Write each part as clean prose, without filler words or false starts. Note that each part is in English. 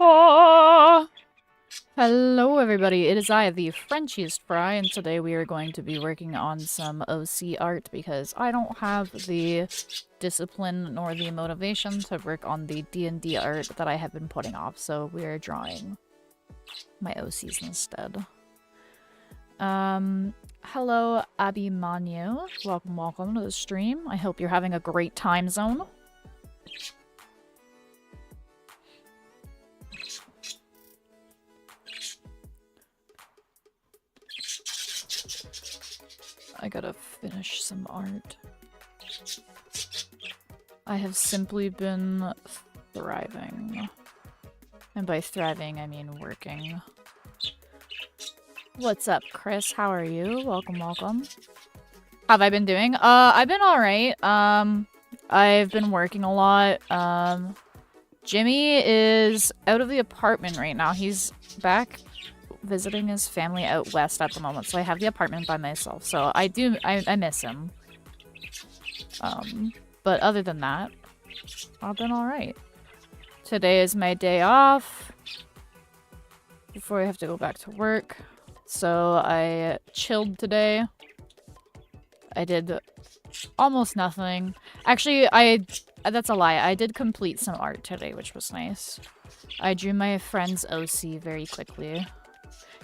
Oh! Hello everybody, it is I, the Frenchiest Fry, and today we are going to be working on some OC art because I don't have the discipline nor the motivation to work on the D&D art that I have been putting off, so we are drawing my OCs instead. Hello Abimanyu, welcome to the stream. I hope you're having a great time zone. I gotta finish some art. I have simply been thriving. And by thriving, I mean working. What's up, Chris? How are you? Welcome. How have I been doing? I've been alright. I've been working a lot. Jimmy is out of the apartment right now. He's back visiting his family out west at the moment, so I have the apartment by myself. So I miss him. But other than that, I've been alright. Today is my day off before I have to go back to work. So I chilled today. I did almost nothing. Actually, that's a lie. I did complete some art today, which was nice. I drew my friend's OC very quickly.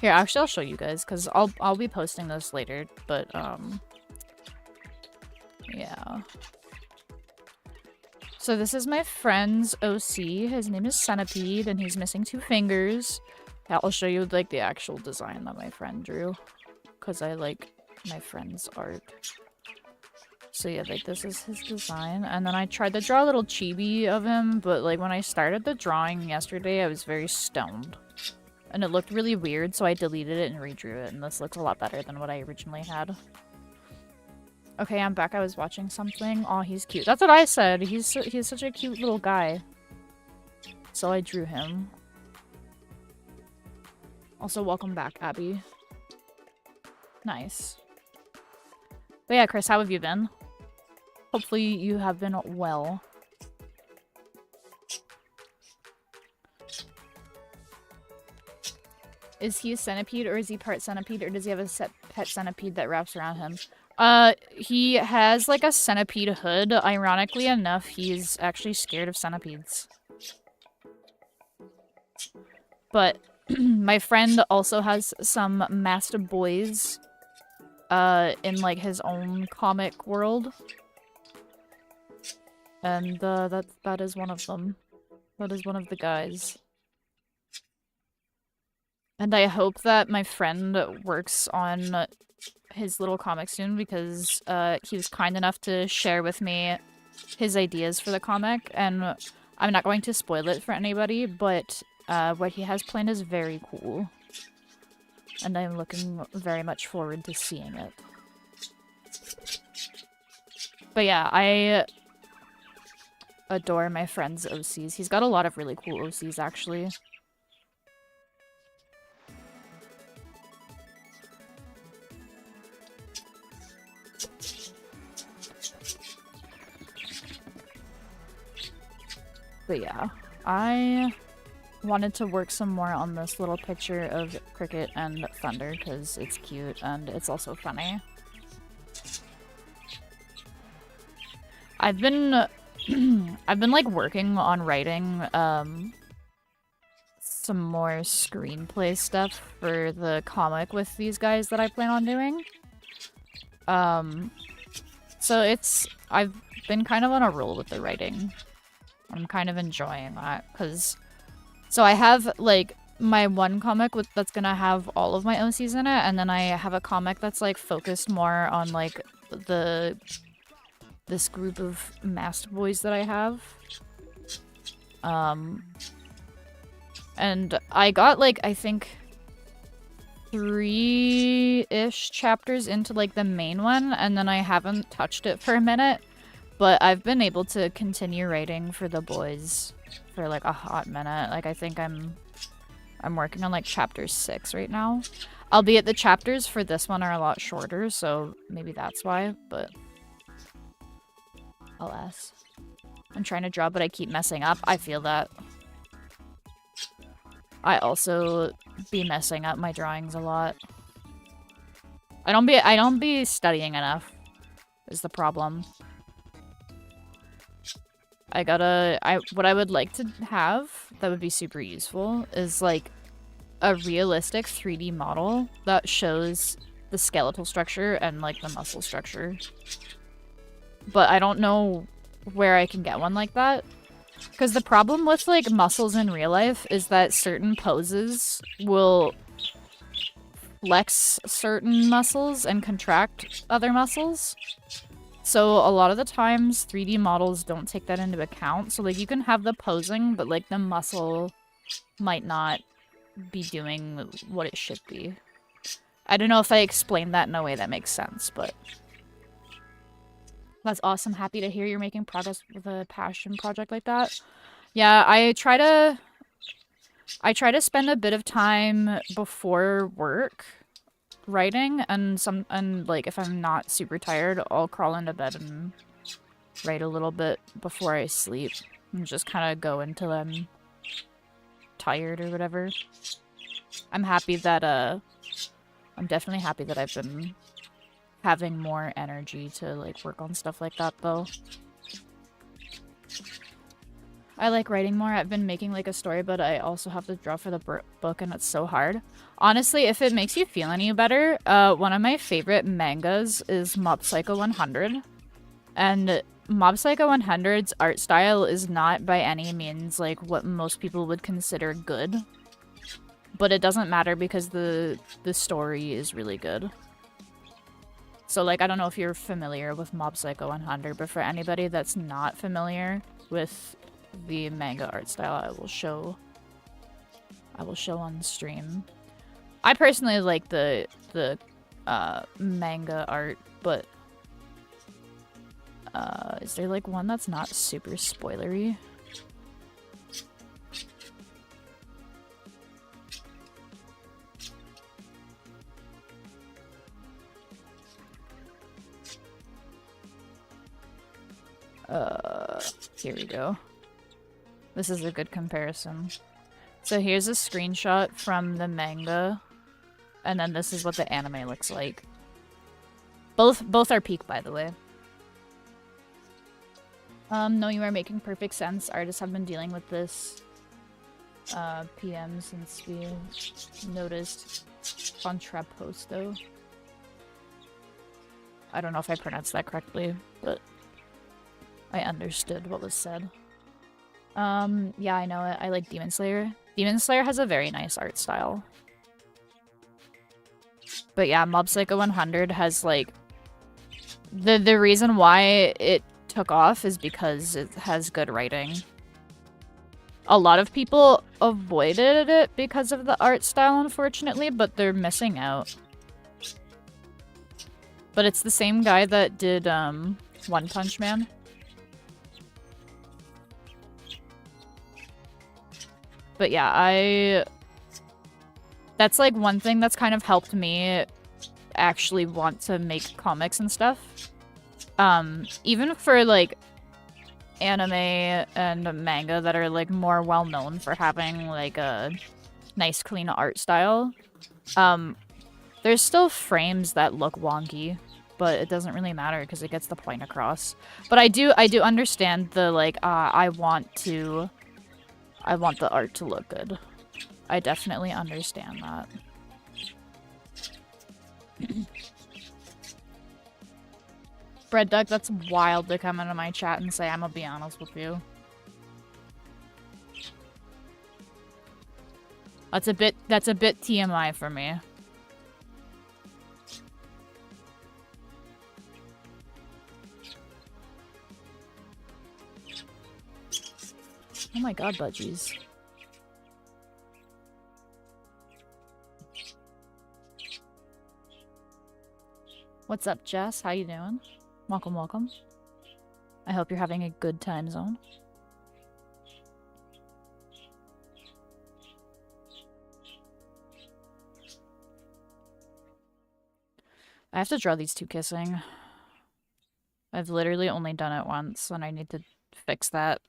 Here, actually, I'll show you guys, because I'll be posting this later, but, yeah. So this is my friend's OC. His name is Centipede, and he's missing 2 fingers. I'll show you, like, the actual design that my friend drew, because I like my friend's art. So yeah, like, this is his design, and then I tried to draw a little chibi of him, but, like, when I started the drawing yesterday, I was very stoned. And it looked really weird, so I deleted it and redrew it, and this looks a lot better than what I originally had. Okay, I'm back. I was watching something. Aw, he's cute. That's what I said. He's such a cute little guy. So I drew him. Also, welcome back, Abby. Nice. But yeah, Chris, how have you been? Hopefully you have been well. Is he a centipede, or is he part centipede, or does he have a pet centipede that wraps around him? He has, like, a centipede hood. Ironically enough, he's actually scared of centipedes. But my friend also has some masked boys, in, like, his own comic world. And, that is one of them. That is one of the guys. And I hope that my friend works on his little comic soon, because he was kind enough to share with me his ideas for the comic, and I'm not going to spoil it for anybody, but what he has planned is very cool. And I'm looking very much forward to seeing it. But yeah, I adore my friend's OCs. He's got a lot of really cool OCs, actually. But yeah, I wanted to work some more on this little picture of Cricket and Thunder because it's cute and it's also funny. I've been like working on writing some more screenplay stuff for the comic with these guys that I plan on doing. So I've been kind of on a roll with the writing. I'm kind of enjoying that, because... So I have, like, my one comic that's gonna have all of my OCs in it, and then I have a comic that's, like, focused more on, like, this group of masked boys that I have. And I got, like, I think 3-ish chapters into, like, the main one, and then I haven't touched it for a minute. But I've been able to continue writing for the boys for, like, a hot minute. Like, I think I'm working on, like, chapter 6 right now. Albeit the chapters for this one are a lot shorter, so maybe that's why, but... alas. I'm trying to draw, but I keep messing up. I feel that. I also be messing up my drawings a lot. I don't be studying enough is the problem. What I would like to have that would be super useful is like a realistic 3D model that shows the skeletal structure and like the muscle structure. But I don't know where I can get one like that. Because the problem with like muscles in real life is that certain poses will flex certain muscles and contract other muscles. So a lot of the times 3D models don't take that into account. So like you can have the posing, but like the muscle might not be doing what it should be. I don't know if I explained that in a way that makes sense, but that's awesome. Happy to hear you're making progress with a passion project like that. Yeah, I try to spend a bit of time before work writing, and like if I'm not super tired, I'll crawl into bed and write a little bit before I sleep and just kind of go until I'm tired or whatever. I'm definitely happy that I've been having more energy to like work on stuff like that though. I like writing more. I've been making like a story, but I also have to draw for the book and it's so hard. Honestly, if it makes you feel any better, one of my favorite mangas is Mob Psycho 100. And Mob Psycho 100's art style is not by any means like what most people would consider good. But it doesn't matter because the story is really good. So like, I don't know if you're familiar with Mob Psycho 100, but for anybody that's not familiar with the manga art style, I will show on stream. I personally like the manga art, but is there like one that's not super spoilery? Here we go. This is a good comparison. So here's a screenshot from the manga, and then this is what the anime looks like. Both are peak, by the way. No, you are making perfect sense. Artists have been dealing with this PM since we noticed contrapposto. I don't know if I pronounced that correctly, but I understood what was said. Yeah, I know it. I like Demon Slayer. Demon Slayer has a very nice art style. But yeah, Mob Psycho 100 has like... The reason why it took off is because it has good writing. A lot of people avoided it because of the art style, unfortunately, but they're missing out. But it's the same guy that did, One Punch Man. But yeah, that's like one thing that's kind of helped me actually want to make comics and stuff. Even for like anime and manga that are like more well known for having like a nice clean art style, there's still frames that look wonky, but it doesn't really matter because it gets the point across. But I do understand the like I want the art to look good. I definitely understand that. Bread Duck, that's wild to come into my chat and say I'm gonna be honest with you. That's a bit TMI for me. Oh my god, budgies. What's up, Jess? How you doing? Welcome, welcome. I hope you're having a good time zone. I have to draw these two kissing. I've literally only done it once, and I need to fix that.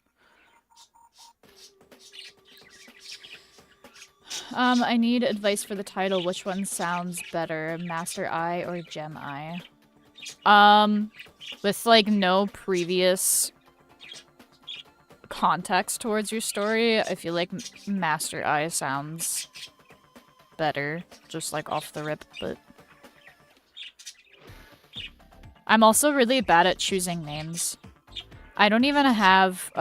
I need advice for the title. Which one sounds better, Master Eye or Gem Eye? With like no previous context towards your story, I feel like Master Eye sounds better, just like off the rip, but I'm also really bad at choosing names. I don't even have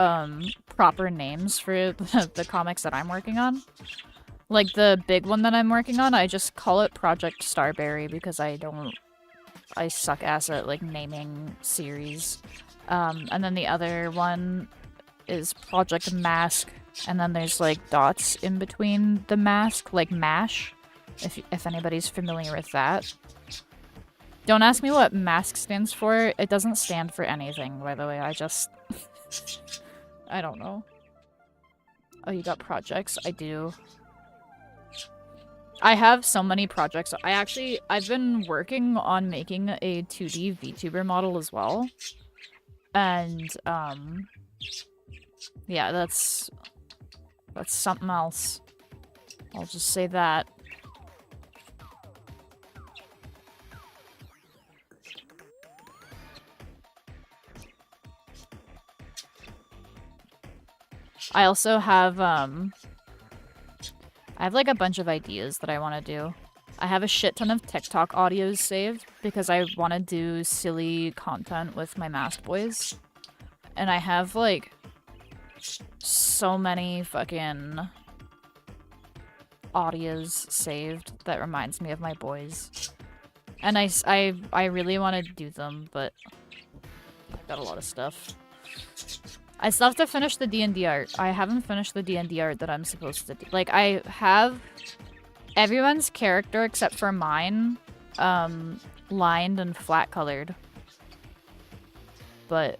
proper names for the comics that I'm working on. Like the big one that I'm working on, I just call it Project Starberry because I suck ass at like naming series. And then the other one is Project Mask, and then there's like dots in between the mask, like MASH, if anybody's familiar with that. Don't ask me what MASK stands for. It doesn't stand for anything, by the way. I just... I don't know. Oh, you got projects? I do. I have so many projects. I've been working on making a 2D VTuber model as well. And, yeah, that's something else. I'll just say that. I also have, I have like a bunch of ideas that I want to do. I have a shit ton of TikTok audios saved because I want to do silly content with my masked boys. And I have like so many fucking audios saved that reminds me of my boys. And I really want to do them, but I've got a lot of stuff. I still have to finish the D&D art. I haven't finished the D&D art that I'm supposed to do. Like, I have everyone's character except for mine, lined and flat colored. But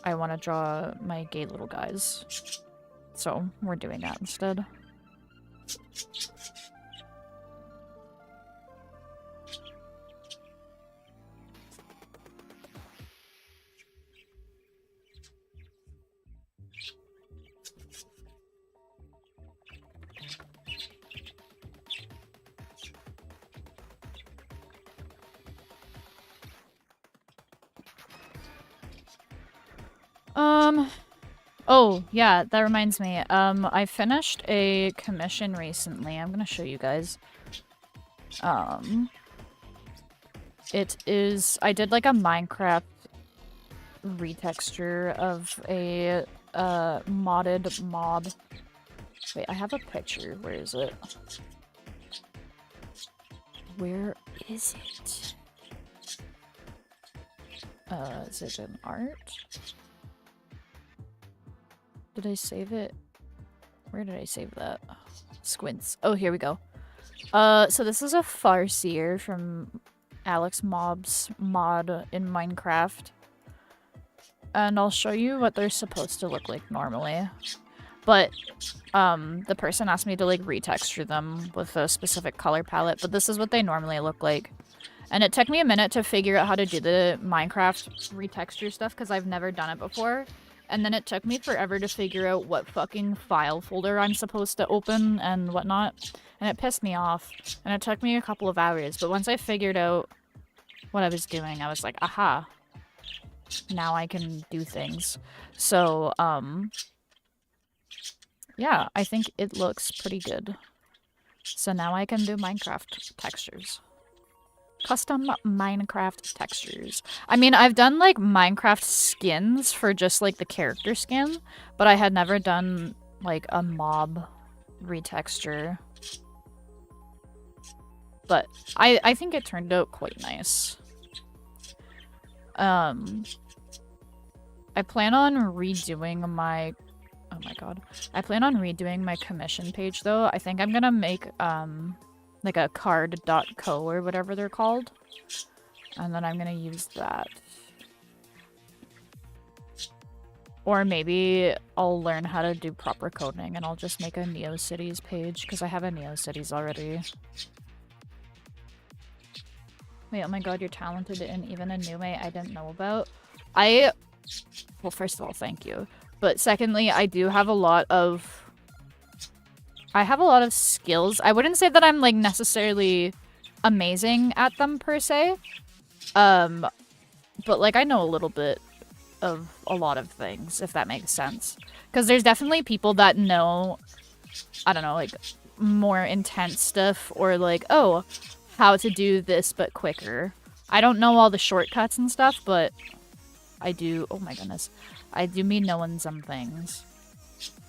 I want to draw my gay little guys. So, we're doing that instead. Oh, yeah, that reminds me. I finished a commission recently. I'm gonna show you guys. It is... I did like a Minecraft retexture of a, modded mob. Wait, I have a picture. Where is it? Where is it? Is it an art? Did I save it? Where did I save that? Squints. Oh, here we go. So this is a Farseer from Alex Mob's mod in Minecraft. And I'll show you what they're supposed to look like normally. But, the person asked me to, like, retexture them with a specific color palette, but this is what they normally look like. And it took me a minute to figure out how to do the Minecraft retexture stuff, because I've never done it before. And then it took me forever to figure out what fucking file folder I'm supposed to open and whatnot. And it pissed me off. And it took me a couple of hours. But once I figured out what I was doing, I was like, aha. Now I can do things. So, yeah, I think it looks pretty good. So now I can do Minecraft textures. Custom Minecraft textures. I mean, I've done, like, Minecraft skins for just, like, the character skin, but I had never done, like, a mob retexture. But I think it turned out quite nice. I plan on redoing my... Oh my god. I plan on redoing my commission page, though. I think I'm gonna make, like a card.co or whatever they're called. And then I'm gonna use that. Or maybe I'll learn how to do proper coding and I'll just make a NeoCities page, because I have a NeoCities already. Wait, oh my god, you're talented in even a new way I didn't know about. Well, first of all, thank you. But secondly, I do have a lot of I have a lot of skills. I wouldn't say that I'm like necessarily amazing at them per se. But like I know a little bit of a lot of things, if that makes sense. Because there's definitely people that know, I don't know, like more intense stuff or like, oh, how to do this but quicker. I don't know all the shortcuts and stuff, but I do, oh my goodness, I do be knowing some things.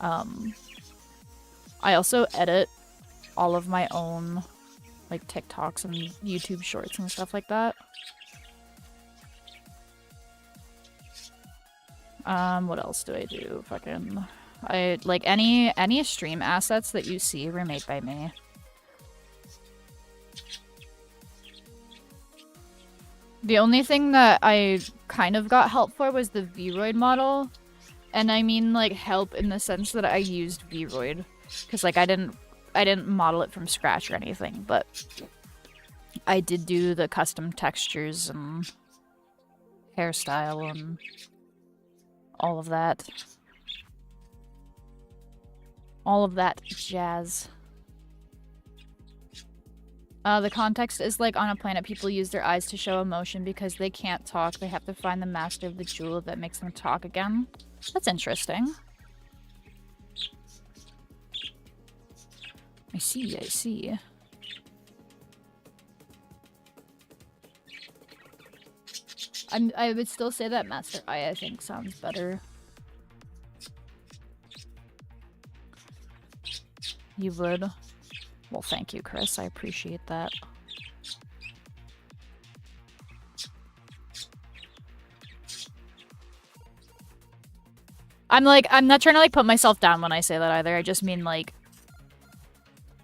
I also edit all of my own like TikToks and YouTube shorts and stuff like that. What else do I do? Fucking, I like any stream assets that you see were made by me. The only thing that I kind of got help for was the Vroid model. And I mean like help in the sense that I used Vroid. Because like I didn't model it from scratch or anything, but I did do the custom textures and hairstyle and all of that. All of that jazz. The context is like on a planet people use their eyes to show emotion because they can't talk. They have to find the master of the jewel that makes them talk again. That's interesting. I see, I see. I would still say that Master Eye, I think, sounds better. You would? Well, thank you, Chris. I appreciate that. I'm not trying to like put myself down when I say that either. I just mean like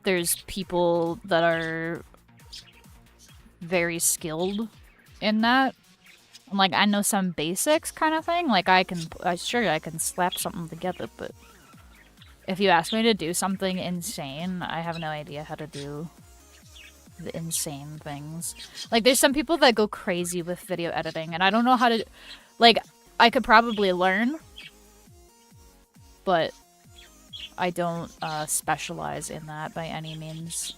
there's people that are very skilled in that. And, like, I know some basics kind of thing. Like, I can slap something together, but if you ask me to do something insane, I have no idea how to do the insane things. Like, there's some people that go crazy with video editing, and I don't know how to... Like, I could probably learn, but I don't specialize in that by any means.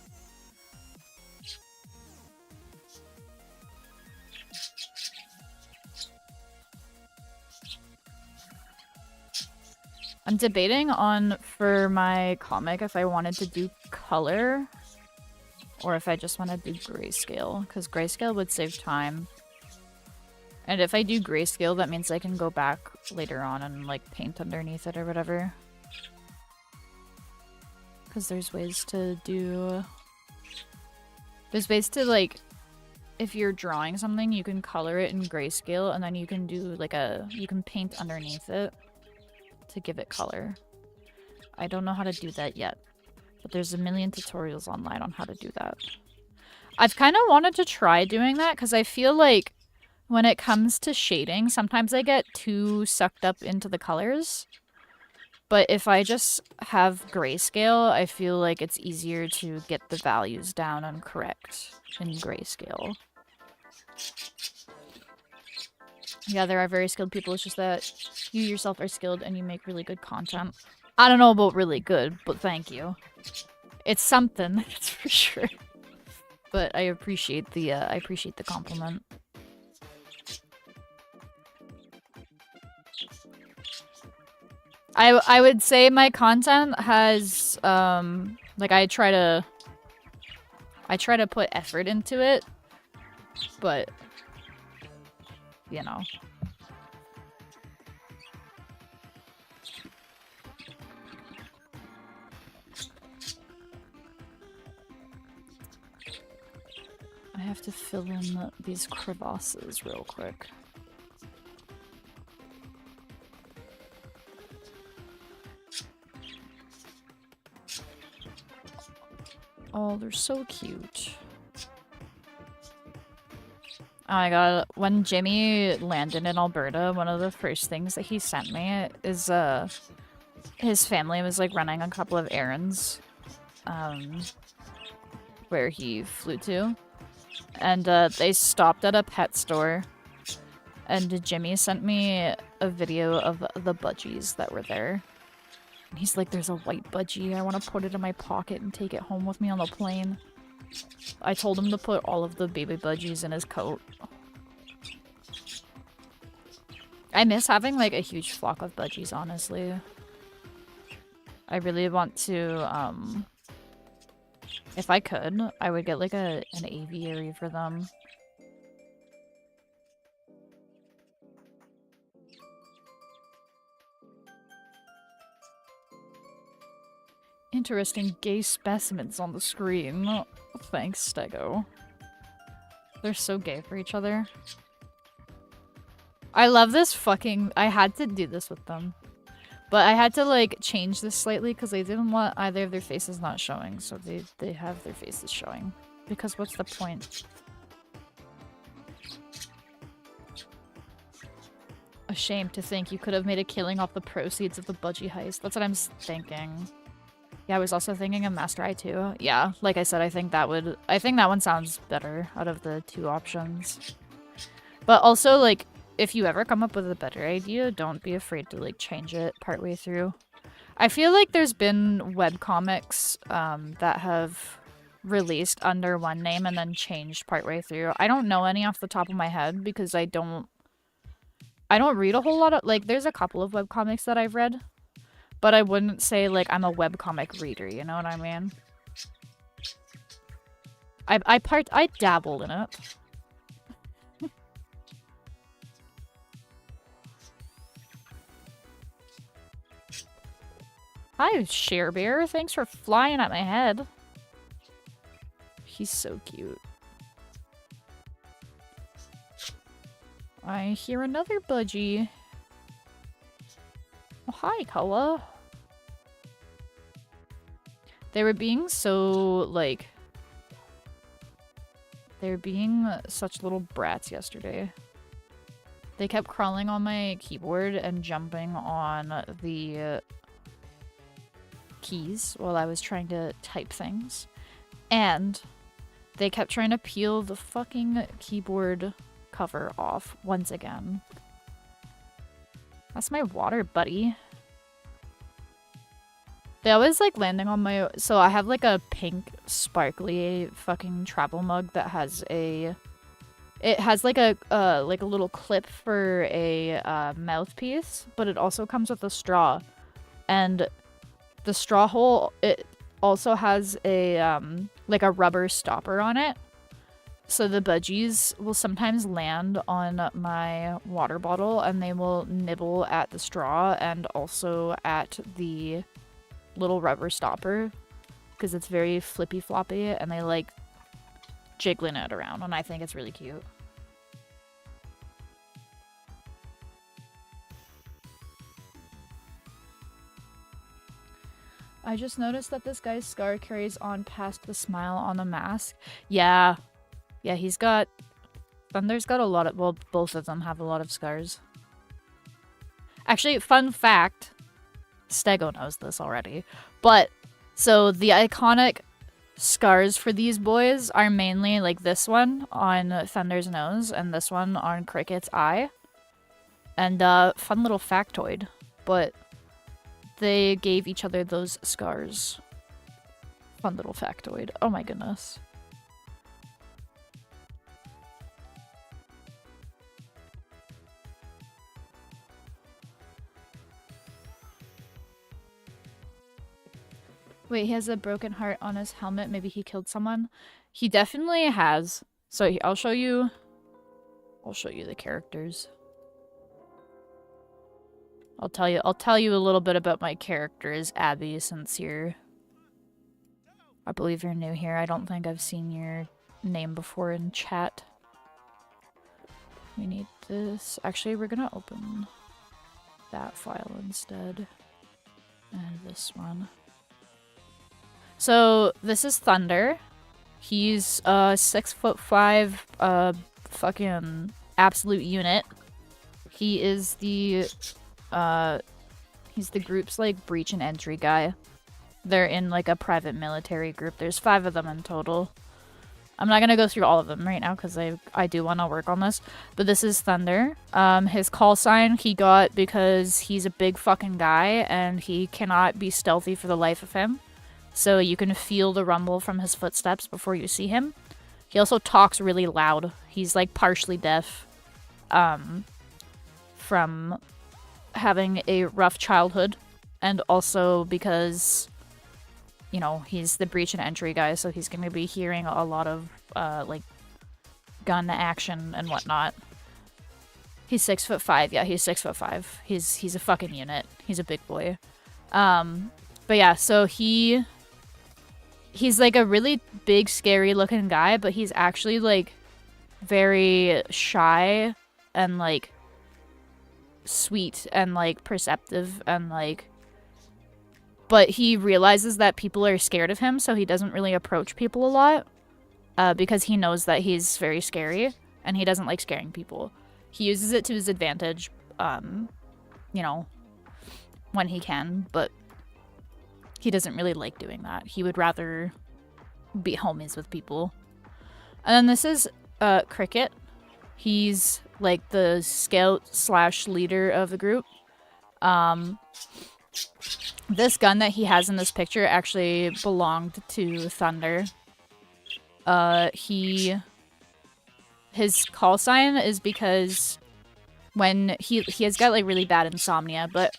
I'm debating on, for my comic, if I wanted to do color or if I just want to do grayscale, because grayscale would save time. And if I do grayscale, that means I can go back later on and, like, paint underneath it or whatever. Because there's ways to do... There's ways to, like, if you're drawing something, you can color it in grayscale, and then you can do, like, you can paint underneath it to give it color. I don't know how to do that yet, but there's a million tutorials online on how to do that. I've kind of wanted to try doing that because I feel like when it comes to shading, sometimes I get too sucked up into the colors. But if I just have grayscale, I feel like it's easier to get the values down and correct in grayscale. Yeah, there are very skilled people. It's just that you yourself are skilled and you make really good content. I don't know about really good, but thank you. It's something, that's for sure. But I appreciate the compliment. I would say my content has like I try to put effort into it, but you know. I have to fill in these crevasses real quick. Oh, they're so cute. Oh my god, when Jimmy landed in Alberta, one of the first things that he sent me is, his family was, like, running a couple of errands, where he flew to. And, they stopped at a pet store, and Jimmy sent me a video of the budgies that were there. And he's like, there's a white budgie. I want to put it in my pocket and take it home with me on the plane. I told him to put all of the baby budgies in his coat. I miss having like a huge flock of budgies, honestly. I really want to, if I could, I would get like an aviary for them. Interesting gay specimens on the screen. Thanks, 𝙻𝙸𝙽𝙺. They're so gay for each other. I love this fucking... I had to do this with them. But I had to, like, change this slightly because they didn't want either of their faces not showing. So they have their faces showing. Because what's the point? A shame to think you could have made a killing off the proceeds of the budgie heist. That's what I'm thinking. Yeah, I was also thinking of Master Eye too. Yeah, like I said, I think that one sounds better out of the two options. But also, like, if you ever come up with a better idea, don't be afraid to, like, change it partway through. I feel like there's been webcomics that have released under one name and then changed partway through. I don't know any off the top of my head because I don't read a whole lot of, like, there's a couple of webcomics that I've read. But I wouldn't say, like, I'm a webcomic reader, you know what I mean? I dabbled in it. Hi, 𝙬𝙸𝙽𝙺. Thanks for flying at my head. He's so cute. I hear another budgie. Oh, hi, 𝙁𝚃. They were being so, like... They were being such little brats yesterday. They kept crawling on my keyboard and jumping on the keys while I was trying to type things. And they kept trying to peel the fucking keyboard cover off once again. That's my water buddy. They always like landing on my... So I have like a pink sparkly fucking travel mug that has a... It has like a little clip for a mouthpiece, but it also comes with a straw. And the straw hole, it also has a like a rubber stopper on it. So the budgies will sometimes land on my water bottle and they will nibble at the straw and also at the little rubber stopper because it's very flippy floppy and they like jiggling it around and I think it's really cute. I just noticed that this guy's scar carries on past the smile on the mask. Yeah, he's got... Thunder's got a lot of... Well, both of them have a lot of scars. Actually, fun fact... 𝙻𝙸𝙽𝙺 knows this already. But, so the iconic scars for these boys are mainly like this one on Thunder's nose and this one on Cricket's eye. And, fun little factoid. But they gave each other those scars. Fun little factoid. Oh my goodness. Wait, he has a broken heart on his helmet. Maybe he killed someone. He definitely has. So I'll show you the characters. I'll tell you a little bit about my characters, Abby, since I believe you're new here. I don't think I've seen your name before in chat. We need this. Actually, we're gonna open that file instead. And this one. So, this is Thunder. He's a 6'5", fucking absolute unit. He is he's the group's, like, breach and entry guy. They're in, like, a private military group. There's 5 of them in total. I'm not gonna go through all of them right now because I do want to work on this. But this is Thunder. His call sign he got because he's a big fucking guy and he cannot be stealthy for the life of him. So you can feel the rumble from his footsteps before you see him. He also talks really loud. He's like partially deaf from having a rough childhood, and also because, you know, he's the breach and entry guy, so he's going to be hearing a lot of like gun action and whatnot. He's 6'5". Yeah, he's 6'5". He's a fucking unit. He's a big boy. But yeah, so he's like a really big, scary looking guy, but he's actually like very shy and like sweet and like perceptive and like, but he realizes that people are scared of him, so he doesn't really approach people a lot because he knows that he's very scary and he doesn't like scaring people. He uses it to his advantage, you know, when he can, but he doesn't really like doing that. He would rather be homies with people. And then this is Cricket. He's like the scout slash leader of the group. This gun that he has in this picture actually belonged to Thunder. His call sign is because when he has got like really bad insomnia, but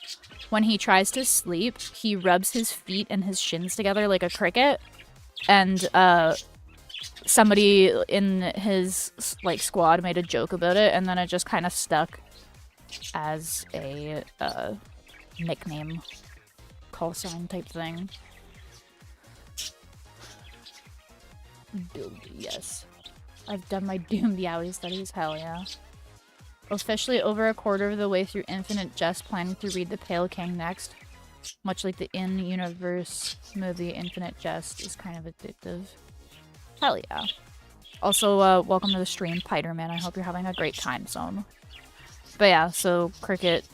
when he tries to sleep, he rubs his feet and his shins together like a cricket, and somebody in his like squad made a joke about it, and then it just kind of stuck as a nickname, call sign type thing. Build, yes. I've done my Doom Yowie studies, hell yeah. Officially over a quarter of the way through Infinite Jest, planning to read The Pale King next. Much like the in-universe movie, Infinite Jest is kind of addictive. Hell yeah. Also, welcome to the stream, Piderman. I hope you're having a great time zone. But yeah, so Cricket,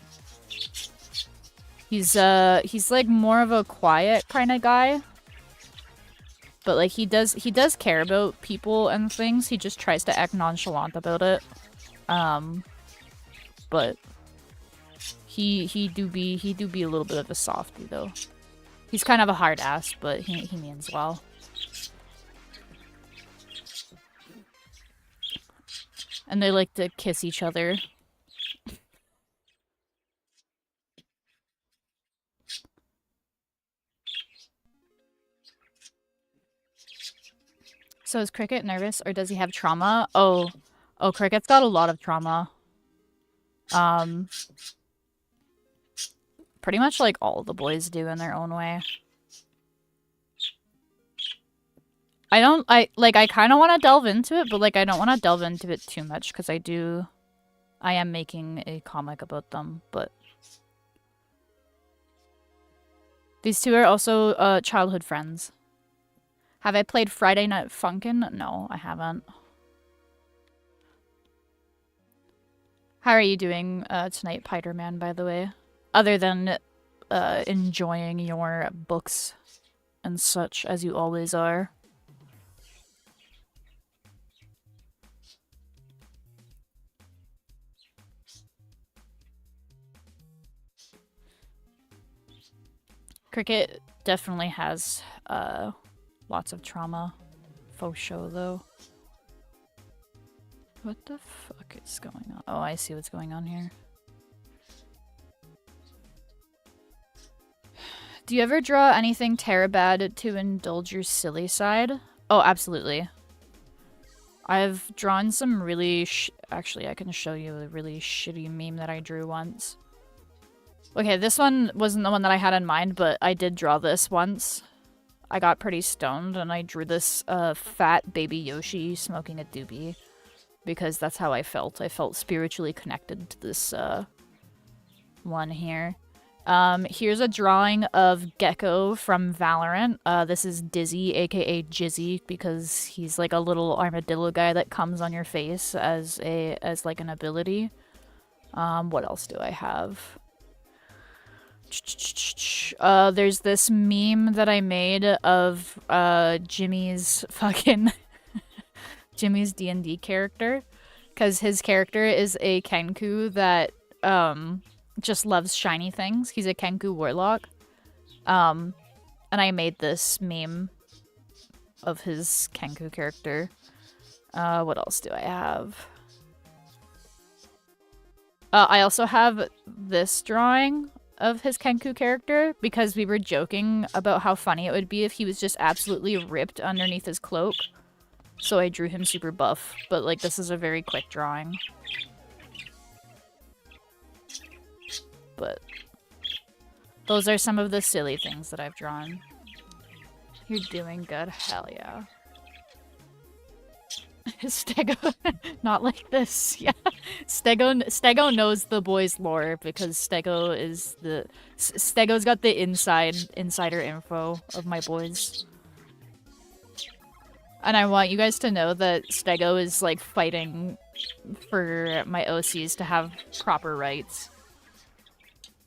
he's like more of a quiet kind of guy. But like he does care about people and things. He just tries to act nonchalant about it. But he do be a little bit of a softie though. He's kind of a hard ass, but he means well. And they like to kiss each other. So is Cricket nervous, or does he have trauma? Oh, Cricket's got a lot of trauma. Pretty much like all the boys do in their own way. I kind of want to delve into it, but like I don't want to delve into it too much because I am making a comic about them, but these two are also childhood friends. Have I played Friday Night Funkin'? No, I haven't. How are you doing tonight, Piderman, by the way? Other than enjoying your books and such, as you always are. Cricket definitely has lots of trauma. Faux show, though. What the fuck is going on? Oh, I see what's going on here. Do you ever draw anything terribad to indulge your silly side? Oh, absolutely. I've drawn some really actually, I can show you a really shitty meme that I drew once. Okay, this one wasn't the one that I had in mind, but I did draw this once. I got pretty stoned and I drew this fat baby Yoshi smoking a doobie because that's how I felt. I felt spiritually connected to this one here. Here's a drawing of Gecko from Valorant. This is Dizzy, aka Jizzy, because he's like a little armadillo guy that comes on your face as like an ability. What else do I have? There's this meme that I made of Jimmy's fucking Jimmy's D&D character, because his character is a Kenku that just loves shiny things. He's a Kenku warlock. And I made this meme of his Kenku character. What else do I have? I also have this drawing of his Kenku character because we were joking about how funny it would be if he was just absolutely ripped underneath his cloak. So I drew him super buff, but like this is a very quick drawing. But those are some of the silly things that I've drawn. You're doing good, hell yeah. Stego, not like this. Yeah, Stego knows the boys' lore because Stego's got the insider info of my boys. And I want you guys to know that Stego is like fighting for my OCs to have proper rights.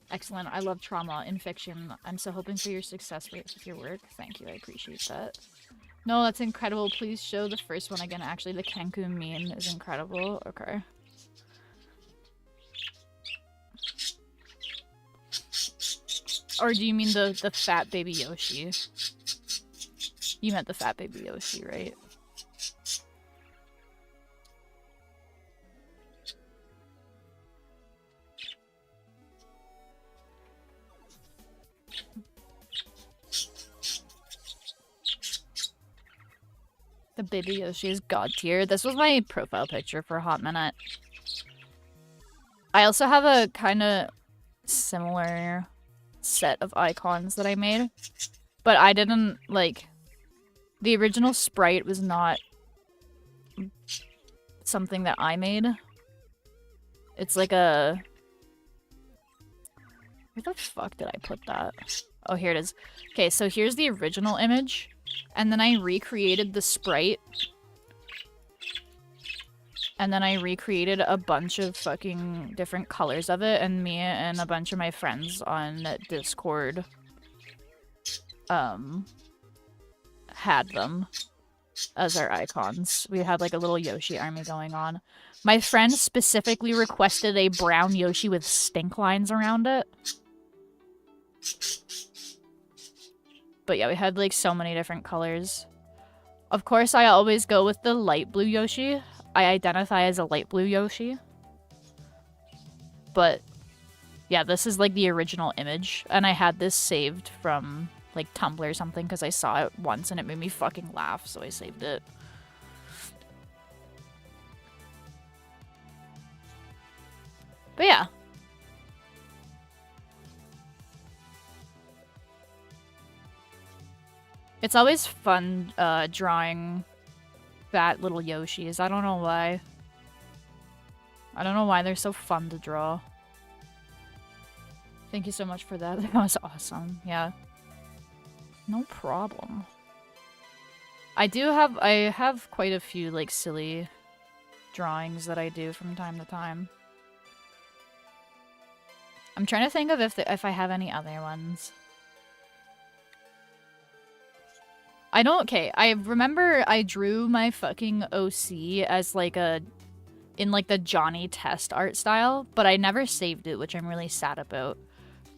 Excellent. I love trauma in fiction. I'm so hoping for your success rate with your work. Thank you. I appreciate that. No, that's incredible. Please show the first one again. Actually, the Kenku meme is incredible. Okay. Or do you mean the fat baby Yoshi? You meant the fat baby Yoshi, right? The baby Yoshi is god tier. This was my profile picture for a hot minute. I also have a kind of similar set of icons that I made. But I didn't, like... The original sprite was not something that I made. It's like a... Where the fuck did I put that? Oh, here it is. Okay, so here's the original image. And then I recreated the sprite. And then I recreated a bunch of fucking different colors of it. And me and a bunch of my friends on Discord had them as our icons. We had like a little Yoshi army going on. My friend specifically requested a brown Yoshi with stink lines around it. But yeah, we had like so many different colors. Of course, I always go with the light blue Yoshi. I identify as a light blue Yoshi. But yeah, this is like the original image. And I had this saved from like Tumblr or something because I saw it once and it made me fucking laugh, so I saved it. But yeah. It's always fun drawing fat little Yoshis. I don't know why. I don't know why they're so fun to draw. Thank you so much for that. That was awesome. Yeah. No problem. I have quite a few like silly drawings that I do from time to time. I'm trying to think of if I have any other ones. Okay, I remember I drew my fucking OC as like in like the Johnny Test art style, but I never saved it, which I'm really sad about.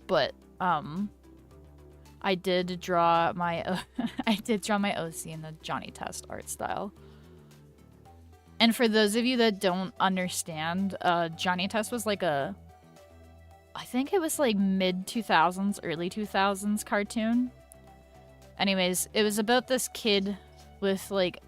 But, I did draw my OC in the Johnny Test art style. And for those of you that don't understand, Johnny Test was like I think it was like mid-2000s, early 2000s cartoon. Anyways, it was about this kid with like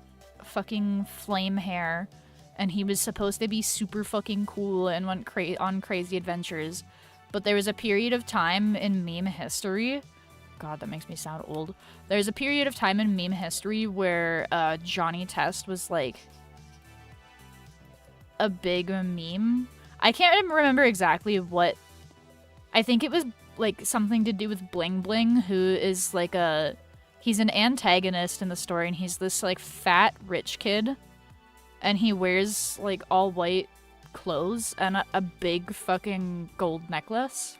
fucking flame hair, and he was supposed to be super fucking cool and went on crazy adventures. But there was a period of time in meme history. God, that makes me sound old. There's a period of time in meme history where Johnny Test was like a big meme. I can't remember exactly what. I think it was like something to do with Bling Bling, who is like he's an antagonist in the story, and he's this like fat rich kid, and he wears like all white clothes and a big fucking gold necklace,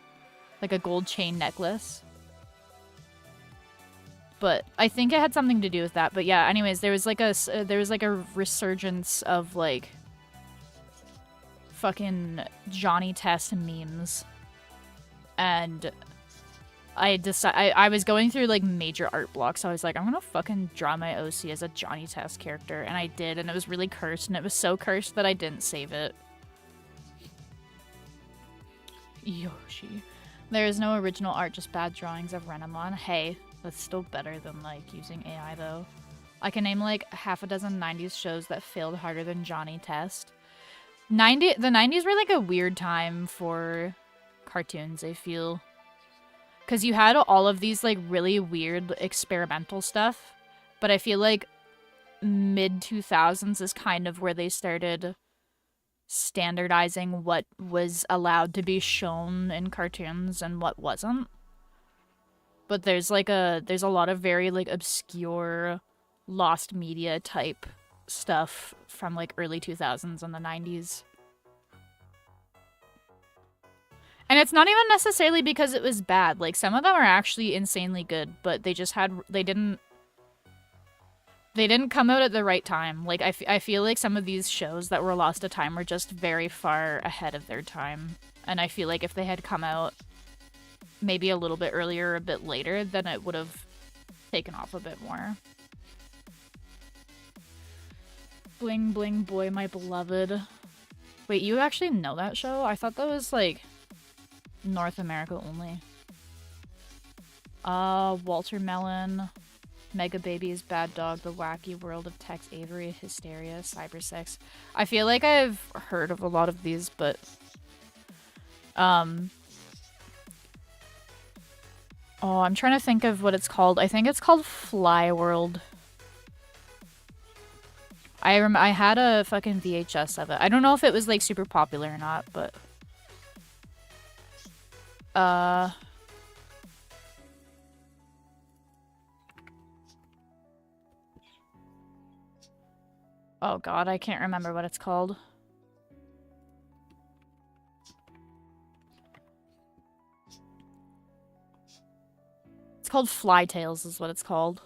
like a gold chain necklace. But I think it had something to do with that. But yeah, anyways, there was like a resurgence of like fucking Johnny Test memes, and I was going through like major art blocks, so I was like, I'm gonna fucking draw my OC as a Johnny Test character, and I did, and it was really cursed, and it was so cursed that I didn't save it. Yoshi. There is no original art, just bad drawings of Renamon. Hey, that's still better than like using AI though. I can name like half a dozen 90s shows that failed harder than Johnny Test. The 90s were like a weird time for cartoons, I feel. Because you had all of these like really weird experimental stuff, but I feel like mid-2000s is kind of where they started standardizing what was allowed to be shown in cartoons and what wasn't. But there's a lot of very like obscure lost media type stuff from like early 2000s and the 90s. And it's not even necessarily because it was bad. Like, some of them are actually insanely good, but they just they didn't come out at the right time. Like, I feel like some of these shows that were lost to time were just very far ahead of their time. And I feel like if they had come out maybe a little bit earlier or a bit later, then it would have taken off a bit more. Bling Bling Boy, My Beloved. Wait, you actually know that show? I thought that was, like, North America only. Walter Melon, Mega Babies, Bad Dog, The Wacky World of Tex Avery, Hysteria, Cybersex. I feel like I've heard of a lot of these, but oh, I'm trying to think of what it's called. I think it's called Fly World. I had a fucking VHS of it. I don't know if it was like super popular or not, but oh god, I can't remember what it's called. It's called Fly Tales is what it's called.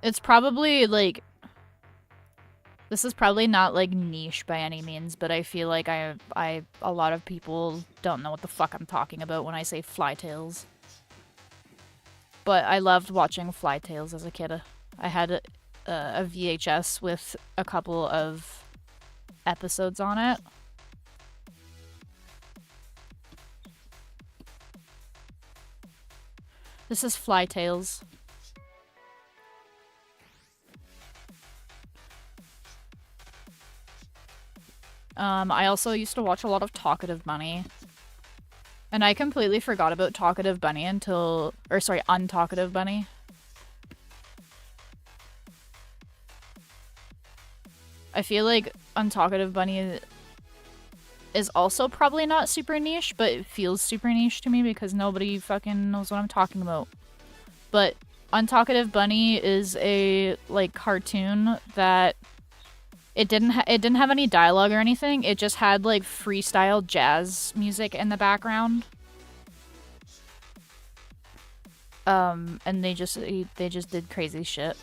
It's probably like, this is probably not like niche by any means, but I feel like a lot of people don't know what the fuck I'm talking about when I say Fly Tales. But I loved watching Fly Tales as a kid. I had a VHS with a couple of episodes on it. This is Fly Tales. I also used to watch a lot of Talkative Bunny. And I completely forgot about Talkative Bunny until... Or, sorry, Untalkative Bunny. I feel like Untalkative Bunny is also probably not super niche, but it feels super niche to me because nobody fucking knows what I'm talking about. But Untalkative Bunny is a, like, cartoon that... It didn't have any dialogue or anything. It just had like freestyle jazz music in the background. And they just did crazy shit.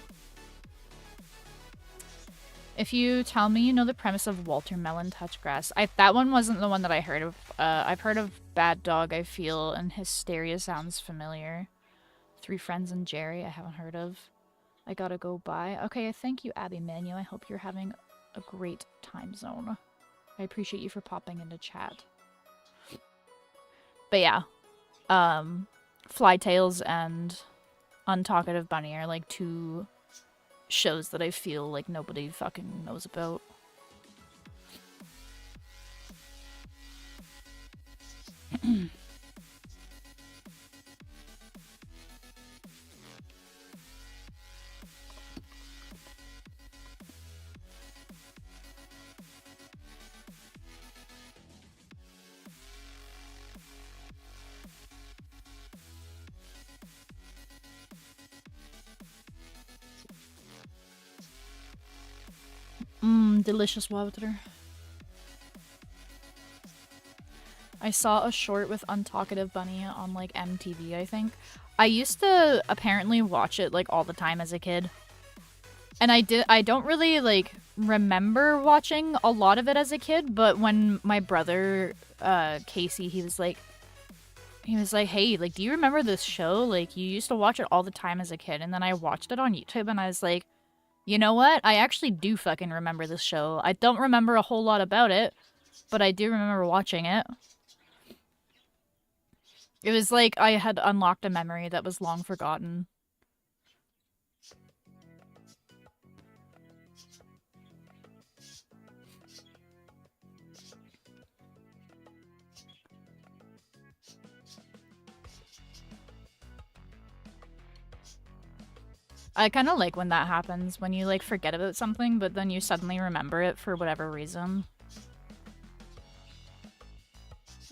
If you tell me you know the premise of Walter Melon Touchgrass, that one wasn't the one that I heard of. I've heard of Bad Dog, I Feel, and Hysteria sounds familiar. Three Friends and Jerry, I haven't heard of. I gotta go by. Okay, thank you, Abby Manu. I hope you're having a great time zone. I appreciate you for popping into chat. But yeah, Fly Tales and Untalkative Bunny are like two shows that I feel like nobody fucking knows about. Delicious water. I saw a short with Untalkative Bunny on like MTV, I think. I used to apparently watch it like all the time as a kid. And I don't really like remember watching a lot of it as a kid, but when my brother Casey, he was like, hey, like, do you remember this show? Like, you used to watch it all the time as a kid. And then I watched it on YouTube and I was like, you know what? I actually do fucking remember this show. I don't remember a whole lot about it, but I do remember watching it. It was like I had unlocked a memory that was long forgotten. I kind of like when that happens, when you like forget about something, but then you suddenly remember it for whatever reason.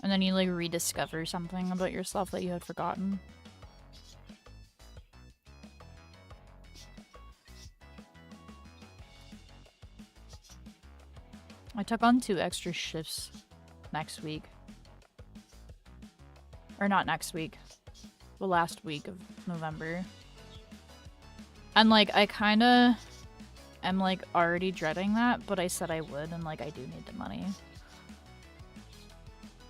And then you like rediscover something about yourself that you had forgotten. I took on 2 extra shifts next week. Or not next week. The last week of November. And like, I kinda am like already dreading that, but I said I would, and like, I do need the money.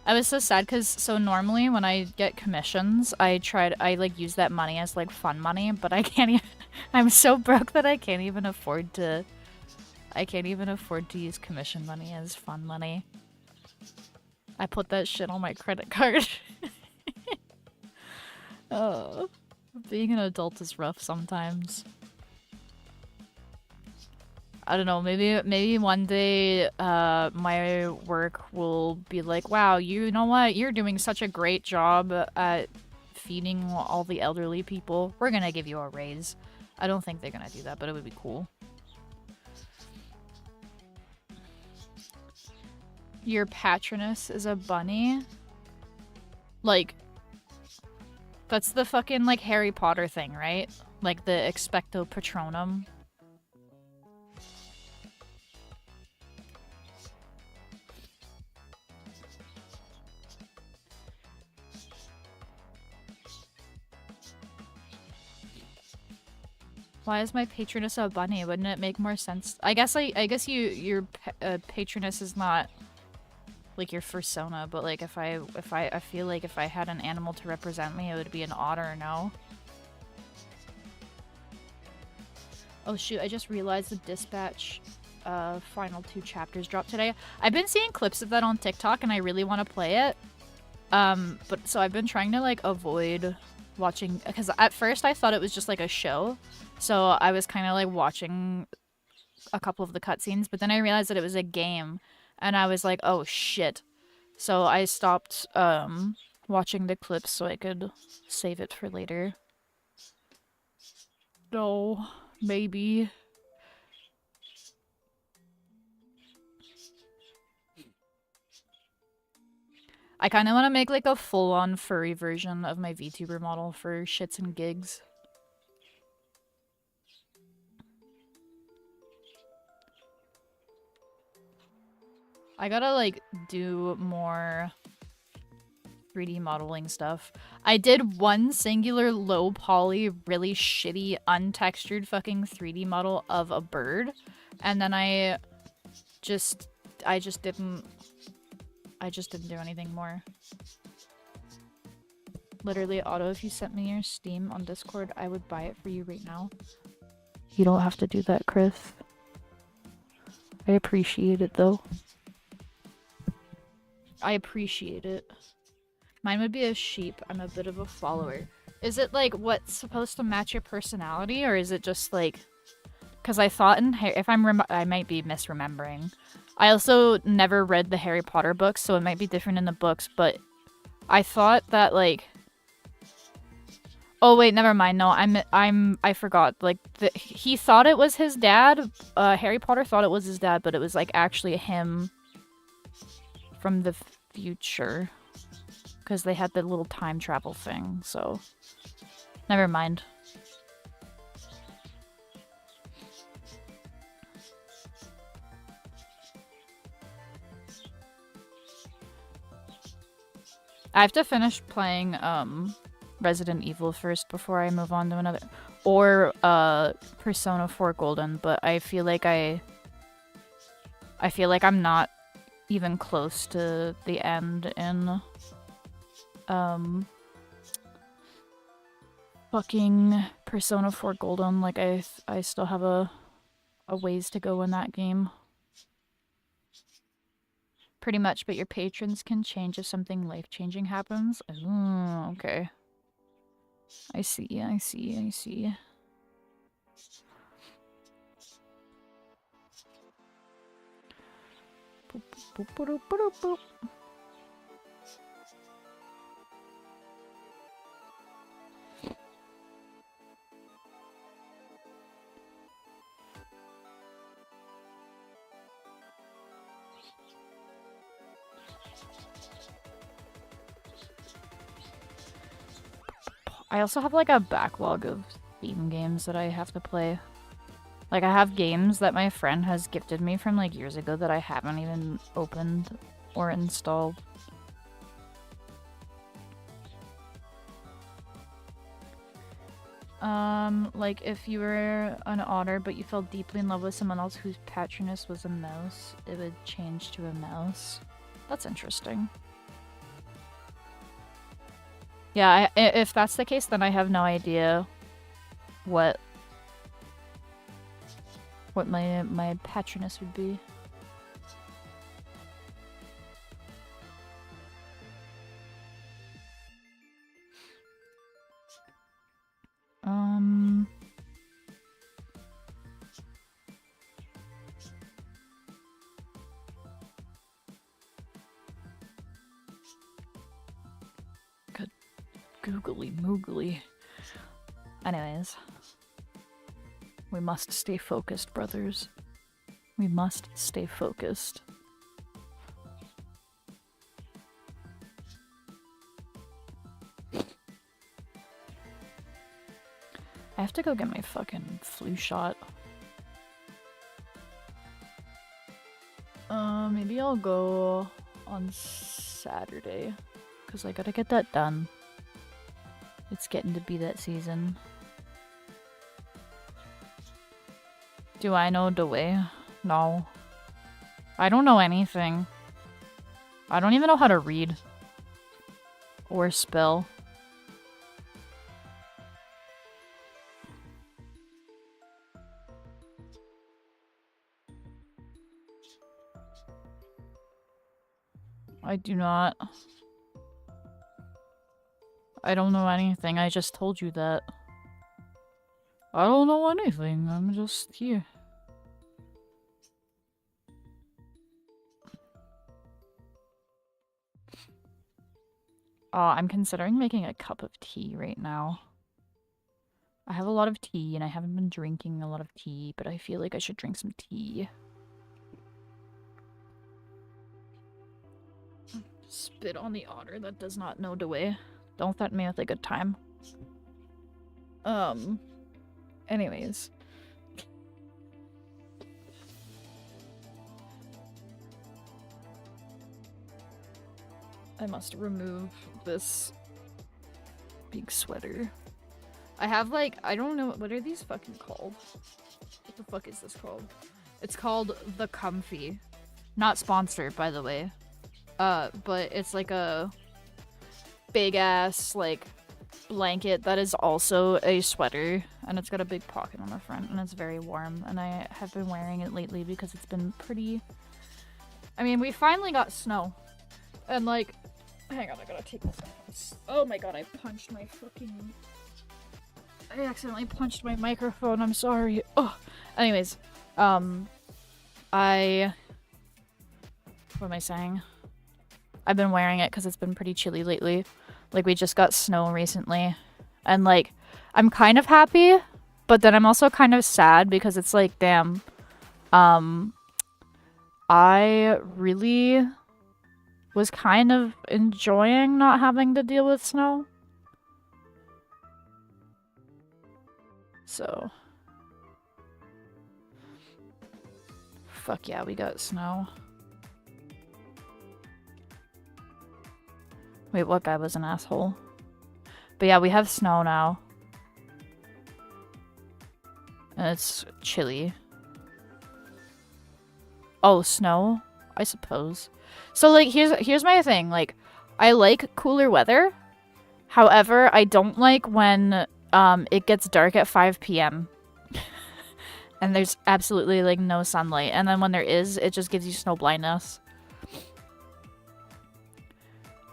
I was so sad because so normally when I get commissions, I like use that money as like fun money, but I can't even, I'm so broke that I can't even afford to use commission money as fun money. I put that shit on my credit card. Oh, being an adult is rough sometimes. I don't know, maybe one day my work will be like, wow, you know what? You're doing such a great job at feeding all the elderly people. We're gonna give you a raise. I don't think they're gonna do that, but it would be cool. Your patroness is a bunny? Like, that's the fucking like Harry Potter thing, right? Like the Expecto Patronum. Why is my patroness a bunny? Wouldn't it make more sense? I guess your patroness is not like your fursona, but like I feel like if I had an animal to represent me, it would be an otter, no? Oh shoot, I just realized the Dispatch final 2 chapters dropped today. I've been seeing clips of that on TikTok and I really want to play it. But so I've been trying to like avoid watching, because at first I thought it was just like a show. So I was kind of like watching a couple of the cutscenes, but then I realized that it was a game and I was like, oh shit. So I stopped watching the clips so I could save it for later. No, maybe. I kind of want to make like a full-on furry version of my VTuber model for shits and gigs. I gotta like do more 3D modeling stuff. I did one singular low poly, really shitty, untextured fucking 3D model of a bird, and then I just didn't do anything more. Literally, Otto, if you sent me your Steam on Discord, I would buy it for you right now. You don't have to do that, Chris. I appreciate it, though. I appreciate it. Mine would be a sheep. I'm a bit of a follower. Is it, like, what's supposed to match your personality, or is it just, like... Because I thought in... I might be misremembering. I also never read the Harry Potter books, so it might be different in the books, but I thought that, like... Oh, wait, never mind. No, I forgot. Like, he thought it was his dad. Harry Potter thought it was his dad, but it was, like, actually him from the future. Because they had the little time travel thing, so... Never mind. I have to finish playing Resident Evil first before I move on to another, or Persona 4 Golden, but I feel like I'm not even close to the end in fucking Persona 4 Golden. Like I still have a ways to go in that game. Pretty much, but your patrons can change if something life-changing happens. Oh, okay. I see. Boop, boop, boop, boop, boop. I also have like a backlog of theme games that I have to play. Like I have games that my friend has gifted me from like years ago that I haven't even opened or installed. Like if you were an otter but you fell deeply in love with someone else whose patroness was a mouse, it would change to a mouse. That's interesting. Yeah, if that's the case, then I have no idea what my patroness would be. Good googly moogly. Anyways. We must stay focused, brothers. We must stay focused. I have to go get my fucking flu shot. Maybe I'll go on Saturday, because I gotta get that done. It's getting to be that season. Do I know the way? No. I don't know anything. I don't even know how to read. Or spell. I do not. I don't know anything. I just told you that. I don't know anything. I'm just here. I'm considering making a cup of tea right now. I have a lot of tea and I haven't been drinking a lot of tea, but I feel like I should drink some tea. Spit on the otter that does not know the way. Don't threaten me with a good time. Anyways. I must remove this big sweater. I have like, I don't know, what are these fucking called? What the fuck is this called? It's called the Comfy. Not sponsored, by the way. But it's like a big ass, like, blanket that is also a sweater. And it's got a big pocket on the front and it's very warm. And I have been wearing it lately because it's been pretty... I mean, we finally got snow. And like, hang on, I gotta take this off. Oh my god, I punched my fucking... I accidentally punched my microphone, I'm sorry. Oh, anyways, what am I saying? I've been wearing it because it's been pretty chilly lately. Like, we just got snow recently. And like, I'm kind of happy, but then I'm also kind of sad because it's like, damn, I really was kind of enjoying not having to deal with snow. So, fuck yeah, we got snow. Wait, what guy was an asshole? But yeah, we have snow now. And it's chilly. Oh, snow? I suppose. So, like, here's my thing. Like, I like cooler weather. However, I don't like when it gets dark at 5 p.m. and there's absolutely, like, no sunlight. And then when there is, it just gives you snow blindness.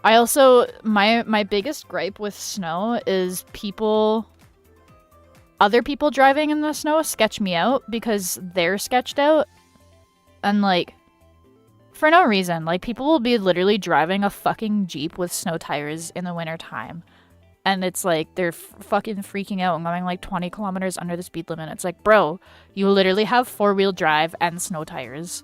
I also... My biggest gripe with snow is other people driving in the snow sketch me out because they're sketched out. And, like, for no reason. Like, people will be literally driving a fucking Jeep with snow tires in the winter time. And it's like, they're fucking freaking out and going, like, 20 kilometers under the speed limit. It's like, bro, you literally have four-wheel drive and snow tires.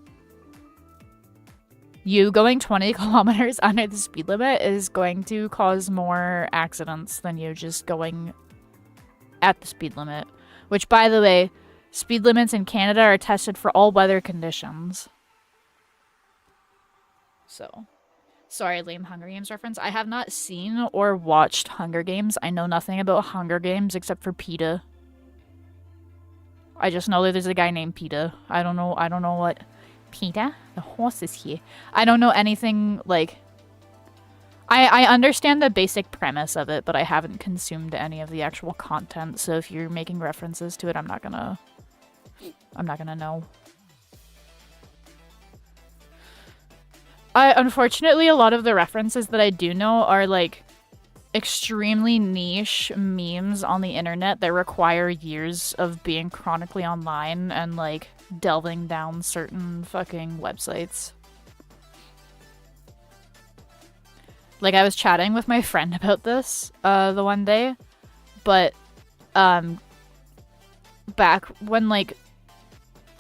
You going 20 kilometers under the speed limit is going to cause more accidents than you just going at the speed limit. Which, by the way, speed limits in Canada are tested for all weather conditions. So, sorry, lame Hunger Games reference. I have not seen or watched Hunger Games. I know nothing about Hunger Games except for PETA. I just know that there's a guy named PETA. I don't know what... PETA? The horse is here. I don't know anything, like... I understand the basic premise of it, but I haven't consumed any of the actual content, so if you're making references to it, I'm not gonna know. Unfortunately, a lot of the references that I do know are, like, extremely niche memes on the internet that require years of being chronically online and, like, delving down certain fucking websites. Like, I was chatting with my friend about this, the one day, but, back when, like,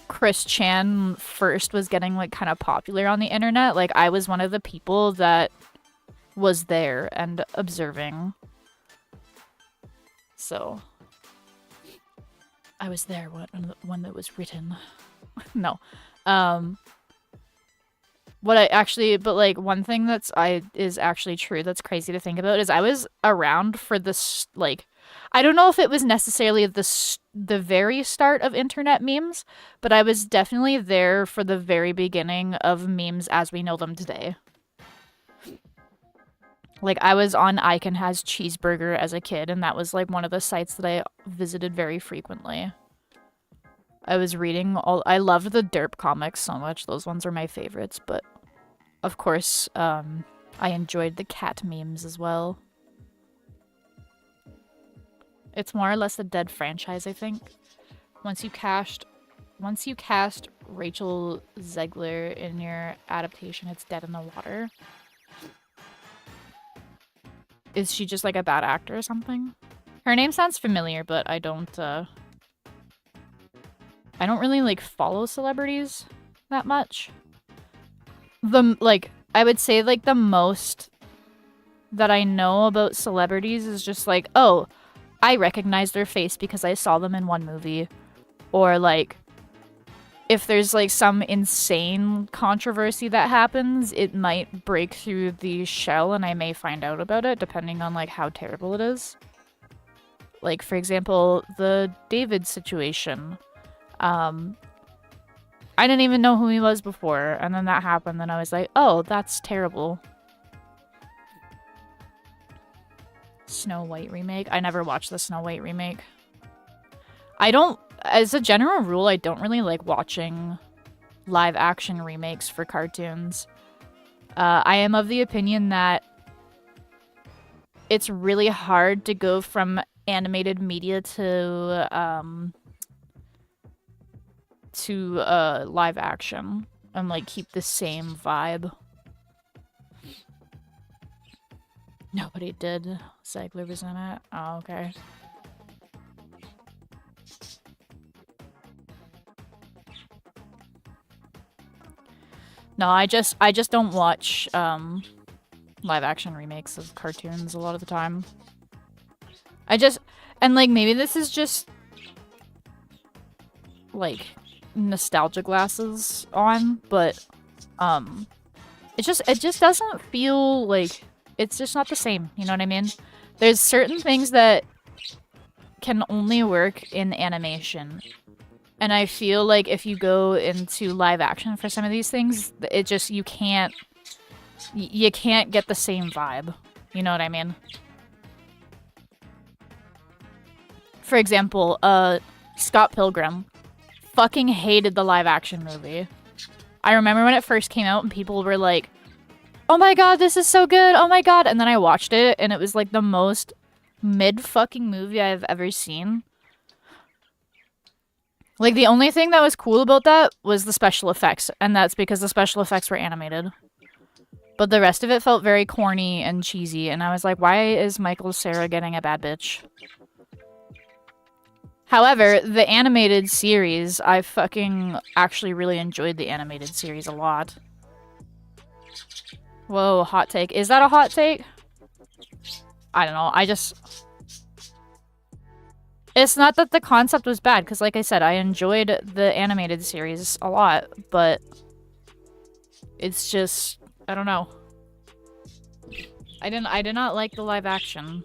Chris Chan first was getting, like, kind of popular on the internet, like, I was one of the people that was there and observing. So, I was there when it was written. No. But like one thing is actually true that's crazy to think about is I was around for this, like, I don't know if it was necessarily the very start of internet memes, but I was definitely there for the very beginning of memes as we know them today. Like, I was on Icon Has Cheeseburger as a kid, and that was like one of the sites that I visited very frequently. I was reading I loved the Derp comics so much. Those ones are my favorites, but of course, I enjoyed the cat memes as well. It's more or less a dead franchise, I think. Once you cast Rachel Zegler in your adaptation, it's dead in the water. Is she just like a bad actor or something? Her name sounds familiar, but I don't really, like, follow celebrities that much. I would say, like, the most that I know about celebrities is just, like, oh, I recognize their face because I saw them in one movie. Or, like, if there's, like, some insane controversy that happens, it might break through the shell and I may find out about it, depending on, like, how terrible it is. Like, for example, the David situation. I didn't even know who he was before, and then that happened, and I was like, oh, that's terrible. Snow White remake? I never watched the Snow White remake. As a general rule, I don't really like watching live-action remakes for cartoons. I am of the opinion that it's really hard to go from animated media to live action and, like, keep the same vibe. Nobody did. Zegler was in it. Oh, okay. No, I just don't watch live action remakes of cartoons a lot of the time. And, like, maybe this is just, like, nostalgia glasses on, but it just doesn't feel like it's just not the same, you know what I mean? There's certain things that can only work in animation. And I feel like if you go into live action for some of these things, it just, you can't get the same vibe. You know what I mean? For example, Scott Pilgrim. Fucking hated the live action movie. I remember when it first came out and people were like, oh my god, this is so good, oh my god. And then I watched it and it was like the most mid-fucking movie I've ever seen. Like, the only thing that was cool about that was the special effects, and that's because the special effects were animated. But the rest of it felt very corny and cheesy, and I was like, why is Michael Cera getting a bad bitch? However, the animated series, I fucking actually really enjoyed the animated series a lot. Whoa, hot take. Is that a hot take? I don't know, it's not that the concept was bad, because like I said, I enjoyed the animated series a lot, but it's just, I don't know. I did not like the live action.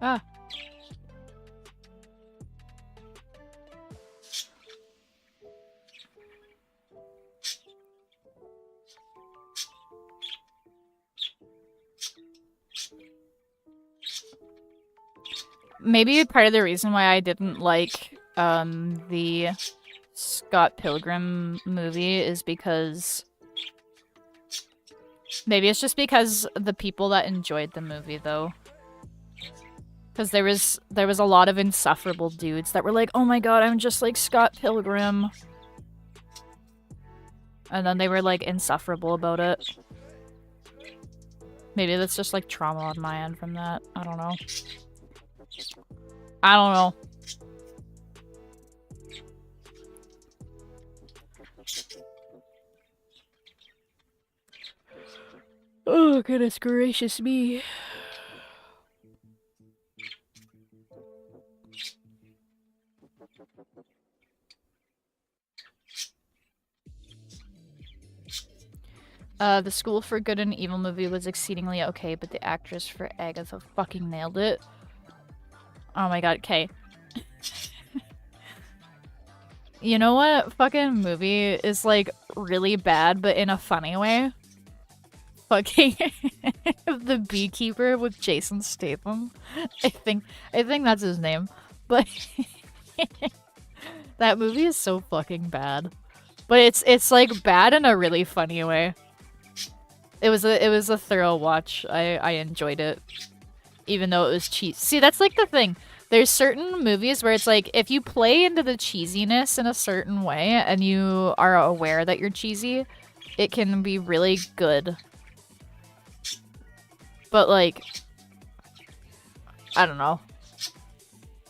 Ah. Maybe part of the reason why I didn't like the Scott Pilgrim movie is because maybe it's just because the people that enjoyed the movie though. Because there was a lot of insufferable dudes that were like, oh my god, I'm just like Scott Pilgrim. And then they were like insufferable about it. Maybe that's just like trauma on my end from that. I don't know. I don't know. Oh, goodness gracious me. The School for Good and Evil movie was exceedingly okay, but the actress for Agatha fucking nailed it. Oh my god, okay. You know what fucking movie is like really bad, but in a funny way? Fucking The Beekeeper with Jason Statham. I think that's his name. But that movie is so fucking bad. But it's like bad in a really funny way. It was a thorough watch. I enjoyed it. Even though it was cheesy. See, that's like the thing. There's certain movies where it's like, if you play into the cheesiness in a certain way and you are aware that you're cheesy, it can be really good. But like, I don't know.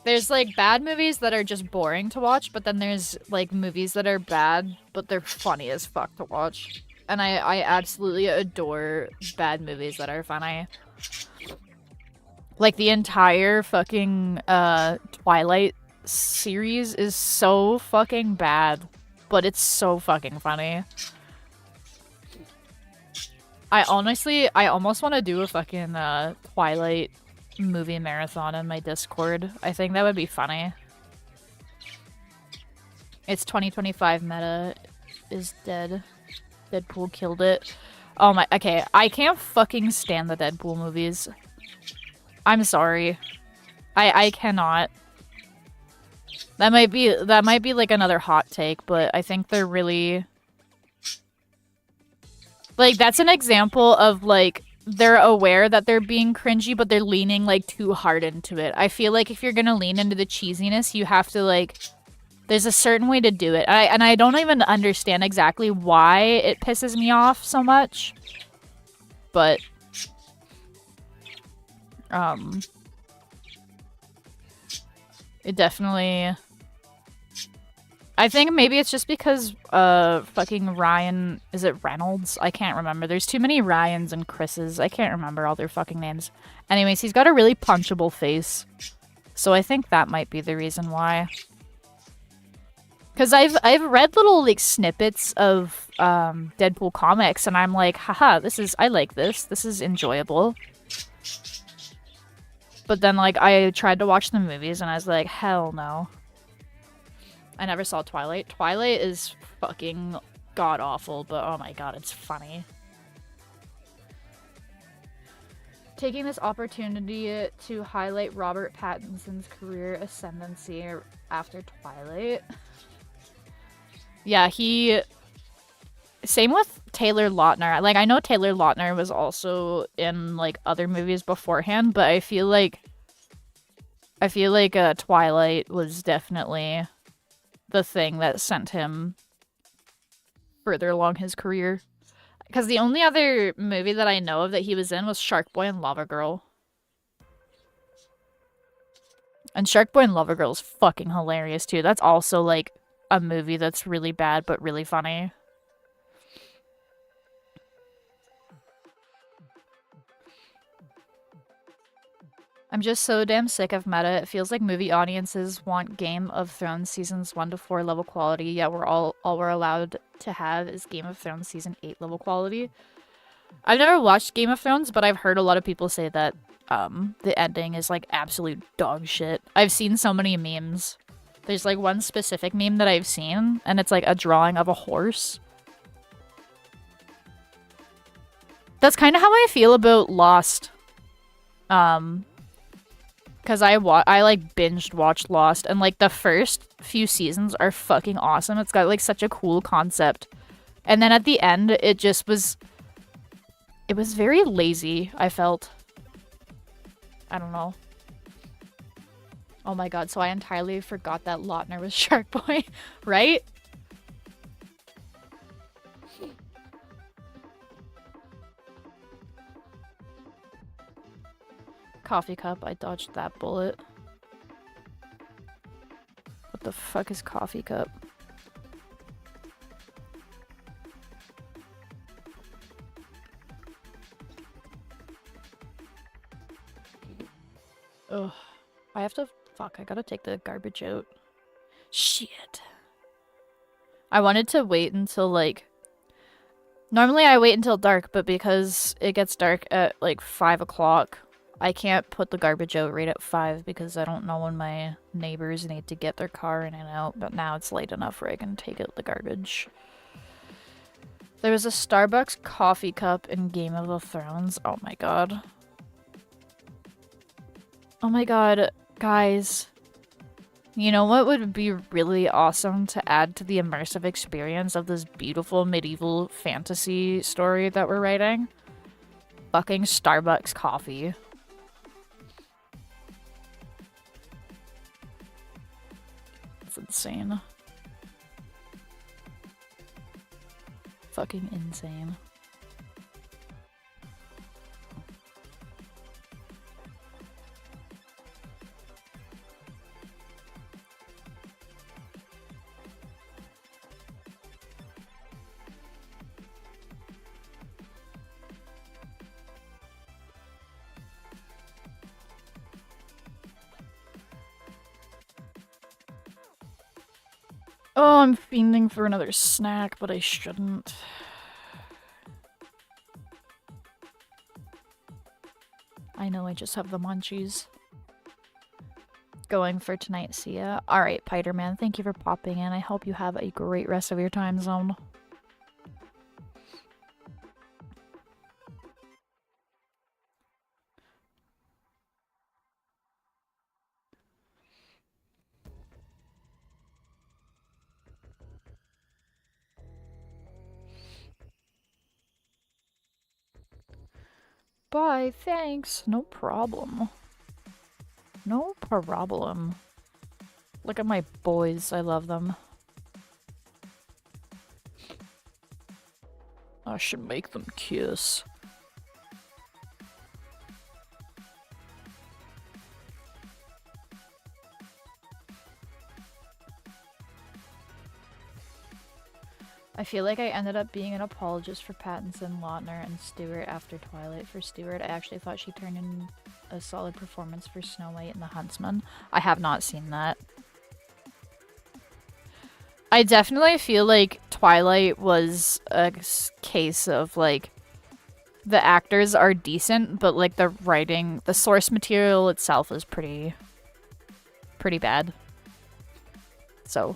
There's like bad movies that are just boring to watch, but then there's like movies that are bad, but they're funny as fuck to watch. And I absolutely adore bad movies that are funny. Like, the entire fucking, Twilight series is so fucking bad, but it's so fucking funny. I almost want to do a fucking, Twilight movie marathon in my Discord. I think that would be funny. It's 2025 meta is dead. Deadpool killed it. Oh my- okay, I can't fucking stand the Deadpool movies. I'm sorry. I cannot. That might be like another hot take, but I think they're really... Like, that's an example of, like, they're aware that they're being cringy, but they're leaning, like, too hard into it. I feel like if you're gonna lean into the cheesiness, you have to, like... There's a certain way to do it. And I don't even understand exactly why it pisses me off so much. But... it definitely I think maybe it's just because fucking Ryan, is it Reynolds? I can't remember. There's too many Ryans and Chris's. I can't remember all their fucking names. Anyways, he's got a really punchable face. So I think that might be the reason why. Cuz I've read little like snippets of Deadpool comics and I'm like, haha, I like this. This is enjoyable. But then like I tried to watch the movies and I was like, hell no. I never saw Twilight. Twilight is fucking god-awful, but oh my god, it's funny. Taking this opportunity to highlight Robert Pattinson's career ascendancy after Twilight. Yeah, same with Taylor Lautner. Like, I know Taylor Lautner was also in, like, other movies beforehand, but I feel like Twilight was definitely the thing that sent him further along his career. Because the only other movie that I know of that he was in was Shark Boy and Lava Girl. And Shark Boy and Lava Girl is fucking hilarious too. That's also like a movie that's really bad but really funny. I'm just so damn sick of meta. It feels like movie audiences want Game of Thrones seasons 1 to 4 level quality, yet all we're allowed to have is Game of Thrones season 8 level quality. I've never watched Game of Thrones, but I've heard a lot of people say that the ending is like absolute dog shit. I've seen so many memes. There's like one specific meme that I've seen, and it's like a drawing of a horse. That's kind of how I feel about Lost. Because I like binged watched Lost, and like the first few seasons are fucking awesome. It's got like such a cool concept. And then at the end, it was very lazy, I felt. I don't know. Oh my god, so I entirely forgot that Lautner was Shark Boy, right? Coffee cup, I dodged that bullet. What the fuck is coffee cup? Ugh. I have to... Fuck, I gotta take the garbage out. Shit. I wanted to wait until, like... Normally I wait until dark, but because it gets dark at, like, 5 o'clock, I can't put the garbage out right at 5 because I don't know when my neighbors need to get their car in and out, but now it's late enough where I can take out the garbage. There was a Starbucks coffee cup in Game of Thrones. Oh my god. Oh my god, guys. You know what would be really awesome to add to the immersive experience of this beautiful medieval fantasy story that we're writing? Fucking Starbucks coffee. It's insane. Fucking insane. Oh, I'm fiending for another snack, but I shouldn't. I know I just have the munchies. Going for tonight, see ya. Alright, Piderman, thank you for popping in. I hope you have a great rest of your time zone. Bye, thanks. No problem. No problem. Look at my boys, I love them. I should make them kiss. I feel like I ended up being an apologist for Pattinson, Lautner, and Stewart after Twilight. For Stewart, I actually thought she turned in a solid performance for Snow White and the Huntsman. I have not seen that. I definitely feel like Twilight was a case of, like, the actors are decent, but, like, the writing, the source material itself is pretty bad. So...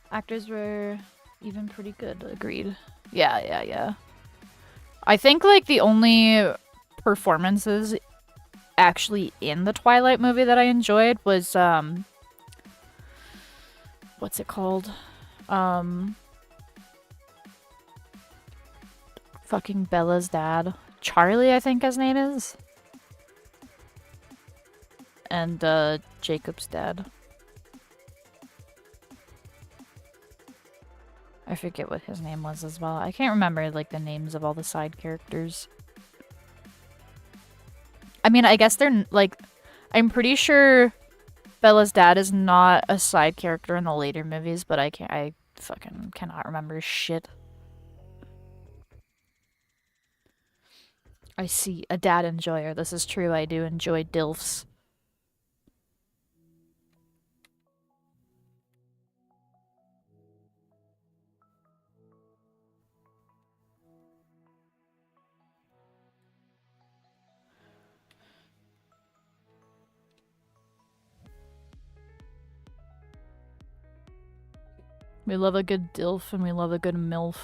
actors were even pretty good, agreed. Yeah. I think, like, the only performances actually in the Twilight movie that I enjoyed was, what's it called? Fucking Bella's dad. Charlie, I think his name is. And, Jacob's dad. I forget what his name was as well. I can't remember, like, the names of all the side characters. I mean, I guess they're, like... I'm pretty sure Bella's dad is not a side character in the later movies, but I fucking cannot remember shit. I see. A dad enjoyer. This is true. I do enjoy DILFs. We love a good DILF and we love a good MILF.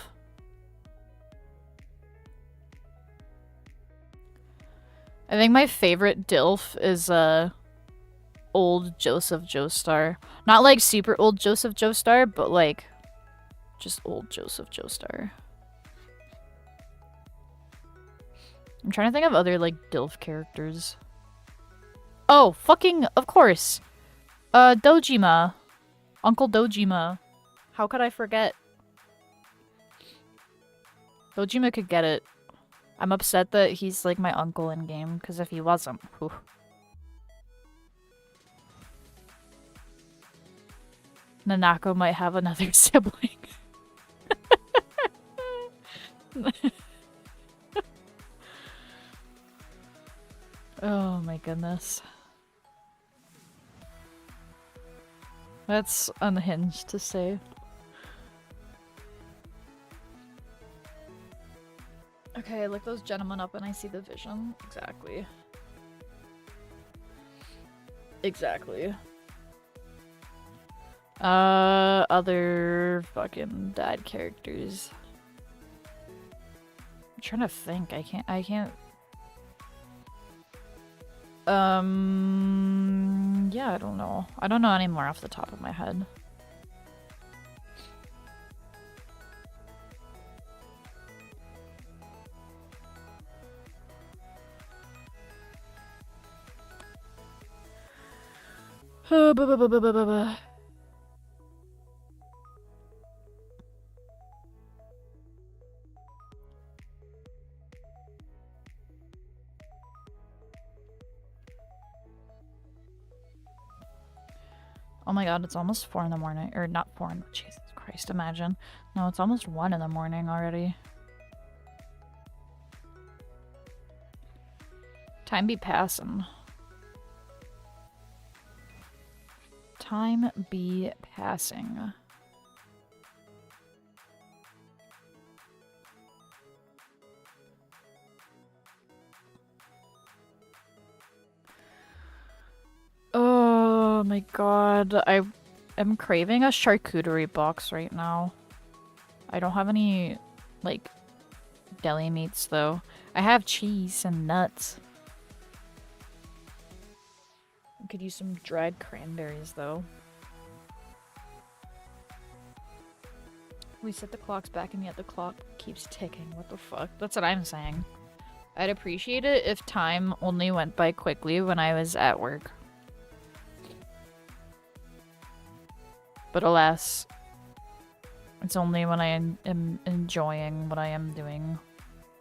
I think my favorite DILF is, old Joseph Joestar. Not like super old Joseph Joestar, but like just old Joseph Joestar. I'm trying to think of other like DILF characters. Oh, fucking of course. Dojima. Uncle Dojima. How could I forget? Dojima could get it. I'm upset that he's like my uncle in game, because if he wasn't, whew. Nanako might have another sibling. Oh my goodness. That's unhinged to say. Okay, I look those gentlemen up and I see the vision. Exactly. Exactly. Other fucking dad characters. I'm trying to think. I can't. Yeah, I don't know. I don't know any more off the top of my head. Oh my god, it's almost 4 in the morning. Or not 4 in... Jesus Christ, imagine. No, it's almost 1 in the morning already. Time be passing. Time be passing. Oh my god, I am craving a charcuterie box right now. I don't have any, like, deli meats though. I have cheese and nuts. I could use some dried cranberries though. We set the clocks back and yet the clock keeps ticking. What the fuck? That's what I'm saying. I'd appreciate it if time only went by quickly when I was at work. But alas, It's only when I am enjoying what I am doing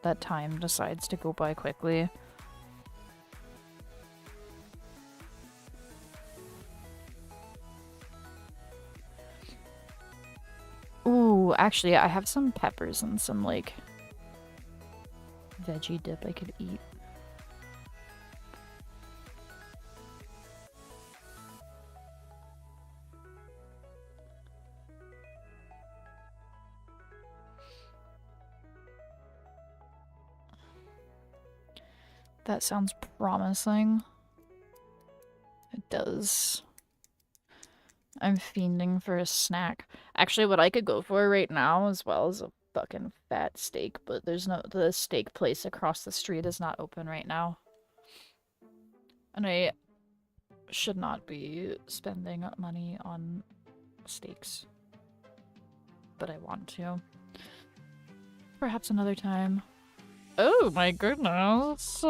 that time decides to go by quickly. Ooh, actually, I have some peppers and some, like, veggie dip I could eat. That sounds promising. It does. I'm fiending for a snack. Actually, what I could go for right now as well is a fucking fat steak, but the steak place across the street is not open right now. And I should not be spending money on steaks. But I want to. Perhaps another time. Oh my goodness.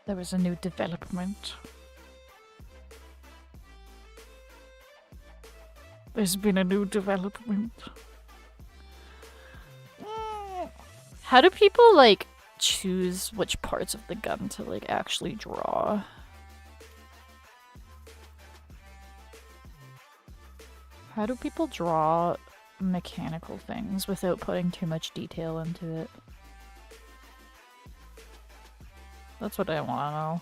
There was a new development. There's been a new development. How do people, like, choose which parts of the gun to, like, actually draw? How do people draw mechanical things without putting too much detail into it? That's what I want to know.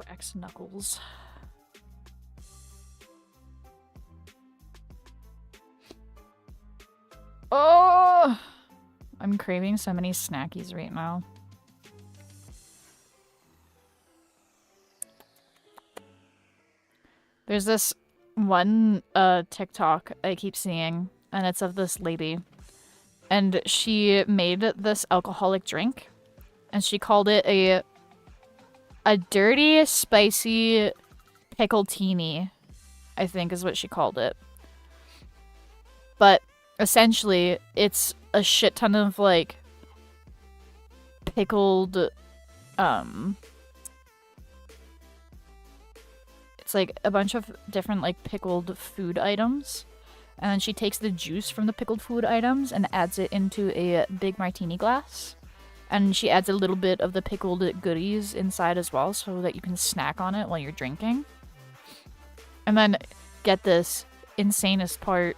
Rex Knuckles. Oh! I'm craving so many snackies right now. There's this one TikTok I keep seeing, and it's of this lady. And she made this alcoholic drink, and she called it a dirty, spicy pickle-teeny, I think is what she called it. But essentially, it's a shit ton of, like, pickled, it's like a bunch of different, like, pickled food items. And then she takes the juice from the pickled food items and adds it into a big martini glass. And she adds a little bit of the pickled goodies inside as well so that you can snack on it while you're drinking. And then, get this, insanest part,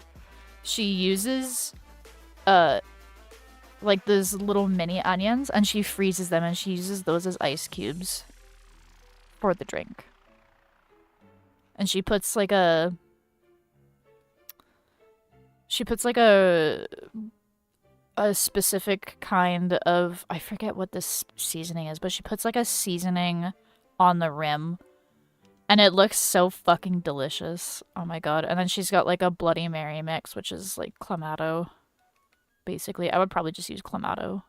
she uses, like those little mini onions and she freezes them and she uses those as ice cubes for the drink. And she puts like a specific kind of, I forget what this seasoning is, but she puts like a seasoning on the rim and it looks so fucking delicious. Oh my god. And then she's got like a Bloody Mary mix, which is like Clamato. Basically, I would probably just use Clamato.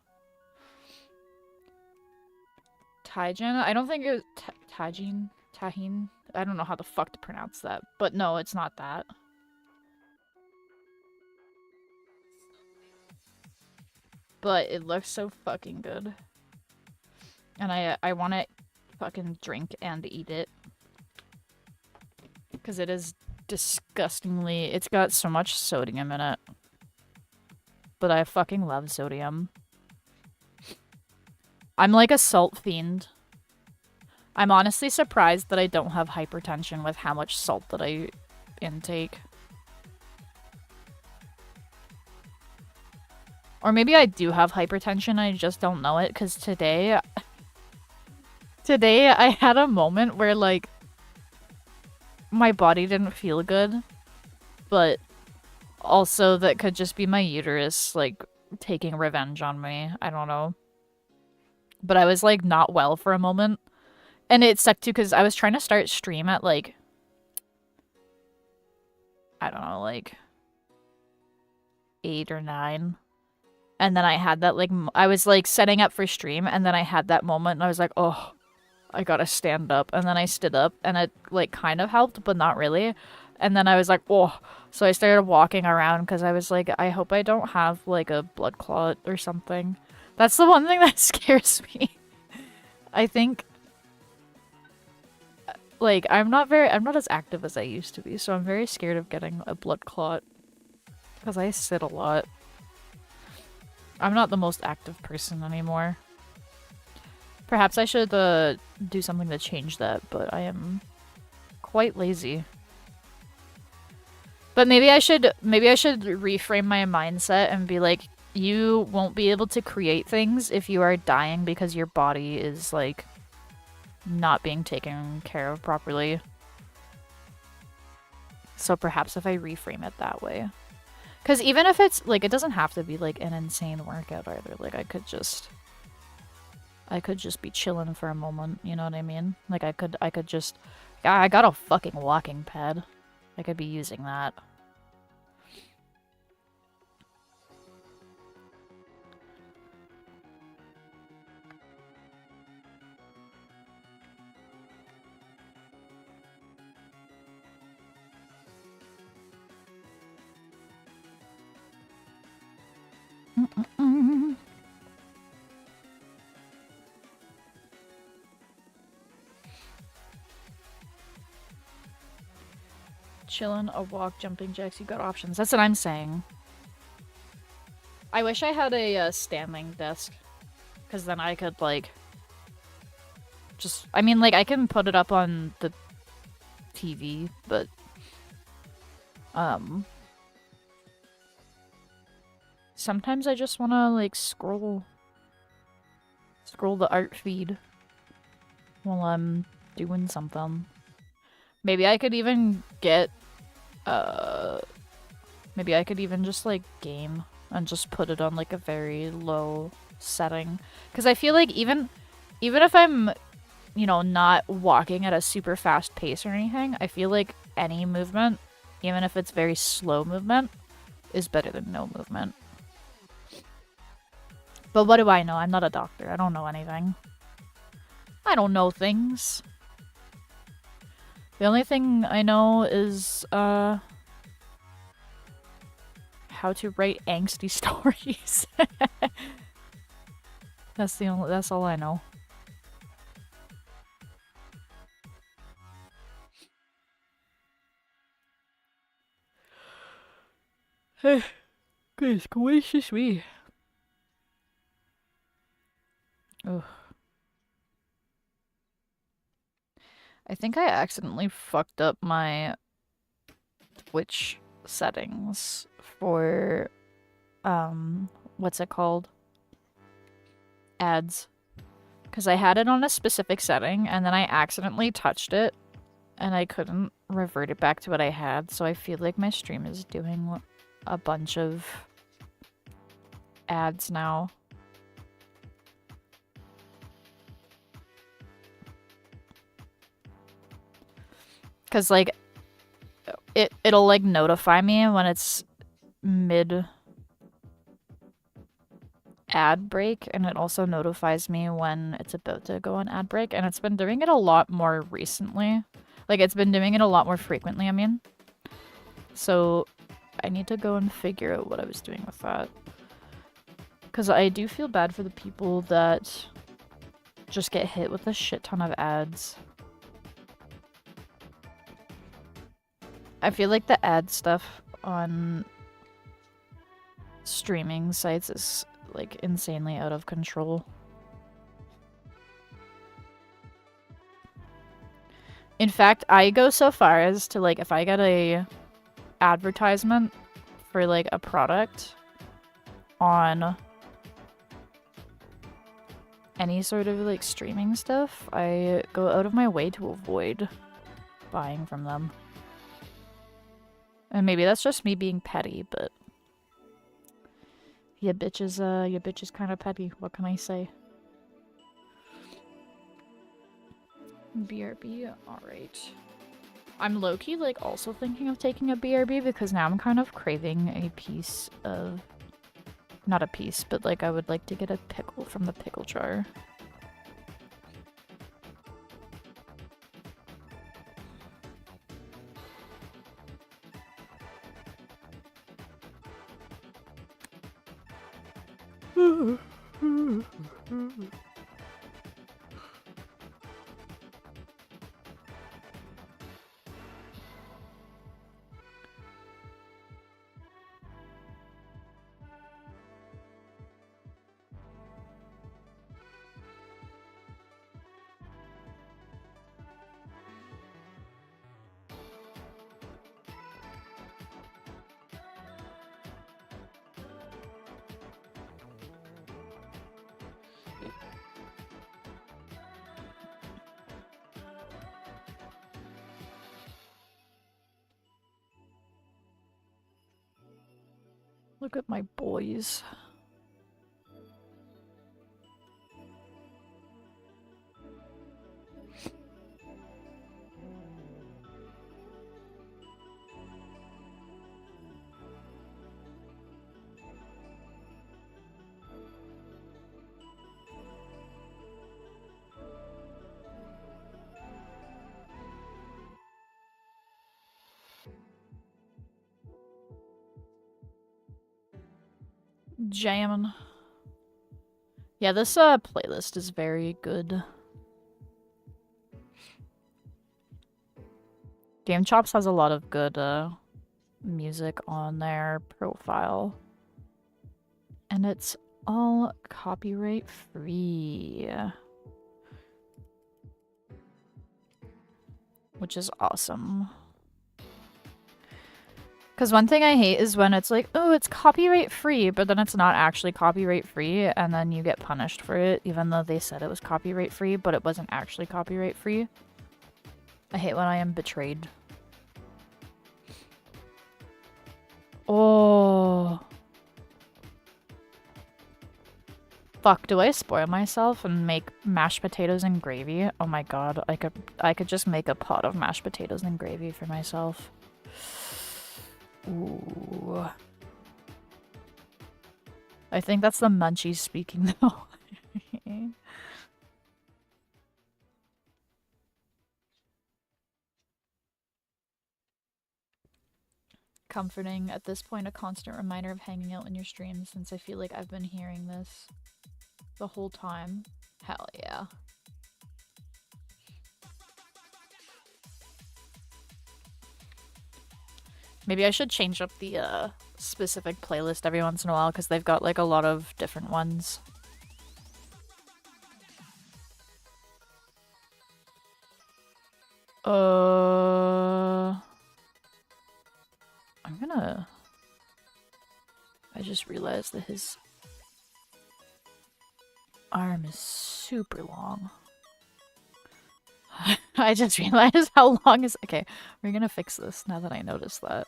Taijin? I don't think it was Tajin? Tahin? I don't know how the fuck to pronounce that. But no, it's not that. But it looks so fucking good. And I want to fucking drink and eat it. Because it is disgustingly... It's got so much sodium in it. but I fucking love sodium. I'm like a salt fiend. I'm honestly surprised that I don't have hypertension with how much salt that I intake. Or maybe I do have hypertension, I just don't know it, because today I had a moment where, like, my body didn't feel good, but also that could just be my uterus, like, taking revenge on me. I don't know. But I was, like, not well for a moment. And it sucked too, because I was trying to start stream at, like, I don't know, like, 8 or 9. And then I had that, like, I was, like, setting up for stream, and then I had that moment, and I was like, oh, I gotta stand up. And then I stood up, and it, like, kind of helped, but not really. And then I was like, oh. So I started walking around, because I was like, I hope I don't have, like, a blood clot or something. That's the one thing that scares me. I think, like, I'm not as active as I used to be, so I'm very scared of getting a blood clot. Because I sit a lot. I'm not the most active person anymore. Perhaps I should do something to change that, but I am quite lazy. But maybe I should reframe my mindset and be like, you won't be able to create things if you are dying because your body is, like, not being taken care of properly. So perhaps if I reframe it that way. Because even if it's, like, it doesn't have to be, like, an insane workout either. Like, I could just be chilling for a moment, you know what I mean? Like, I could just... Yeah, I got a fucking walking pad. I could be using that. Chillin', a walk, jumping jacks, you got options. That's what I'm saying. I wish I had a standing desk. Because then I could, like... just... I mean, like, I can put it up on the TV, but... sometimes I just want to, like, scroll the art feed while I'm doing something. Maybe I could even get, maybe I could even just, like, game and just put it on, like, a very low setting. Because I feel like even if I'm, you know, not walking at a super fast pace or anything, I feel like any movement, even if it's very slow movement, is better than no movement. But what do I know? I'm not a doctor. I don't know anything. I don't know things. The only thing I know is, how to write angsty stories. That's all I know. Hey, guys, comment je suis. Ugh. I think I accidentally fucked up my Twitch settings for, what's it called? Ads. Because I had it on a specific setting, and then I accidentally touched it, and I couldn't revert it back to what I had, so I feel like my stream is doing a bunch of ads now. Because, like, it'll, like, notify me when it's mid ad break, and it also notifies me when it's about to go on ad break, and it's been doing it a lot more recently. Like, it's been doing it a lot more frequently, I mean. So, I need to go and figure out what I was doing with that. Because I do feel bad for the people that just get hit with a shit ton of ads. I feel like the ad stuff on streaming sites is like insanely out of control. In fact, I go so far as to like if I get a advertisement for like a product on any sort of like streaming stuff, I go out of my way to avoid buying from them. And maybe that's just me being petty, but your bitch is kind of petty. What can I say? BRB, alright. I'm low-key, like, also thinking of taking a BRB because now I'm kind of craving a piece of... Not a piece, but, like, I would like to get a pickle from the pickle jar. Look at my boys. Jammin'. Yeah, this playlist is very good. Game Chops has a lot of good music on their profile. And it's all copyright free. Which is awesome. Because one thing I hate is when it's like, oh, it's copyright free, but then it's not actually copyright free, and then you get punished for it, even though they said it was copyright free, but it wasn't actually copyright free. I hate when I am betrayed. Oh. Fuck, do I spoil myself and make mashed potatoes and gravy? Oh my god, I could just make a pot of mashed potatoes and gravy for myself. Ooh. I think that's the munchies speaking though. Comforting. At this point, a constant reminder of hanging out in your streams since I feel like I've been hearing this the whole time. Hell yeah. Maybe I should change up the specific playlist every once in a while because they've got like a lot of different ones. I'm gonna... I just realized that his arm is super long. I just realized how long is... Okay, we're gonna fix this now that I noticed that.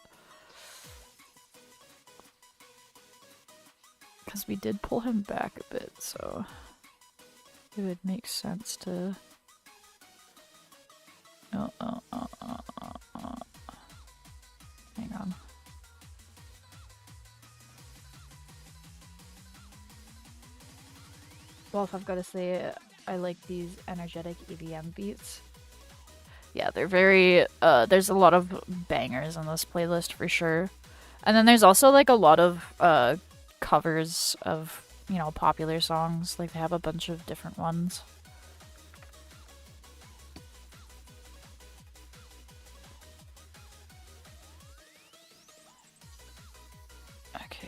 Because we did pull him back a bit, so it would make sense to... Hang on. Well, if I've got to say, I like these energetic EDM beats. Yeah, they're very, there's a lot of bangers on this playlist for sure. And then there's also like a lot of covers of, you know, popular songs. Like they have a bunch of different ones. Okay.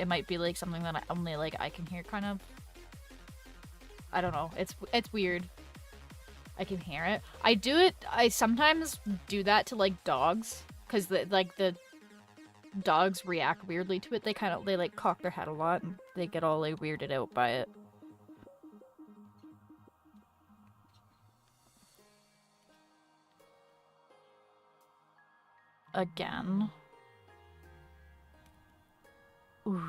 it might be like something that only like I can hear, kind of. I don't know. It's weird. I can hear it. I sometimes do that to like dogs, because the dogs react weirdly to it. They like cock their head a lot and they get all like weirded out by it. Again. Ooh.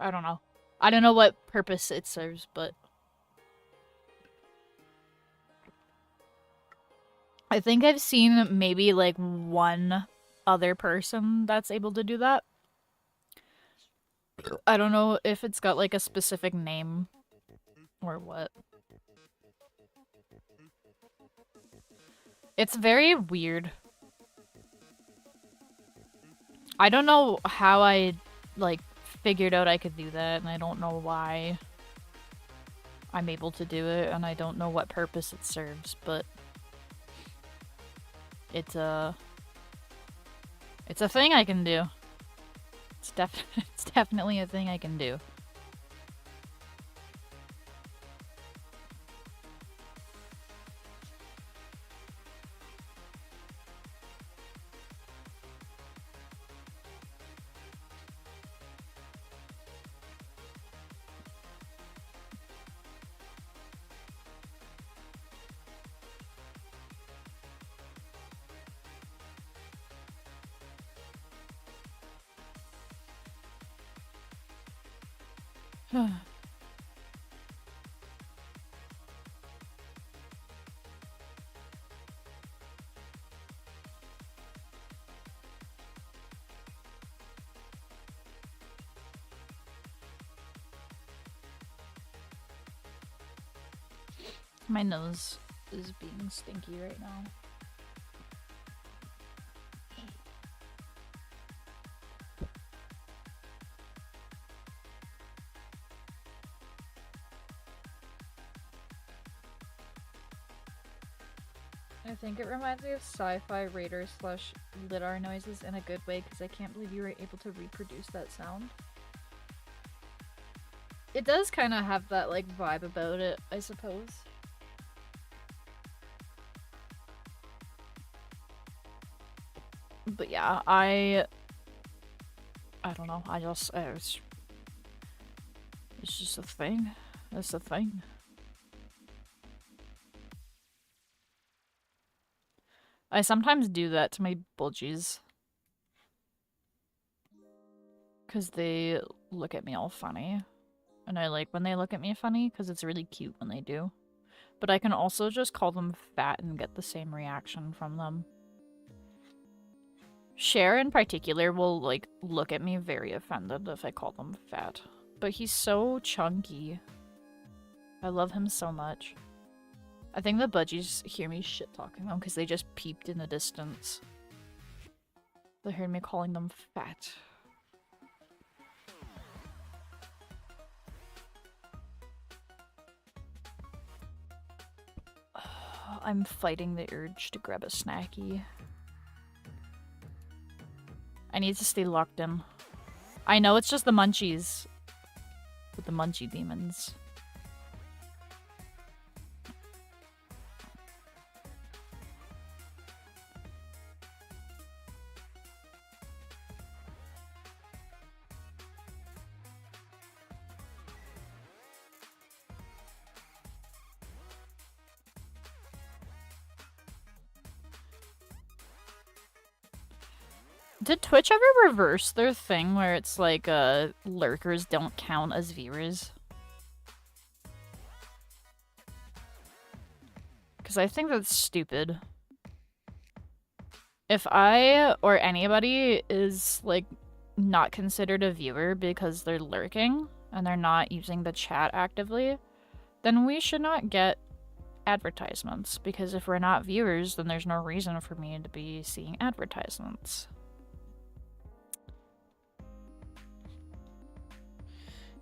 I don't know. I don't know what purpose it serves, but I think I've seen maybe like one other person that's able to do that. I don't know if it's got like a specific name or what. It's very weird. I don't know how I like figured out I could do that, and I don't know why I'm able to do it, and I don't know what purpose it serves, but it's a thing I can do. It's definitely a thing I can do. My nose is being stinky right now. I think it reminds me of sci-fi raider / lidar noises in a good way, because I can't believe you were able to reproduce that sound. It does kind of have that like vibe about it, I suppose. But yeah, I don't know. It's just a thing. It's a thing. I sometimes do that to my budgies, because they look at me all funny. And I like when they look at me funny, because it's really cute when they do. But I can also just call them fat and get the same reaction from them. Cher in particular will like look at me very offended if I call them fat. But he's so chunky. I love him so much. I think the budgies hear me shit-talking them because they just peeped in the distance. They heard me calling them fat. I'm fighting the urge to grab a snacky. I need to stay locked in. I know it's just the munchies. With the munchie demons. Did Twitch ever reverse their thing where it's like, lurkers don't count as viewers? Because I think that's stupid. If I, or anybody, is, like, not considered a viewer because they're lurking, and they're not using the chat actively, then we should not get advertisements. Because if we're not viewers, then there's no reason for me to be seeing advertisements.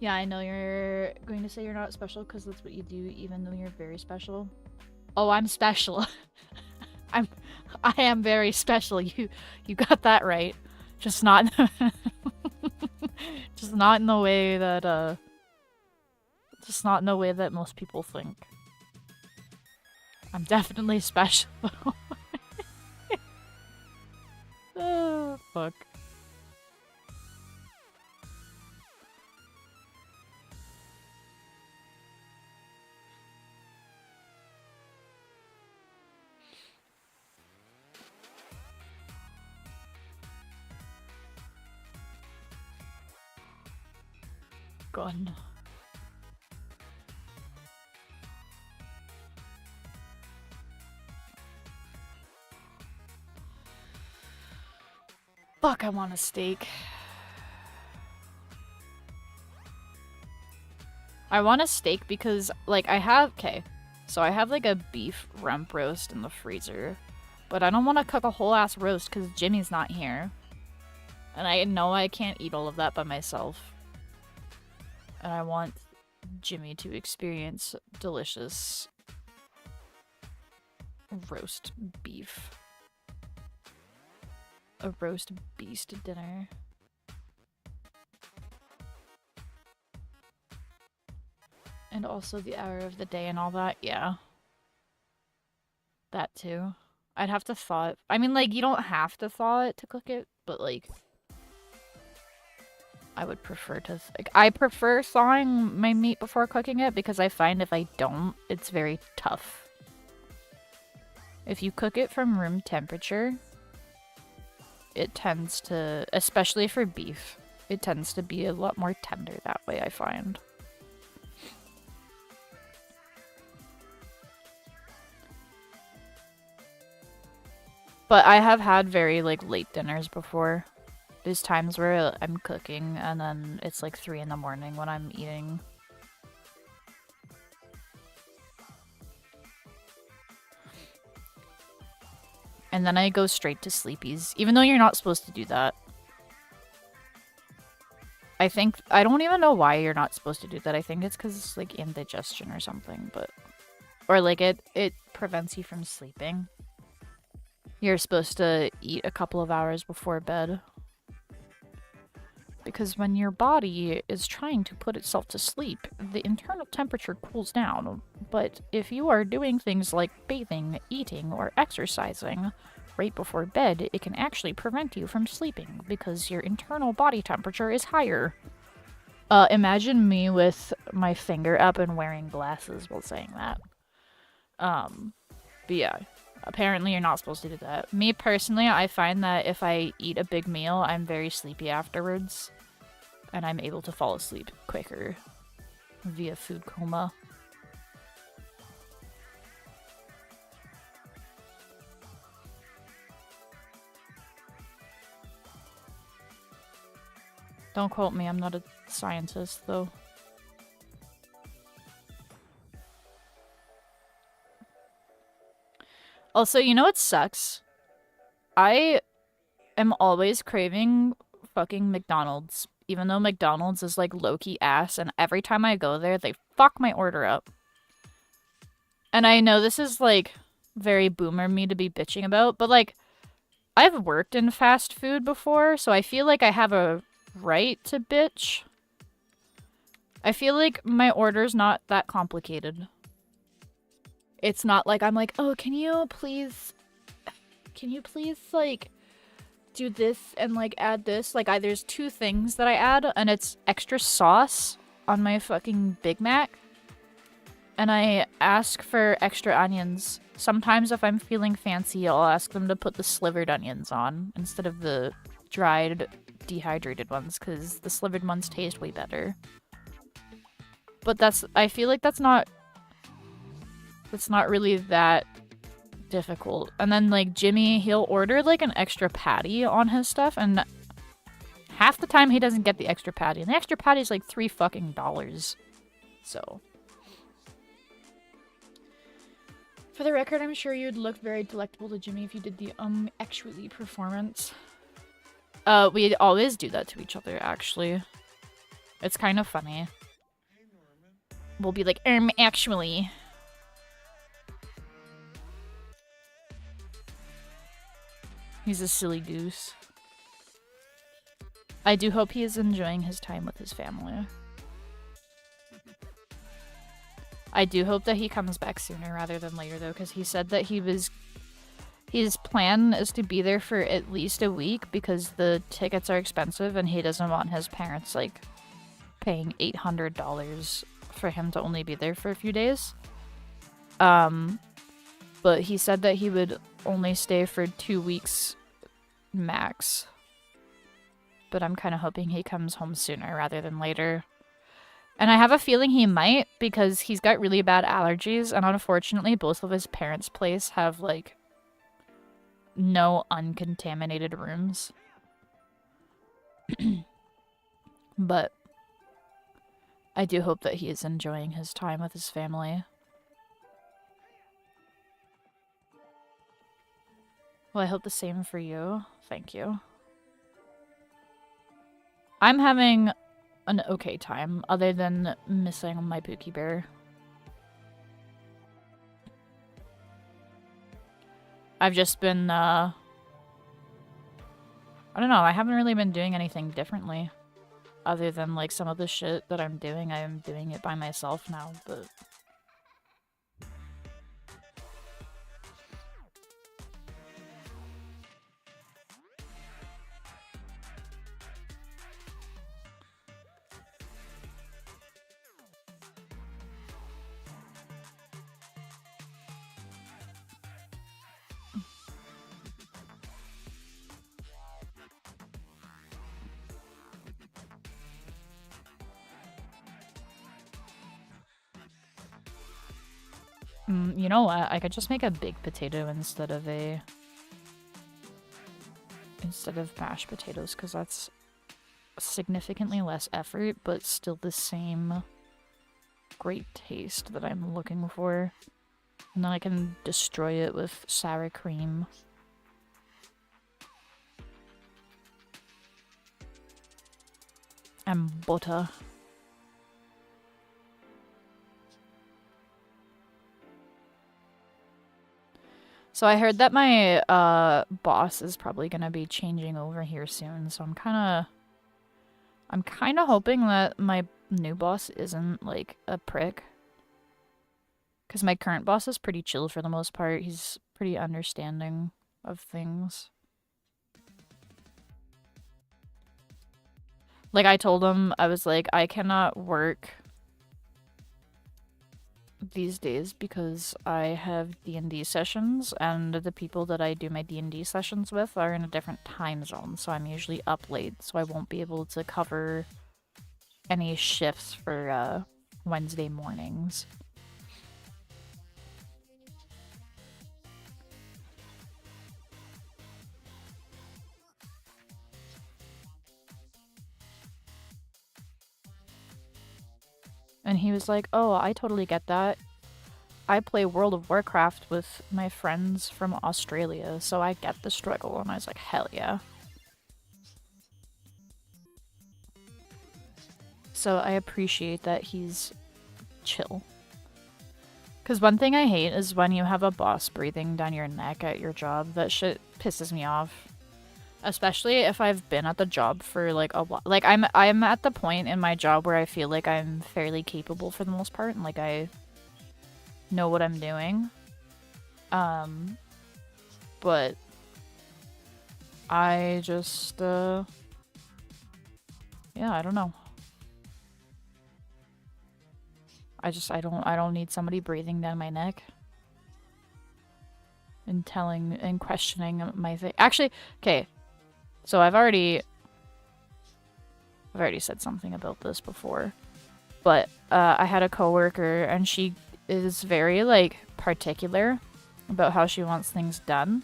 Yeah, I know you're going to say you're not special because that's what you do, even though you're very special. Oh, I'm special. I am very special. You got that right. Just not just not in the way that just not in the way that most people think. I'm definitely special. Oh, fuck. Gun. Fuck, I want a steak. I want a steak because, like, okay. So I have, like, a beef rump roast in the freezer. But I don't want to cook a whole ass roast because Jimmy's not here. And I know I can't eat all of that by myself. And I want Jimmy to experience delicious roast beef. A roast beast dinner. And also the hour of the day and all that, yeah. That too. I'd have to thaw it. I mean, like, you don't have to thaw it to cook it, but, like, I would prefer to, like, I prefer thawing my meat before cooking it because I find if I don't, it's very tough. If you cook it from room temperature, it tends to, especially for beef, it tends to be a lot more tender that way, I find. But I have had very, like, late dinners before. There's times where I'm cooking and then it's like 3 in the morning when I'm eating. And then I go straight to sleepies, even though you're not supposed to do that. I don't even know why you're not supposed to do that. I think it's because it's, like, indigestion or something, but... Or, like, it prevents you from sleeping. You're supposed to eat a couple of hours before bed. Because when your body is trying to put itself to sleep, the internal temperature cools down. But if you are doing things like bathing, eating, or exercising right before bed, it can actually prevent you from sleeping because your internal body temperature is higher. Imagine me with my finger up and wearing glasses while saying that. But yeah. Apparently you're not supposed to do that. Me personally, I find that if I eat a big meal, I'm very sleepy afterwards. And I'm able to fall asleep quicker via food coma. Don't quote me, I'm not a scientist, though. Also, you know what sucks? I am always craving fucking McDonald's, even though McDonald's is, like, low-key ass, and every time I go there, they fuck my order up. And I know this is, like, very boomer me to be bitching about, but, like, I've worked in fast food before, so I feel like I have a right to bitch. I feel like my order's not that complicated. It's not like I'm like, oh, can you please, like, do this and, like, add this? Like, there's 2 things that I add, and it's extra sauce on my fucking Big Mac. And I ask for extra onions. Sometimes if I'm feeling fancy, I'll ask them to put the slivered onions on instead of the dried, dehydrated ones, because the slivered ones taste way better. But I feel like that's not really that difficult. And then, like, Jimmy, he'll order, like, an extra patty on his stuff, and half the time he doesn't get the extra patty. And the extra patty is, like, $3 fucking. So. For the record, I'm sure you'd look very delectable to Jimmy if you did the, actually performance. We always do that to each other, actually. It's kind of funny. We'll be like, actually. He's a silly goose. I do hope he is enjoying his time with his family. I do hope that he comes back sooner rather than later, though, because he said that his plan is to be there for at least a week because the tickets are expensive and he doesn't want his parents, like, paying $800 for him to only be there for a few days. But he said that he would only stay for 2 weeks max. But I'm kind of hoping he comes home sooner rather than later. And I have a feeling he might because he's got really bad allergies, and unfortunately both of his parents' place have, like, no uncontaminated rooms. But I do hope that he is enjoying his time with his family. Well, I hope the same for you. Thank you. I'm having an okay time, other than missing my Pookie Bear. I've just been, I don't know, I haven't really been doing anything differently. Other than, like, some of the shit that I'm doing it by myself now, but... You know what? I could just make a baked potato instead of mashed potatoes, because that's significantly less effort, but still the same great taste that I'm looking for. And then I can destroy it with sour cream. And butter. So I heard that my boss is probably gonna be changing over here soon, so I'm kinda hoping that my new boss isn't, like, a prick. Because my current boss is pretty chill for the most part. He's pretty understanding of things. Like, I told him, I was like, I cannot work these days because I have D&D sessions, and the people that I do my D&D sessions with are in a different time zone, so I'm usually up late, so I won't be able to cover any shifts for Wednesday mornings. And he was like, oh, I totally get that. I play World of Warcraft with my friends from Australia, so I get the struggle. And I was like, hell yeah. So I appreciate that he's chill. Because one thing I hate is when you have a boss breathing down your neck at your job. That shit pisses me off. Especially if I've been at the job for, like, a while. Like, I'm at the point in my job where I feel like I'm fairly capable for the most part, and, like, I know what I'm doing. But I just, yeah, I don't know. I don't need somebody breathing down my neck. And questioning my thing. Actually, okay. So I've already said something about this before, but I had a coworker, and she is very, like, particular about how she wants things done,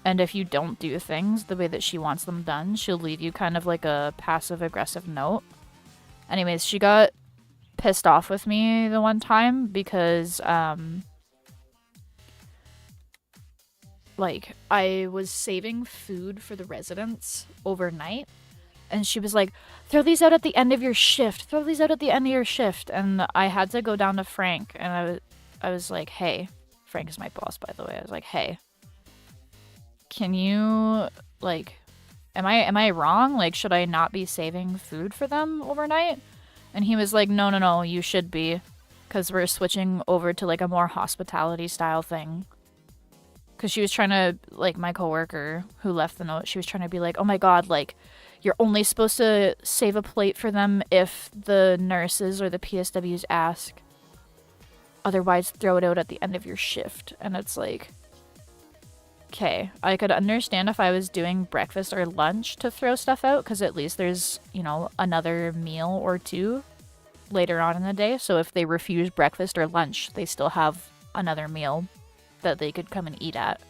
and if you don't do things the way that she wants them done, she'll leave you kind of like a passive-aggressive note. Anyways, she got pissed off with me the one time because like, I was saving food for the residents overnight, and she was like, throw these out at the end of your shift, throw these out at the end of your shift, and I had to go down to Frank, and I was like, hey, Frank is my boss, by the way, I was like, hey, can you, like, am I wrong? Like, should I not be saving food for them overnight? And he was like, no, no, no, you should be. Because we're switching over to, like, a more hospitality style thing. Because she was trying to, like, my coworker who left the note, she was trying to be like, oh my god, like, you're only supposed to save a plate for them if the nurses or the PSWs ask. Otherwise, throw it out at the end of your shift. And it's like, okay, I could understand if I was doing breakfast or lunch to throw stuff out, because at least there's, you know, another meal or two later on in the day. So if they refuse breakfast or lunch, they still have another meal that they could come and eat at.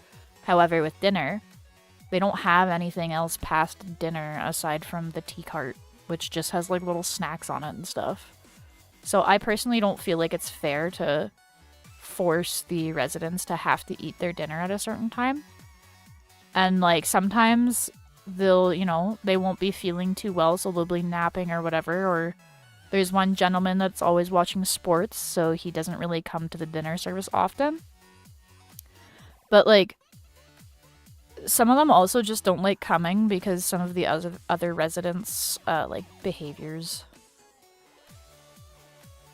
However, with dinner, they don't have anything else past dinner aside from the tea cart, which just has like little snacks on it and stuff. So I personally don't feel like it's fair to force the residents to have to eat their dinner at a certain time. And like sometimes they'll, you know, they won't be feeling too well, so they'll be napping or whatever. Or there's one gentleman that's always watching sports, so he doesn't really come to the dinner service often. But like some of them also just don't like coming because some of the other residents like behaviors.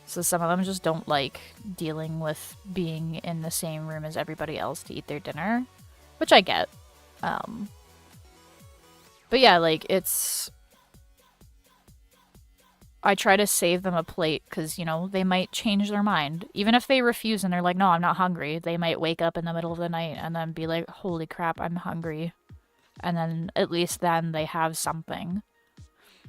So some of them just don't like dealing with being in the same room as everybody else to eat their dinner, which I get. But yeah, like it's... I try to save them a plate because, you know, they might change their mind. Even if they refuse and they're like, no, I'm not hungry, they might wake up in the middle of the night and then be like, holy crap, I'm hungry. And then at least then they have something.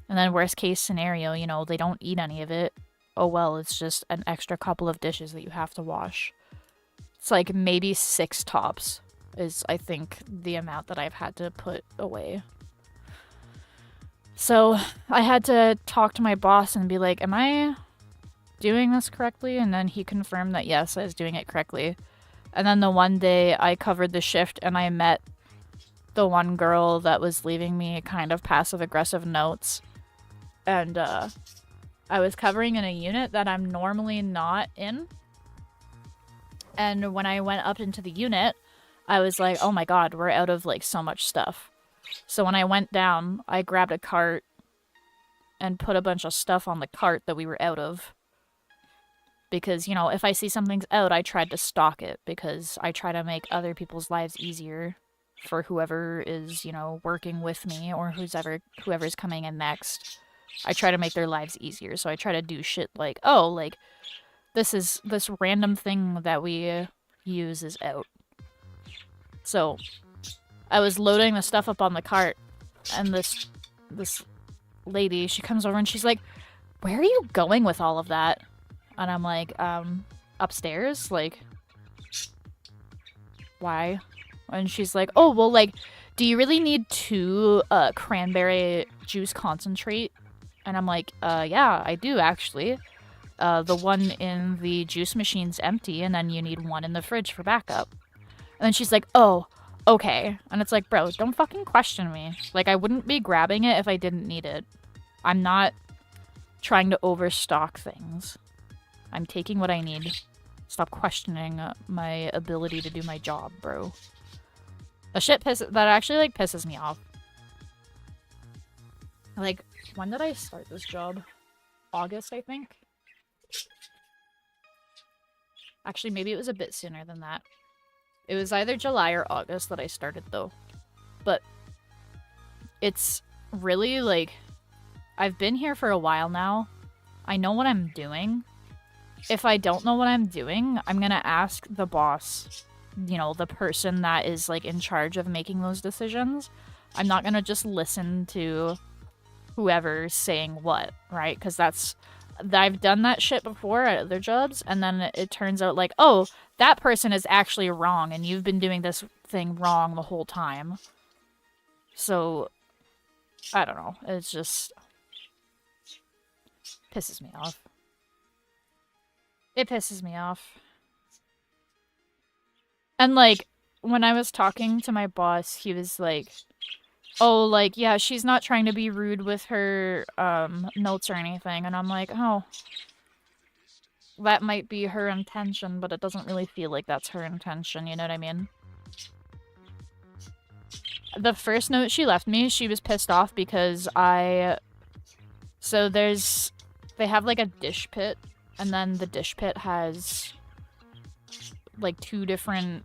And then worst case scenario, you know, they don't eat any of it. Oh well, it's just an extra couple of dishes that you have to wash. It's like maybe 6 tops is, I think, the amount that I've had to put away. So I had to talk to my boss and be like, am I doing this correctly? And then he confirmed that yes, I was doing it correctly. And then the one day I covered the shift and I met the one girl that was leaving me kind of passive-aggressive notes. And I was covering in a unit that I'm normally not in. And when I went up into the unit, I was like, oh my god, we're out of like so much stuff. So when I went down, I grabbed a cart and put a bunch of stuff on the cart that we were out of. Because, you know, if I see something's out, I tried to stock it because I try to make other people's lives easier for whoever is, you know, working with me or whoever's coming in next. I try to make their lives easier. So I try to do shit like, oh, like, this random thing that we use is out. So I was loading the stuff up on the cart, and this lady, she comes over and she's like, where are you going with all of that? And I'm like, upstairs? Like, why? And she's like, oh, well, like, do you really need 2 cranberry juice concentrate? And I'm like, yeah, I do, actually. The one in the juice machine's empty, and then you need one in the fridge for backup. And then she's like, oh, okay. And it's like, bro, don't fucking question me. Like, I wouldn't be grabbing it if I didn't need it. I'm not trying to overstock things. I'm taking what I need. Stop questioning my ability to do my job, bro. The shit that actually, like, pisses me off. Like, when did I start this job? August, I think? Actually, maybe it was a bit sooner than that. It was either July or August that I started, though. But it's really, like, I've been here for a while now. I know what I'm doing. If I don't know what I'm doing, I'm gonna ask the boss, you know, the person that is, like, in charge of making those decisions. I'm not gonna just listen to whoever's saying what, right? Because I've done that shit before at other jobs, and then it turns out like, oh, that person is actually wrong, and you've been doing this thing wrong the whole time. So, I don't know. It's just... pisses me off. It pisses me off. And, like, when I was talking to my boss, he was like, oh, like, yeah, she's not trying to be rude with her notes or anything. And I'm like, oh, that might be her intention, but it doesn't really feel like that's her intention, you know what I mean? The first note she left me, she was pissed off because so they have like a dish pit, and then the dish pit has like 2 different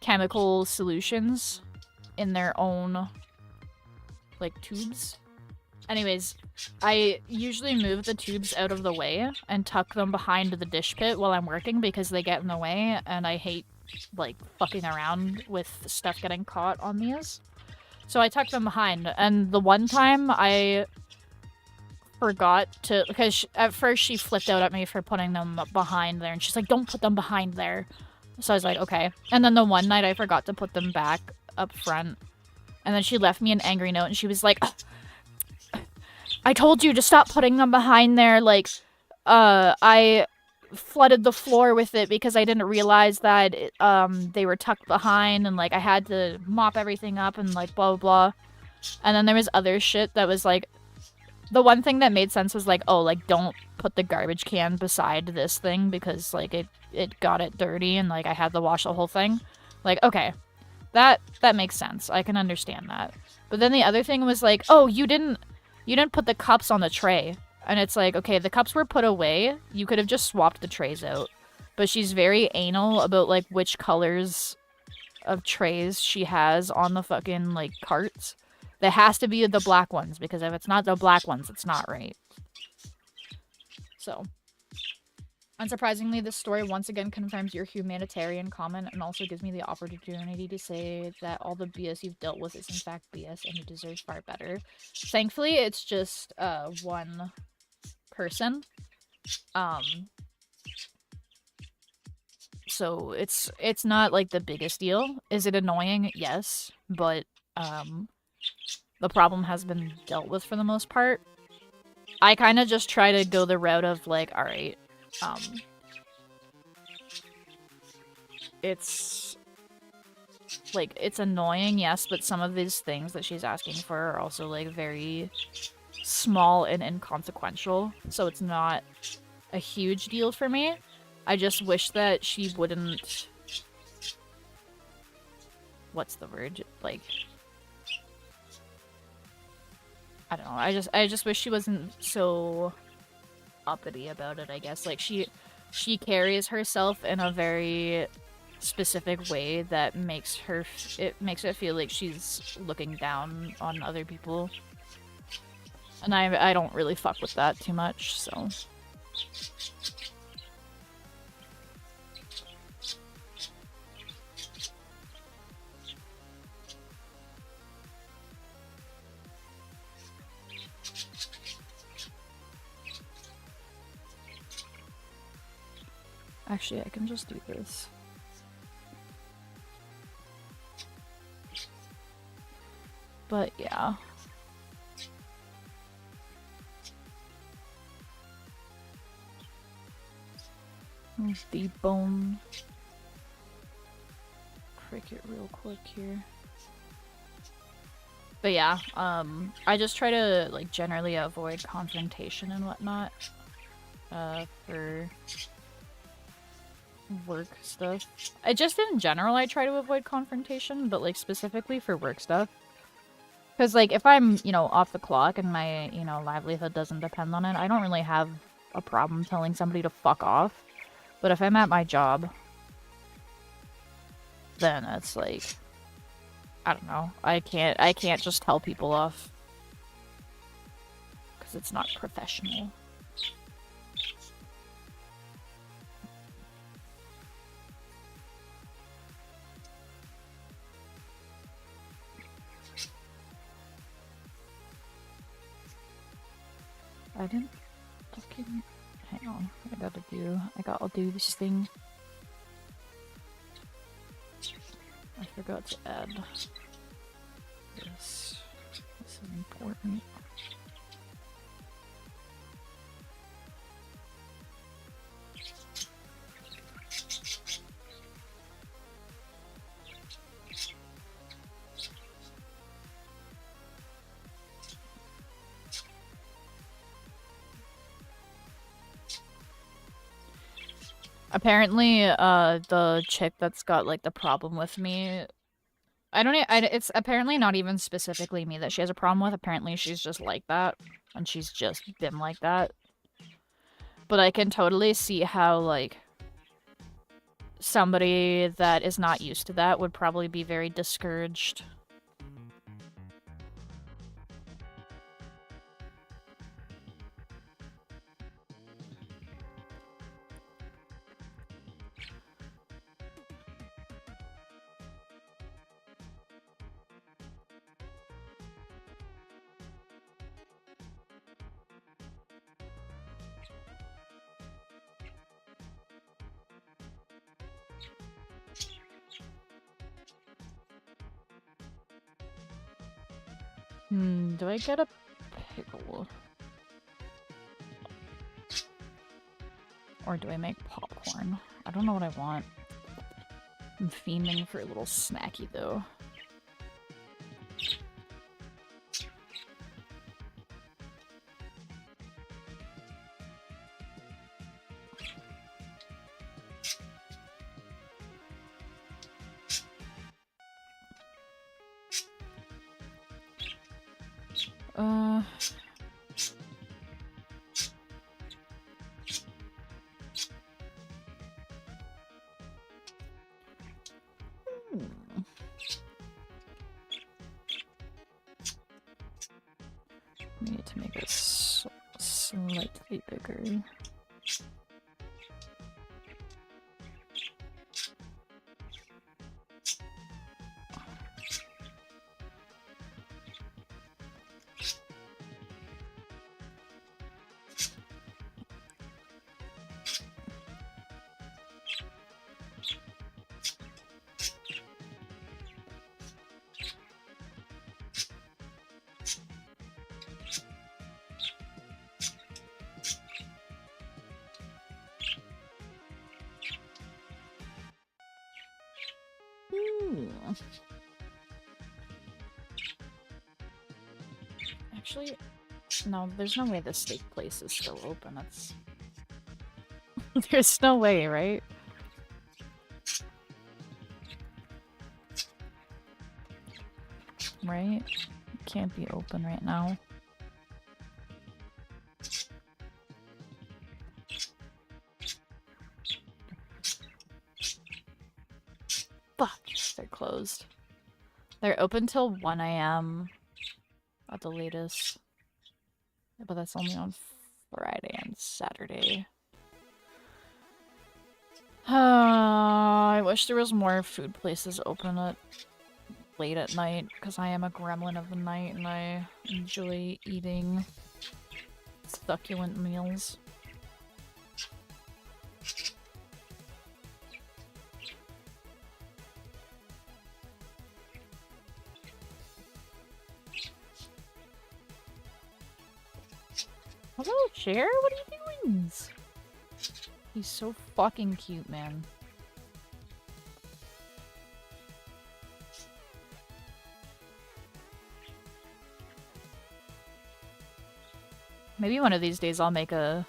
chemical solutions in their own like tubes. Anyways, I usually move the tubes out of the way and tuck them behind the dish pit while I'm working because they get in the way, and I hate like fucking around with stuff getting caught on these. So I tucked them behind, and the one time I forgot to, because at first she flipped out at me for putting them behind there, and she's like, don't put them behind there. So I was like, okay. And then the one night I forgot to put them back up front, and then she left me an angry note, and she was like, I told you to stop putting them behind there, like, I flooded the floor with it because I didn't realize that they were tucked behind, and like I had to mop everything up and like blah blah blah. And then there was other shit that was like, the one thing that made sense was like, oh, like don't put the garbage can beside this thing because like it got it dirty and like I had to wash the whole thing. Like, okay, that makes sense. I can understand that. But then the other thing was like, oh, you didn't put the cups on the tray. And it's like, okay, the cups were put away. You could have just swapped the trays out. But she's very anal about, like, which colors of trays she has on the fucking, like, carts. There has to be the black ones, because if it's not the black ones, it's not right. So. Unsurprisingly, this story once again confirms your humanitarian comment and also gives me the opportunity to say that all the BS you've dealt with is in fact BS and you deserve far better. Thankfully, it's just, one person. So it's not like the biggest deal. Is it annoying? Yes, but the problem has been dealt with for the most part. I kind of just try to go the route of like, all right, it's like, it's annoying, yes, but some of these things that she's asking for are also like very small and inconsequential, so it's not a huge deal for me. I just wish that she wouldn't, what's the word, like, I don't know, I just wish she wasn't so uppity about it, I guess. Like, she carries herself in a very specific way that makes it feel like she's looking down on other people. And I don't really fuck with that too much, so. Actually, I can just do this. But yeah. Debone cricket real quick here. But yeah, I just try to like generally avoid confrontation and whatnot for work stuff. Just in general I try to avoid confrontation, but like specifically for work stuff. Because like if I'm, you know, off the clock and my, you know, livelihood doesn't depend on it, I don't really have a problem telling somebody to fuck off. But if I'm at my job, then it's like, I don't know. I can't just tell people off. Because it's not professional. I didn't fucking... Hang on. I'll do this thing. I forgot to add this. This is important. Apparently, the chick that's got, like, the problem with me, It's apparently not even specifically me that she has a problem with. Apparently she's just like that. And she's just been like that. But I can totally see how, like, somebody that is not used to that would probably be very discouraged. Do I get a pickle? Or do I make popcorn? I don't know what I want. I'm fiending for a little snacky, though. We need to make it slightly bigger. Actually, no, there's no way this steak place is still open. That's... There's no way, right? Right? It can't be open right now. Fuck, they're closed. They're open till 1 AM at the latest. But that's only on Friday and Saturday. I wish there was more food places open at late at night, because I am a gremlin of the night and I enjoy eating succulent meals. Hello, Cher? What are you doing? He's so fucking cute, man. Maybe one of these days I'll make a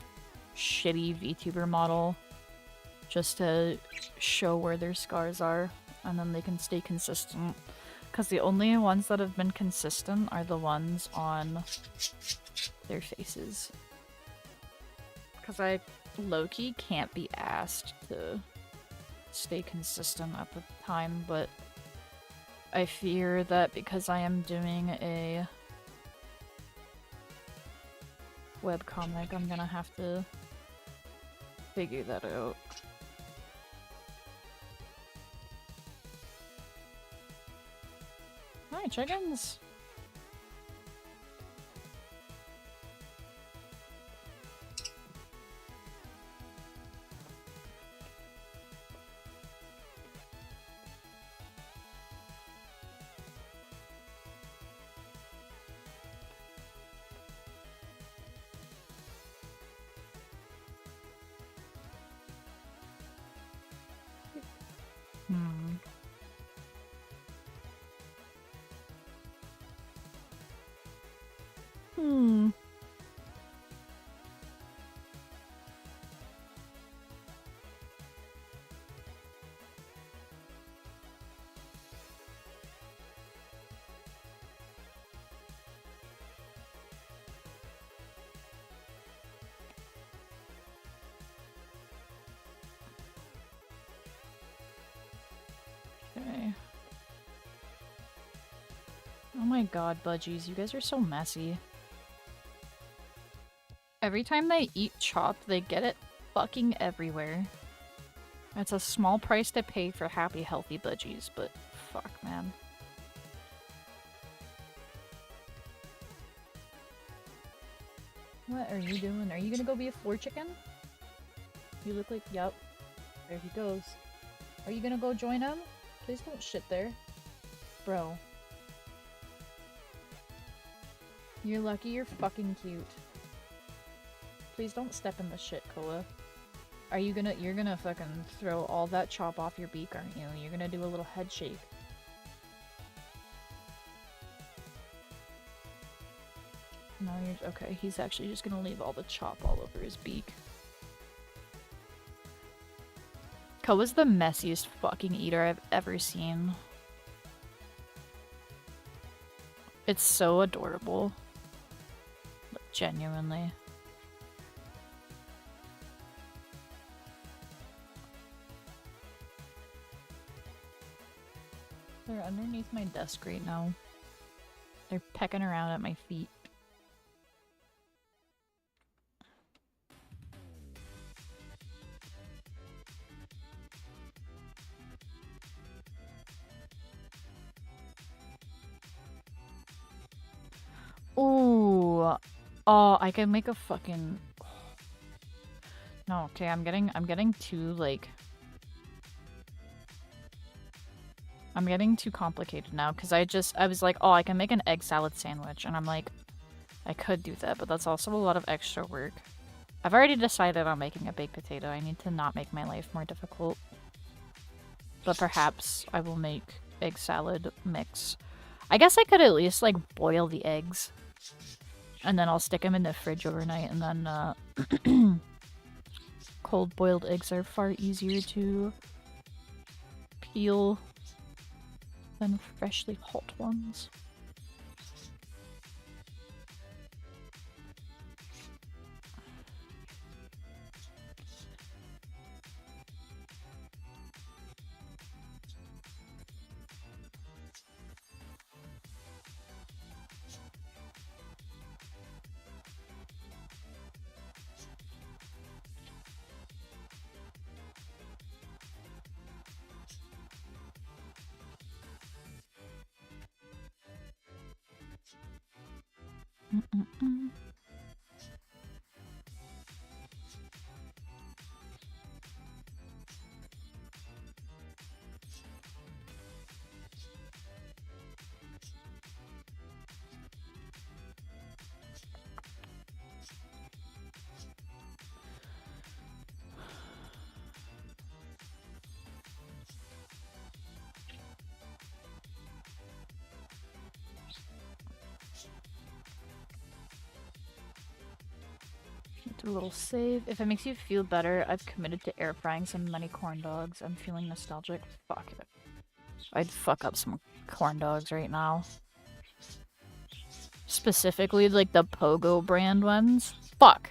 shitty VTuber model just to show where their scars are, and then they can stay consistent. Because the only ones that have been consistent are the ones on their faces. Because I low-key can't be asked to stay consistent at the time, but I fear that because I am doing a webcomic, I'm gonna have to figure that out. Hi, chickens! Okay. Oh my god, budgies, you guys are so messy. Every time they eat chopped, they get it fucking everywhere. It's a small price to pay for happy, healthy budgies, but fuck, man. What are you doing? Are you gonna go be a floor chicken? You look like- yup. There he goes. Are you gonna go join him? Please don't shit there. Bro. You're lucky you're fucking cute. Please don't step in the shit, Koa. Are you gonna- you're gonna fucking throw all that chop off your beak, aren't you? You're gonna do a little head shake. No, you're- okay, he's actually just gonna leave all the chop all over his beak. Koa's the messiest fucking eater I've ever seen. It's so adorable. Like, genuinely. They're underneath my desk right now. They're pecking around at my feet. Ooh. Oh, I can make a fucking... No, okay, I'm getting too, like... I'm getting too complicated now, because I was like, oh, I can make an egg salad sandwich, and I'm like, I could do that, but that's also a lot of extra work. I've already decided on making a baked potato. I need to not make my life more difficult. But perhaps I will make egg salad mix. I guess I could at least, like, boil the eggs. And then I'll stick them in the fridge overnight, and then, cold-boiled eggs are far easier to peel than freshly hot ones. Mm-mm-mm. Do a little save. If it makes you feel better, I've committed to air frying some mini corn dogs. I'm feeling nostalgic. Fuck it. I'd fuck up some corn dogs right now. Specifically, like the Pogo brand ones. Fuck.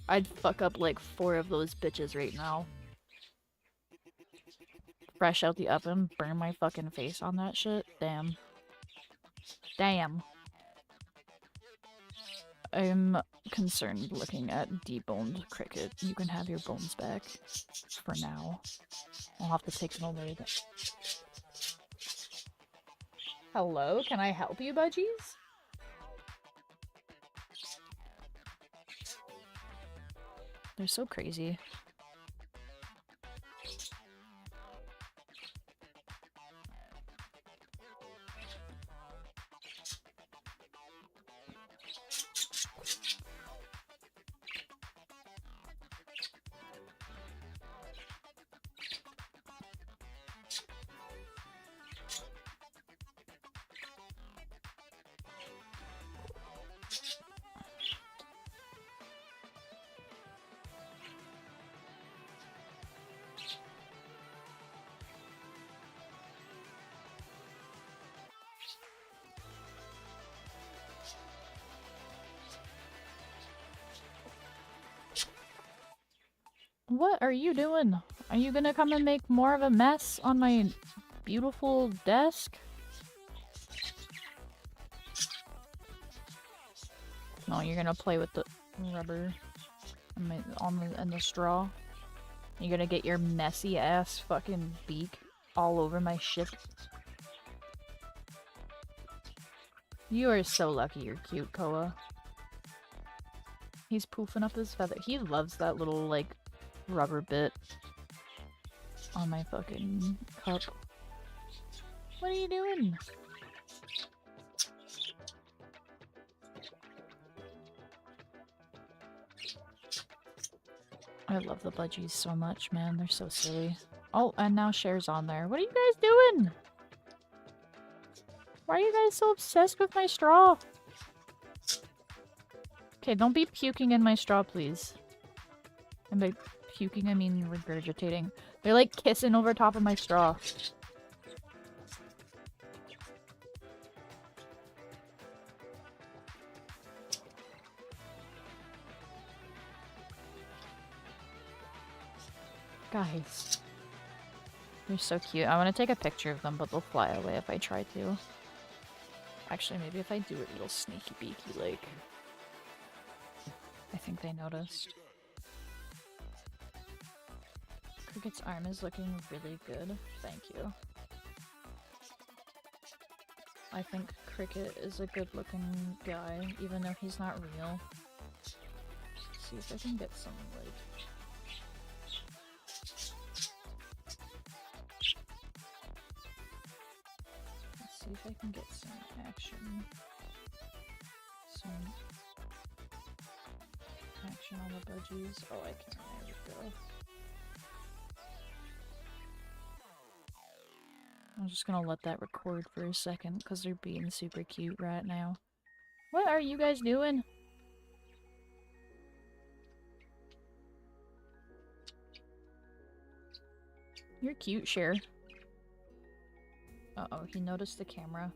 I'd fuck up like 4 of those bitches right now. Fresh out the oven, burn my fucking face on that shit. Damn. Damn. I'm concerned looking at deboned cricket. You can have your bones back. For now. I'll have to take them away. Hello? Can I help you, budgies? They're so crazy. What are you doing? Are you gonna come and make more of a mess on my beautiful desk. No, you're gonna play with the rubber on the straw. You're gonna get your messy ass fucking beak all over my shit. You are so lucky you're cute, Koa. He's poofing up his feather. He loves that little, like, rubber bit on my fucking cup. What are you doing? I love the budgies so much, man. They're so silly. Oh, and now Cher's on there. What are you guys doing? Why are you guys so obsessed with my straw? Okay, don't be puking in my straw, please. And by puking, I mean regurgitating. They're like kissing over top of my straw. Guys. They're so cute. I want to take a picture of them, but they'll fly away if I try to. Actually, maybe if I do it, it'll sneaky beaky, like... I think they noticed. Cricket's arm is looking really good. Thank you. I think Cricket is a good looking guy, even though he's not real. Let's see if I can get some, like... Let's see if I can get some action. Some action on the budgies. Oh, I can. There we go. I'm just gonna let that record for a second because they're being super cute right now. What are you guys doing? You're cute, Cher. Uh-oh, he noticed the camera.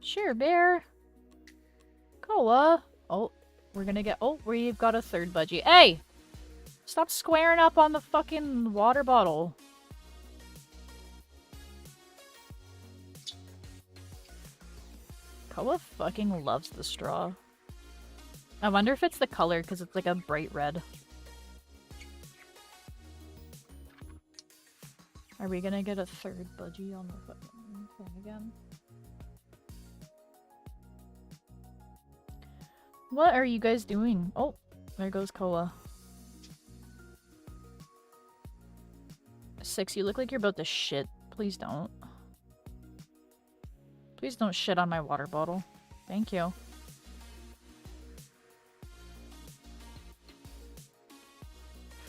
Cher Bear! Koa! Oh, we're gonna get- oh, we've got a third budgie. Hey! Stop squaring up on the fucking water bottle. Koa fucking loves the straw. I wonder if it's the color, because it's like a bright red. Are we gonna get a third budgie on the fucking thing again? What are you guys doing? Oh, there goes Koa. 6, you look like you're about to shit. Please don't. Please don't shit on my water bottle. Thank you.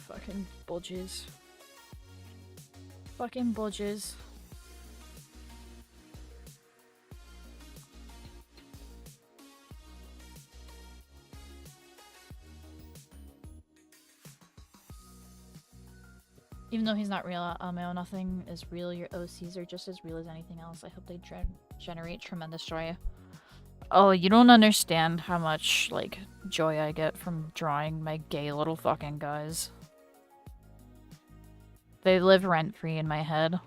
Fucking budgies. Fucking budgies. Even though he's not real, Almeo, nothing is real. Your OCs are just as real as anything else. I hope they generate tremendous joy. Oh, you don't understand how much, like, joy I get from drawing my gay little fucking guys. They live rent-free in my head.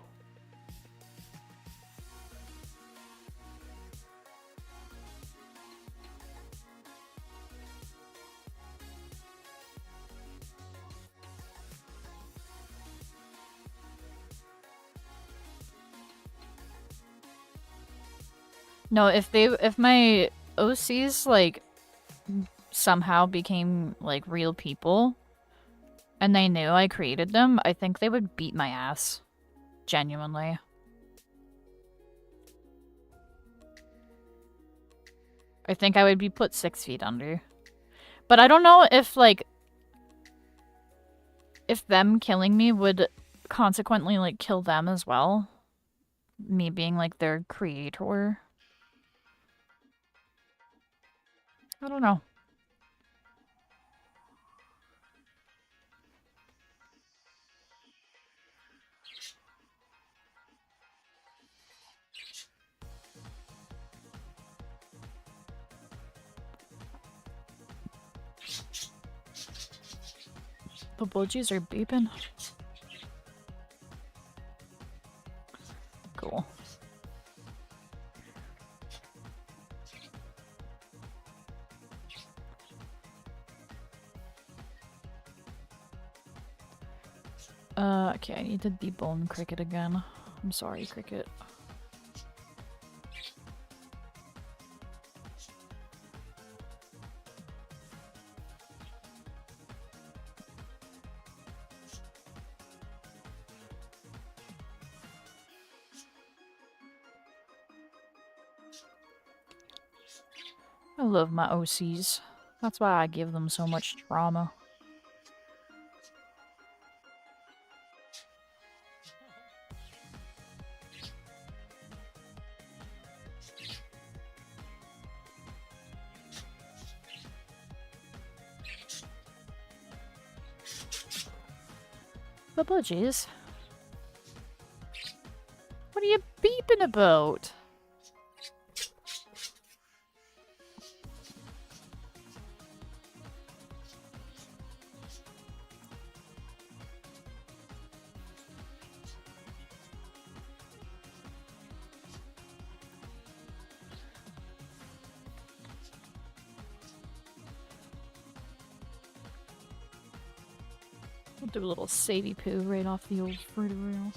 No, if my OCs, like, somehow became, like, real people, and they knew I created them, I think they would beat my ass. Genuinely. I think I would be put 6 feet under. But I don't know if, like, if them killing me would consequently, like, kill them as well. Me being, like, their creator. I don't know. The budgies are beeping. cool. Okay, I need to debone Cricket again. I'm sorry, Cricket. I love my OCs. That's why I give them so much trauma. But budgies. What are you beeping about? We'll do a little savey poo right off the old fruit reel.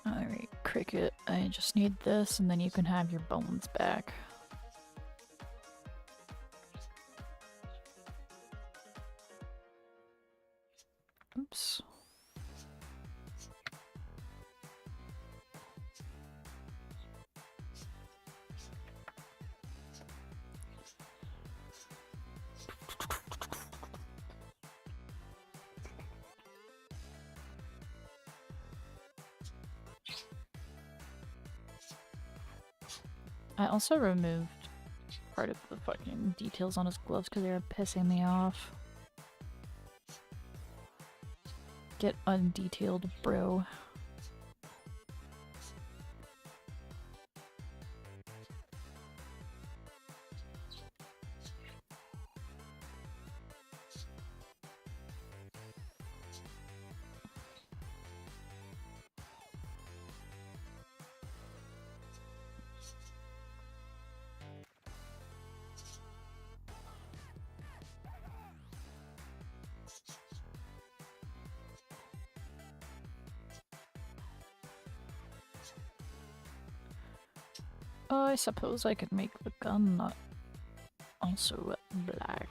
Alright, Cricket, I just need this and then you can have your bones back. Oops. I also removed part of the fucking details on his gloves because they were pissing me off. Get undetailed, bro. I suppose I could make the gun nut also black.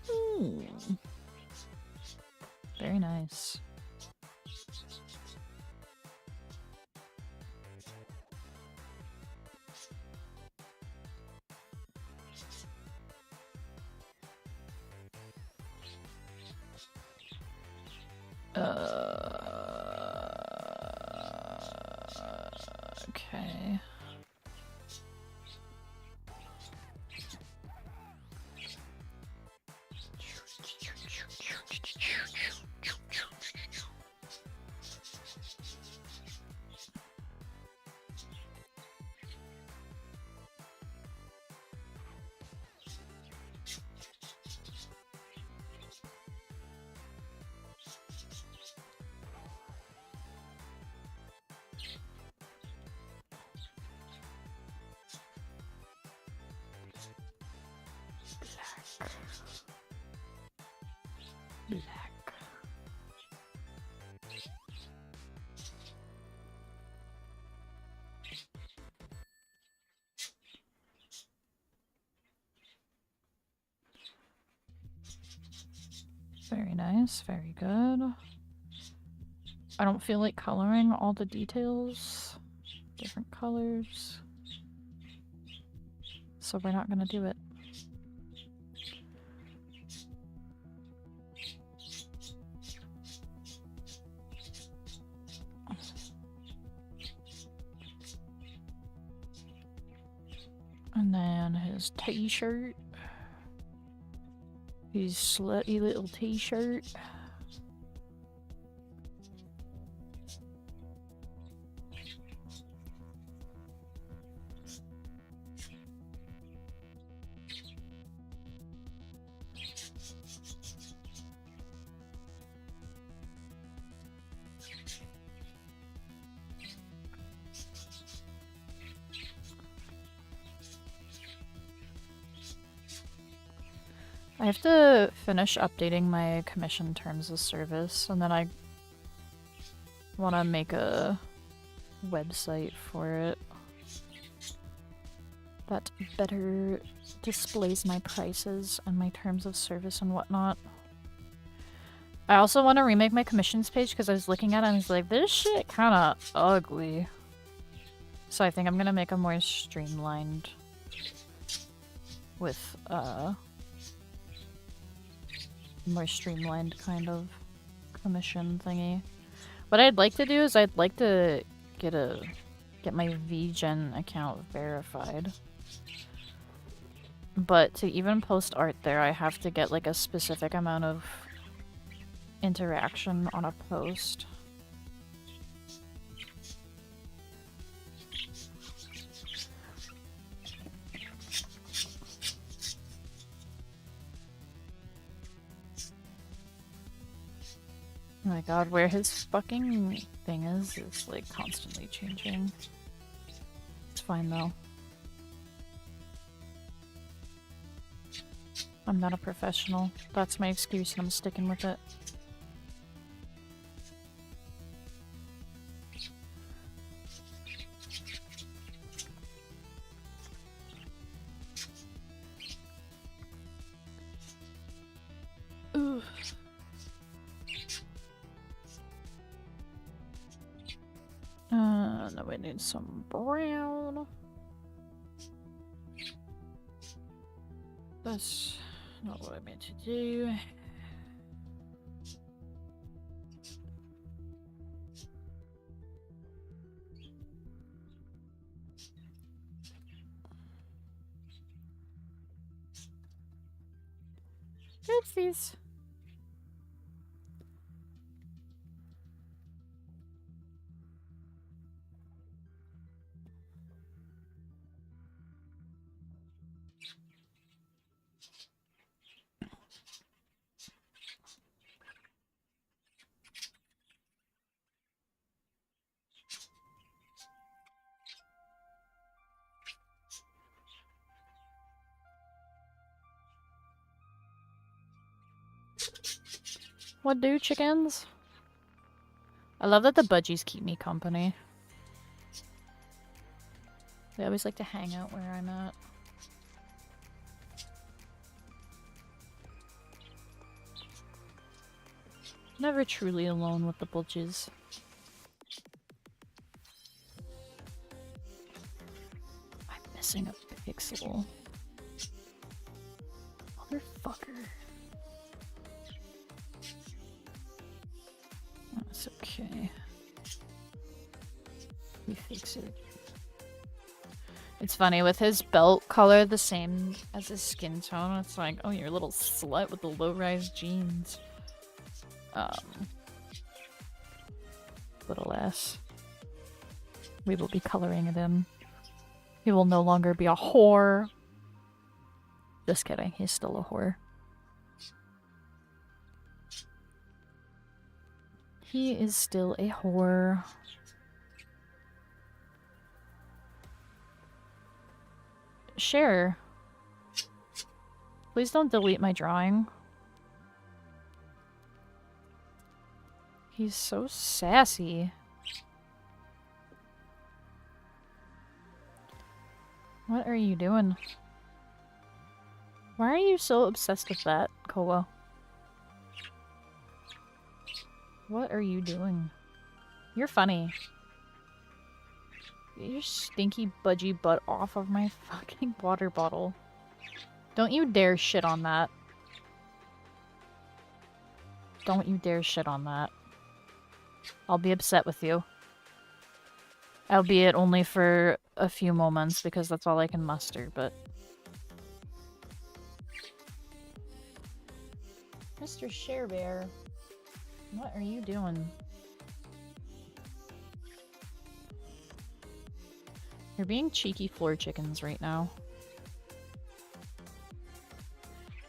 Ooh. Very nice. Okay. Black. Very nice, very good. I don't feel like coloring all the details. Different colors. So we're not gonna do it. his t-shirt. His slutty little t-shirt. I have to finish updating my commission terms of service, and then I want to make a website for it that better displays my prices and my terms of service and whatnot. I also want to remake my commissions page because I was looking at it and I was like, this shit kind of ugly. So I think I'm gonna make a more streamlined with more streamlined kind of commission thingy. What I'd like to do is I'd like to get my VGen account verified. But to even post art there, I have to get like a specific amount of interaction on a post. Oh my god, where his fucking thing is like constantly changing. It's fine though. I'm not a professional. That's my excuse and I'm sticking with it. Ooh. No, we need some brown. That's not what I meant to do. Oopsies. What do, chickens? I love that the budgies keep me company. They always like to hang out where I'm at. Never truly alone with the budgies. I'm missing a pixel. Motherfucker. That's okay. We fix it. It's funny, with his belt color the same as his skin tone, it's like, oh, you're a little slut with the low-rise jeans. Little ass. We will be coloring it in. He will no longer be a whore. Just kidding, he's still a whore. He is still a whore. Share. Please don't delete my drawing. He's so sassy. What are you doing? Why are you so obsessed with that, Koa? What are you doing? You're funny. Get your stinky budgie butt off of my fucking water bottle. Don't you dare shit on that. Don't you dare shit on that. I'll be upset with you. Albeit only for a few moments, because that's all I can muster, but Mr. Share Bear, what are you doing? You're being cheeky floor chickens right now.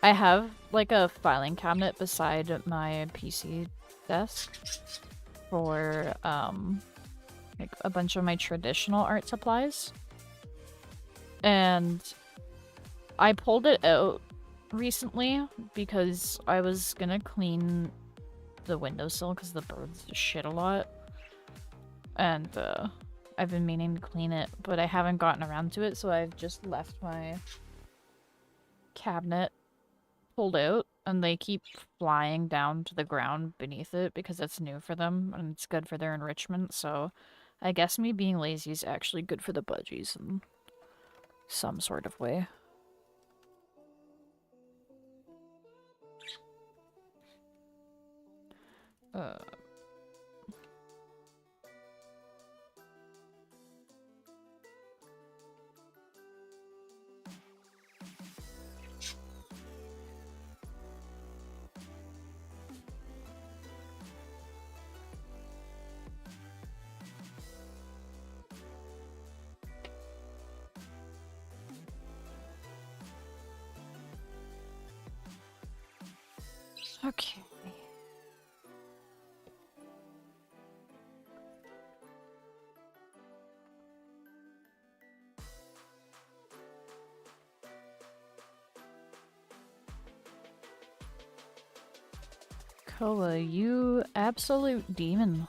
I have, like, a filing cabinet beside my PC desk for, like, a bunch of my traditional art supplies. And I pulled it out recently because I was gonna clean the windowsill because the birds shit a lot. And, I've been meaning to clean it, but I haven't gotten around to it, so I've just left my cabinet pulled out, and they keep flying down to the ground beneath it because it's new for them, and it's good for their enrichment, so I guess me being lazy is actually good for the budgies in some sort of way. Okay. Koa, you absolute demon.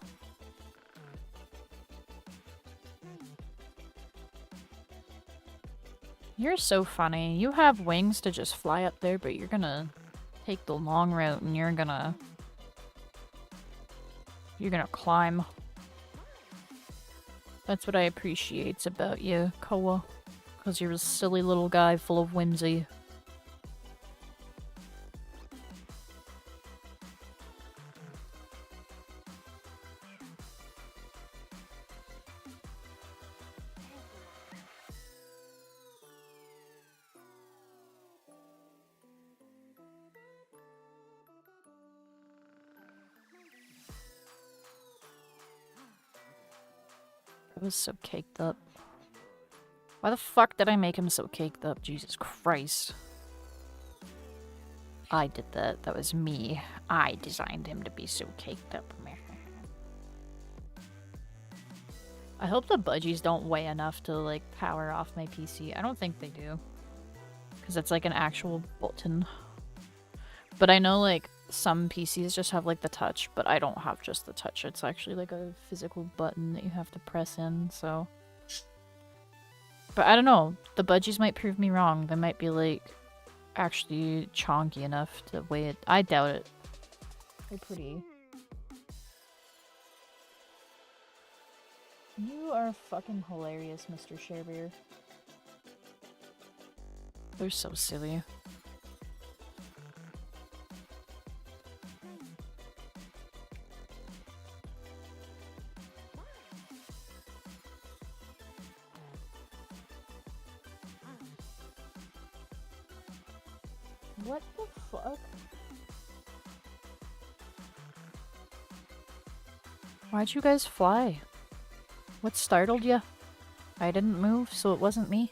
You're so funny. You have wings to just fly up there, but you're gonna take the long route and you're gonna climb. That's what I appreciate about you, Koa. Because you're a silly little guy full of whimsy. It was so caked up. Why the fuck did I make him so caked up? Jesus Christ. I did that. That was me. I designed him to be so caked up. I hope the budgies don't weigh enough to, like, power off my PC. I don't think they do. Because it's, like, an actual button. But I know, like, some PCs just have, like, the touch, but I don't have just the touch. It's actually, like, a physical button that you have to press in, so... But I don't know. The budgies might prove me wrong. They might be, like, actually chonky enough to weigh it. I doubt it. They're pretty. You are fucking hilarious, Mr. Sharebear. They're so silly. What the fuck? Why'd you guys fly? What startled you? I didn't move, so it wasn't me.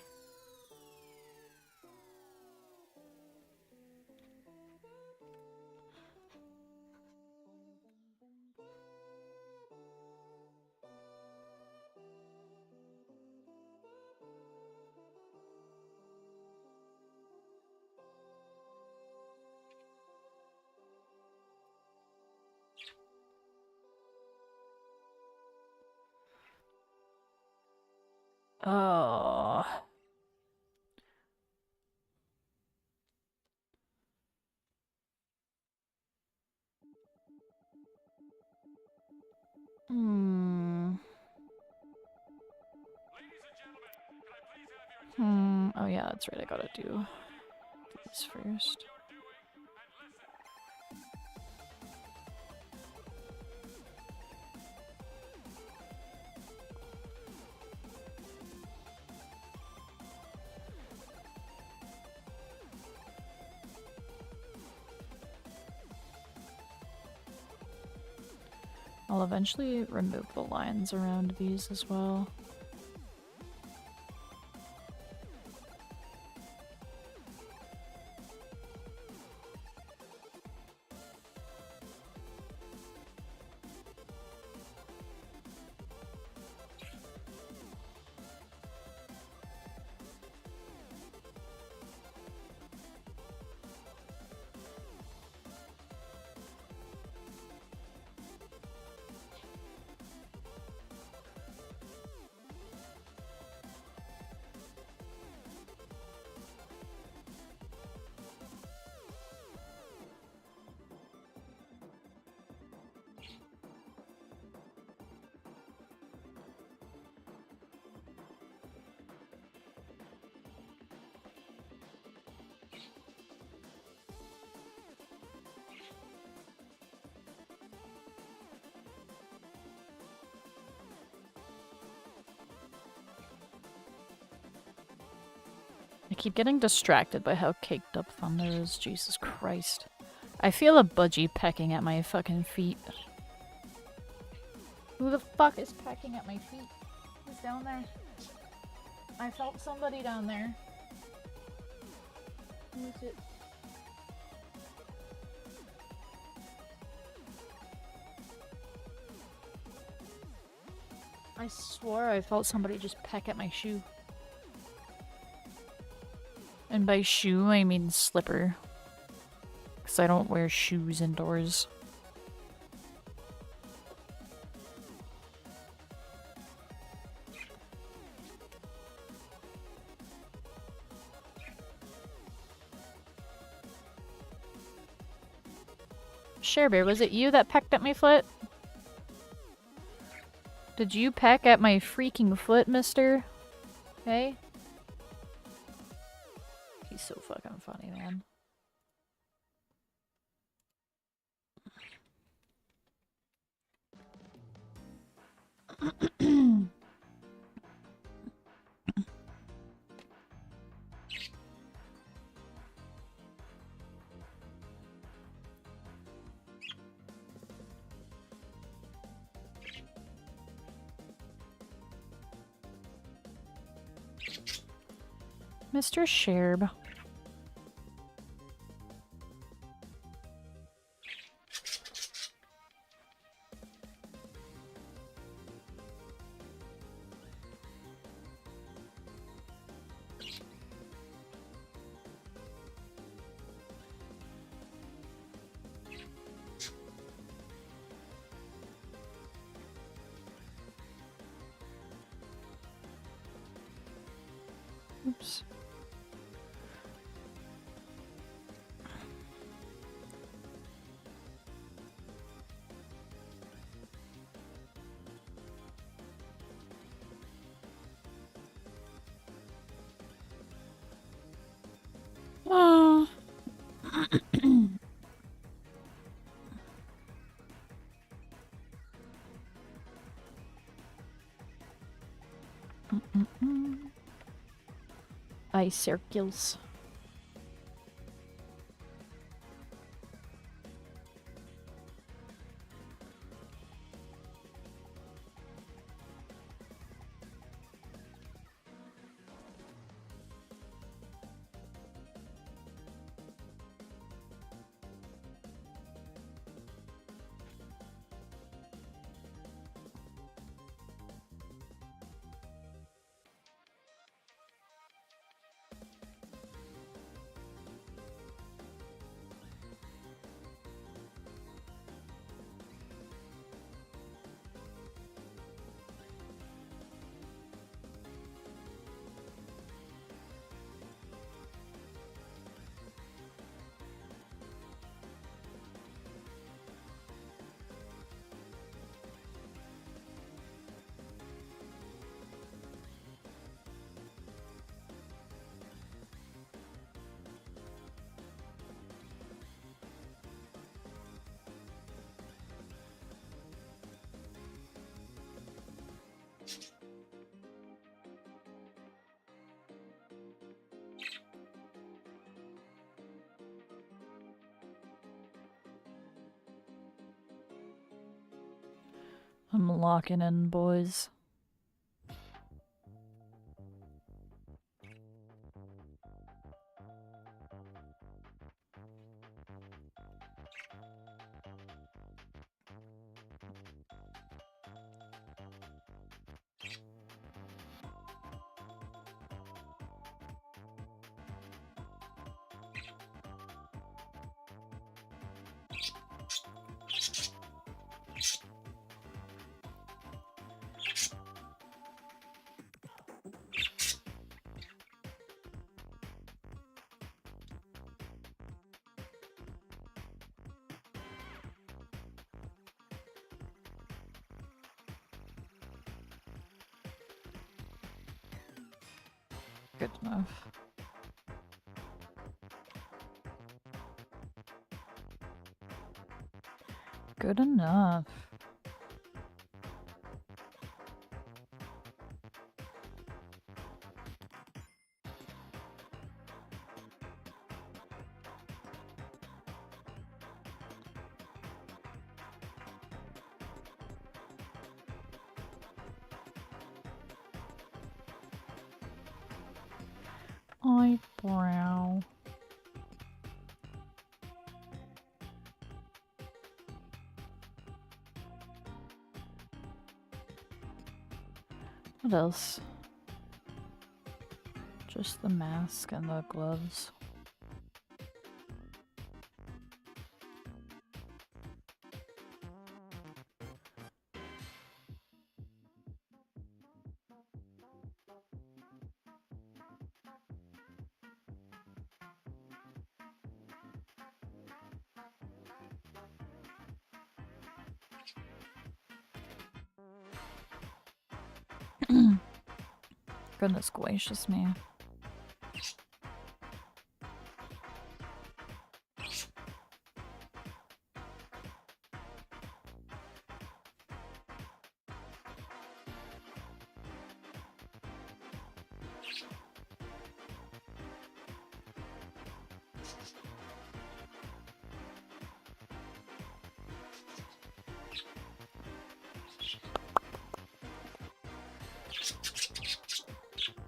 Oh. Oh yeah, that's right, I gotta do this first. I'll eventually remove the lines around these as well. I keep getting distracted by how caked up Thunder is. Jesus Christ. I feel a budgie pecking at my fucking feet. Who the fuck is pecking at my feet? Who's down there? I felt somebody down there. Who is it? I swore I felt somebody just peck at my shoe. And by shoe, I mean slipper. Because I don't wear shoes indoors. 𝙻𝙸𝙽𝙺𝚂, was it you that pecked at my foot? Did you peck at my freaking foot, mister? Hey? He's so fucking funny, man. Mr. 𝙻𝙸𝙽𝙺. Oops. Oh. Eye circles. I'm locking in, boys. Good enough. Good enough. Eyebrow. What else? Just the mask and the gloves. Goodness gracious me.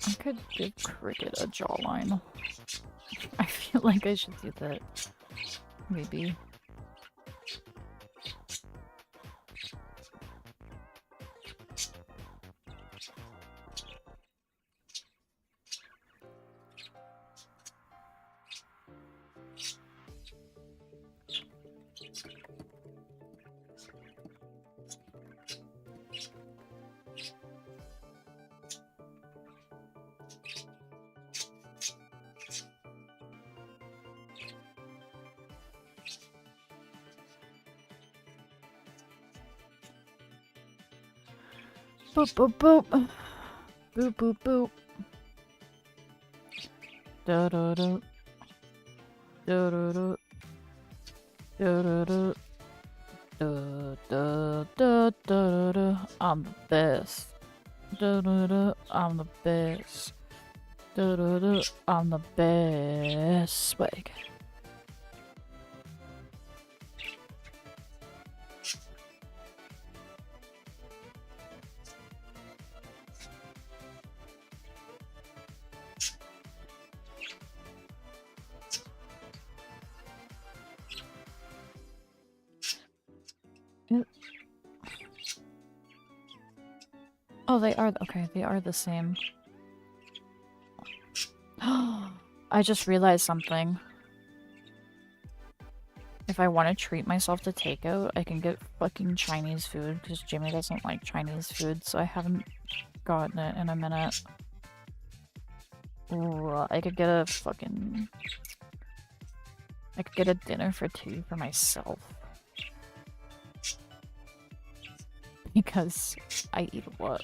I could give Cricket a jawline. I feel like I should do that. Maybe. Boop boop boop. Boop boop boop. Da da da. Da da da. Da da da. Da da da da da. I'm the best. Da da da. I'm the best. Da da da. I'm the best. Swag. Oh, they are. Okay, they are the same. I just realized something. If I want to treat myself to takeout, I can get fucking Chinese food because Jimmy doesn't like Chinese food, so I haven't gotten it in a minute. Ooh, I could get a fucking... I could get a dinner for two for myself. Because I eat a lot.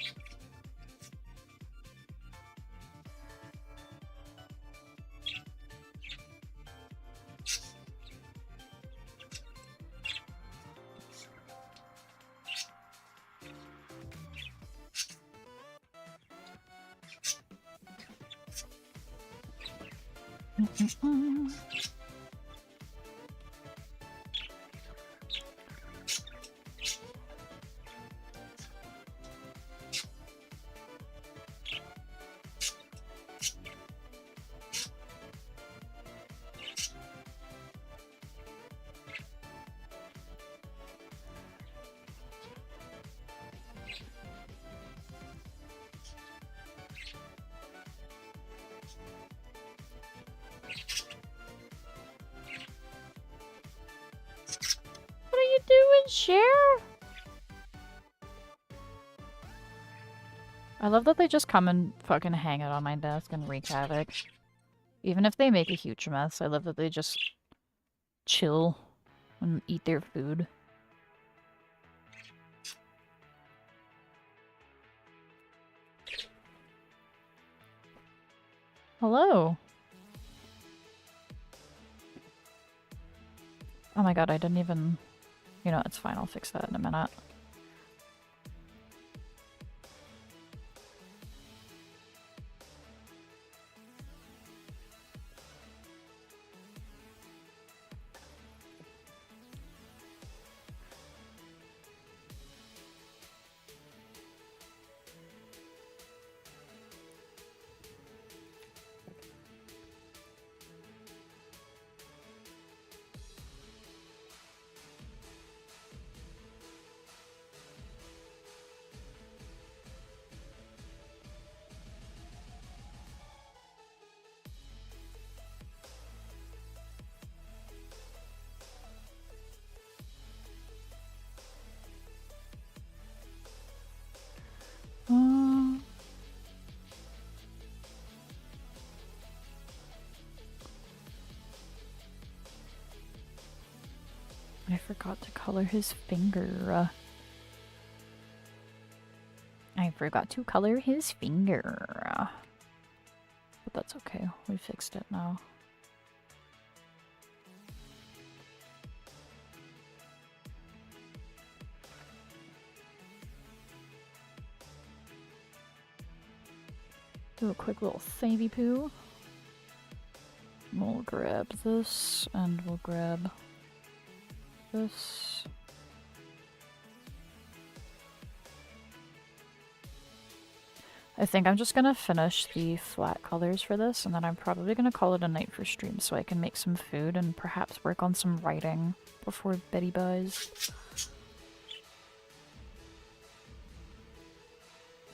Sure. I love that they just come and fucking hang out on my desk and wreak havoc. Even if they make a huge mess, I love that they just chill and eat their food. Hello. Oh my god, I didn't even... You know, it's fine, I'll fix that in a minute. I forgot to color his finger. I forgot to color his finger. But that's okay, we fixed it now. Do a quick little savey poo. We'll grab this, and we'll grab this. I think I'm just gonna finish the flat colors for this, and then I'm probably gonna call it a night for stream so I can make some food and perhaps work on some writing before Betty buys.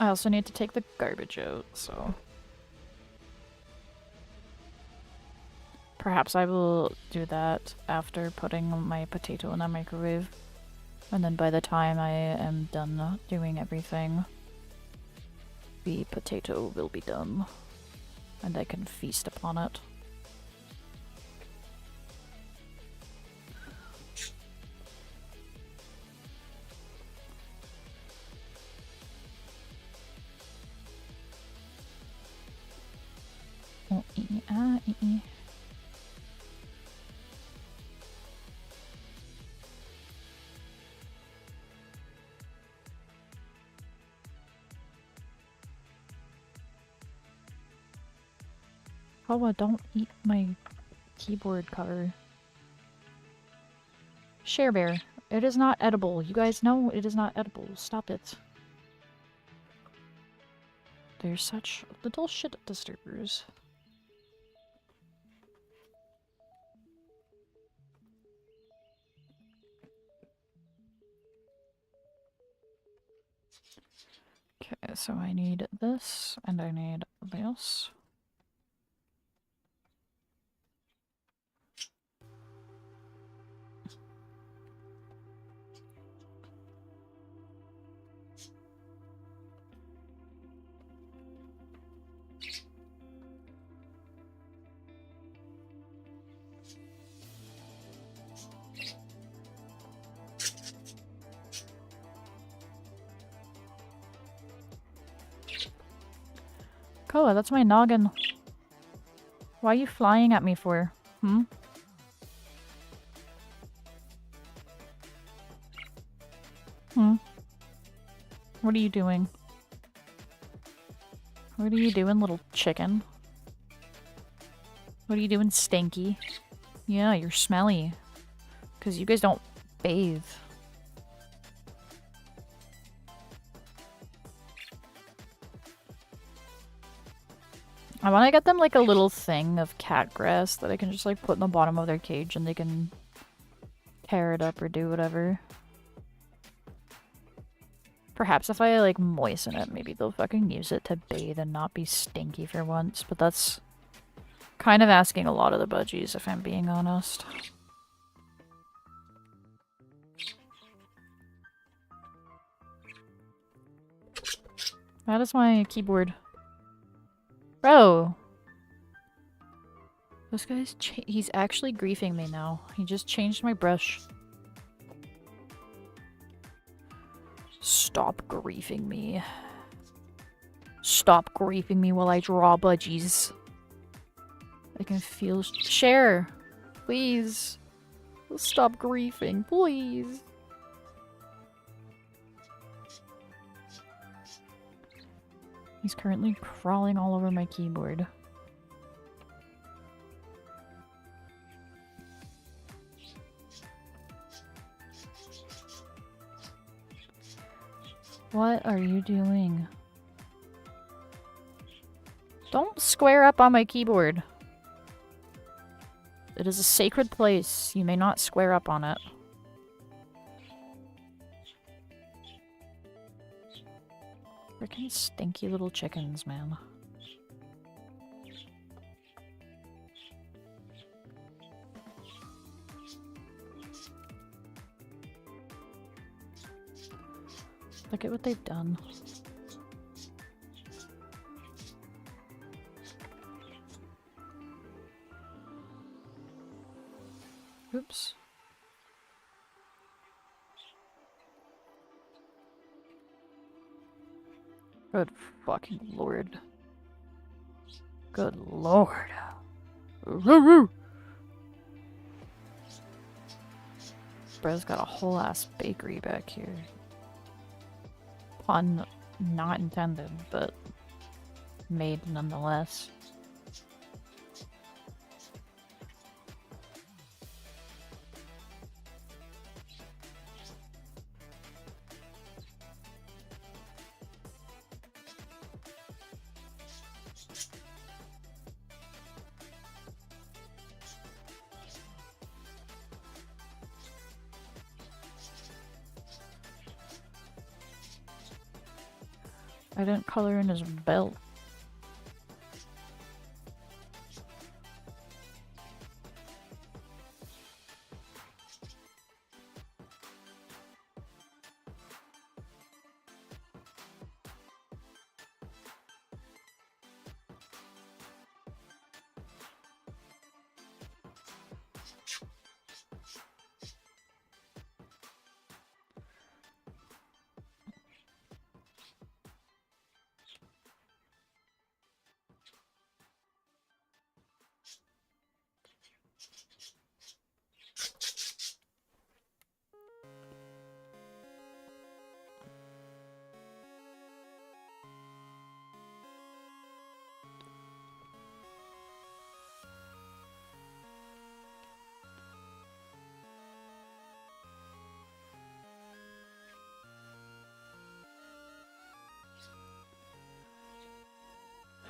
I also need to take the garbage out, so... Perhaps I will do that after putting my potato in the microwave. And then by the time I am done doing everything, the potato will be done. And I can feast upon it. Oh, Oh, don't eat my keyboard cover. 𝙲𝙸𝙽𝙺𝚃, it is not edible. You guys know it is not edible. Stop it. They're such little shit disturbers. Okay, so I need this, and I need this. Koa, that's my noggin. Why are you flying at me for? Hmm? Hmm? What are you doing? What are you doing, little chicken? What are you doing, stinky? Yeah, you're smelly. Because you guys don't bathe. I want to get them like a little thing of cat grass that I can just like put in the bottom of their cage and they can tear it up or do whatever. Perhaps if I like moisten it, maybe they'll fucking use it to bathe and not be stinky for once, but that's kind of asking a lot of the budgies if I'm being honest. That is my keyboard. Bro! This guy's he's actually griefing me now. He just changed my brush. Stop griefing me. Stop griefing me while I draw budgies. I can feel— share! Please! Stop griefing, please! He's currently crawling all over my keyboard. What are you doing? Don't square up on my keyboard. It is a sacred place. You may not square up on it. Frickin' stinky little chickens, man. Look at what they've done. Oops. Good fucking lord. Good lord. Bro's got a whole ass bakery back here. Pun not intended, but made nonetheless. I didn't color in his belt.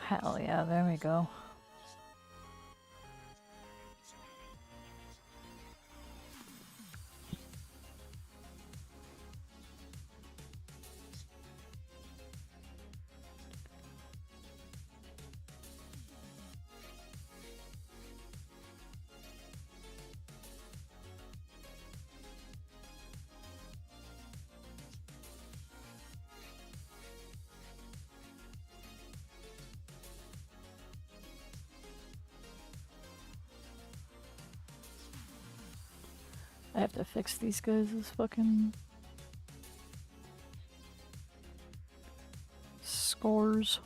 Hell yeah, there we go. I have to fix these guys' fucking scores.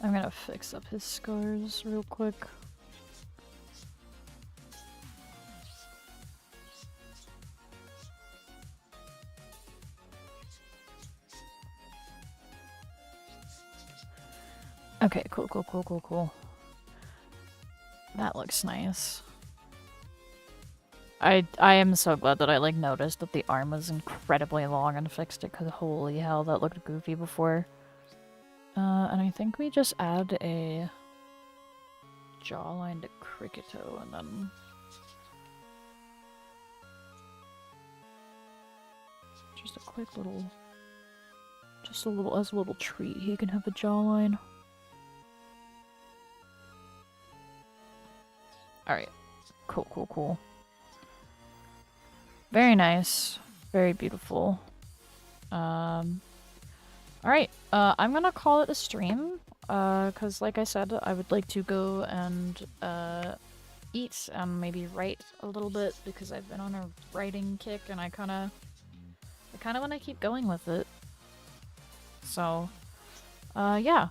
I'm gonna fix up his scores real quick. Okay, cool. That looks nice. I am so glad that I like noticed that the arm was incredibly long and fixed it, because holy hell, that looked goofy before. And I think we just add a jawline to Cricketto and then just a quick little Just a little, as a little treat, he can have a jawline. Alright. Cool, cool, cool. Very nice. Very beautiful. Alright, I'm gonna call it a stream, cause like I said, I would like to go and, eat and maybe write a little bit, because I've been on a writing kick and I kinda wanna keep going with it. So, yeah.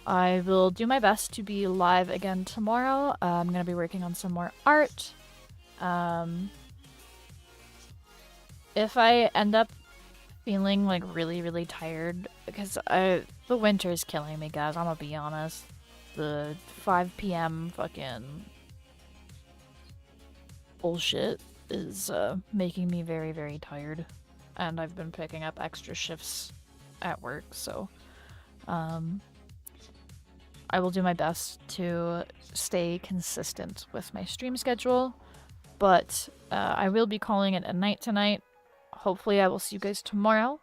I will do my best to be live again tomorrow. I'm gonna be working on some more art. If I end up feeling like really, really tired, because the winter is killing me, guys, I'm gonna be honest. The 5 p.m. fucking bullshit is making me very, very tired. And I've been picking up extra shifts at work, so I will do my best to stay consistent with my stream schedule, but I will be calling it a night tonight. Hopefully I will see you guys tomorrow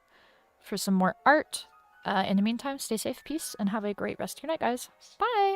for some more art. In the meantime, stay safe, peace, and have a great rest of your night, guys. Bye!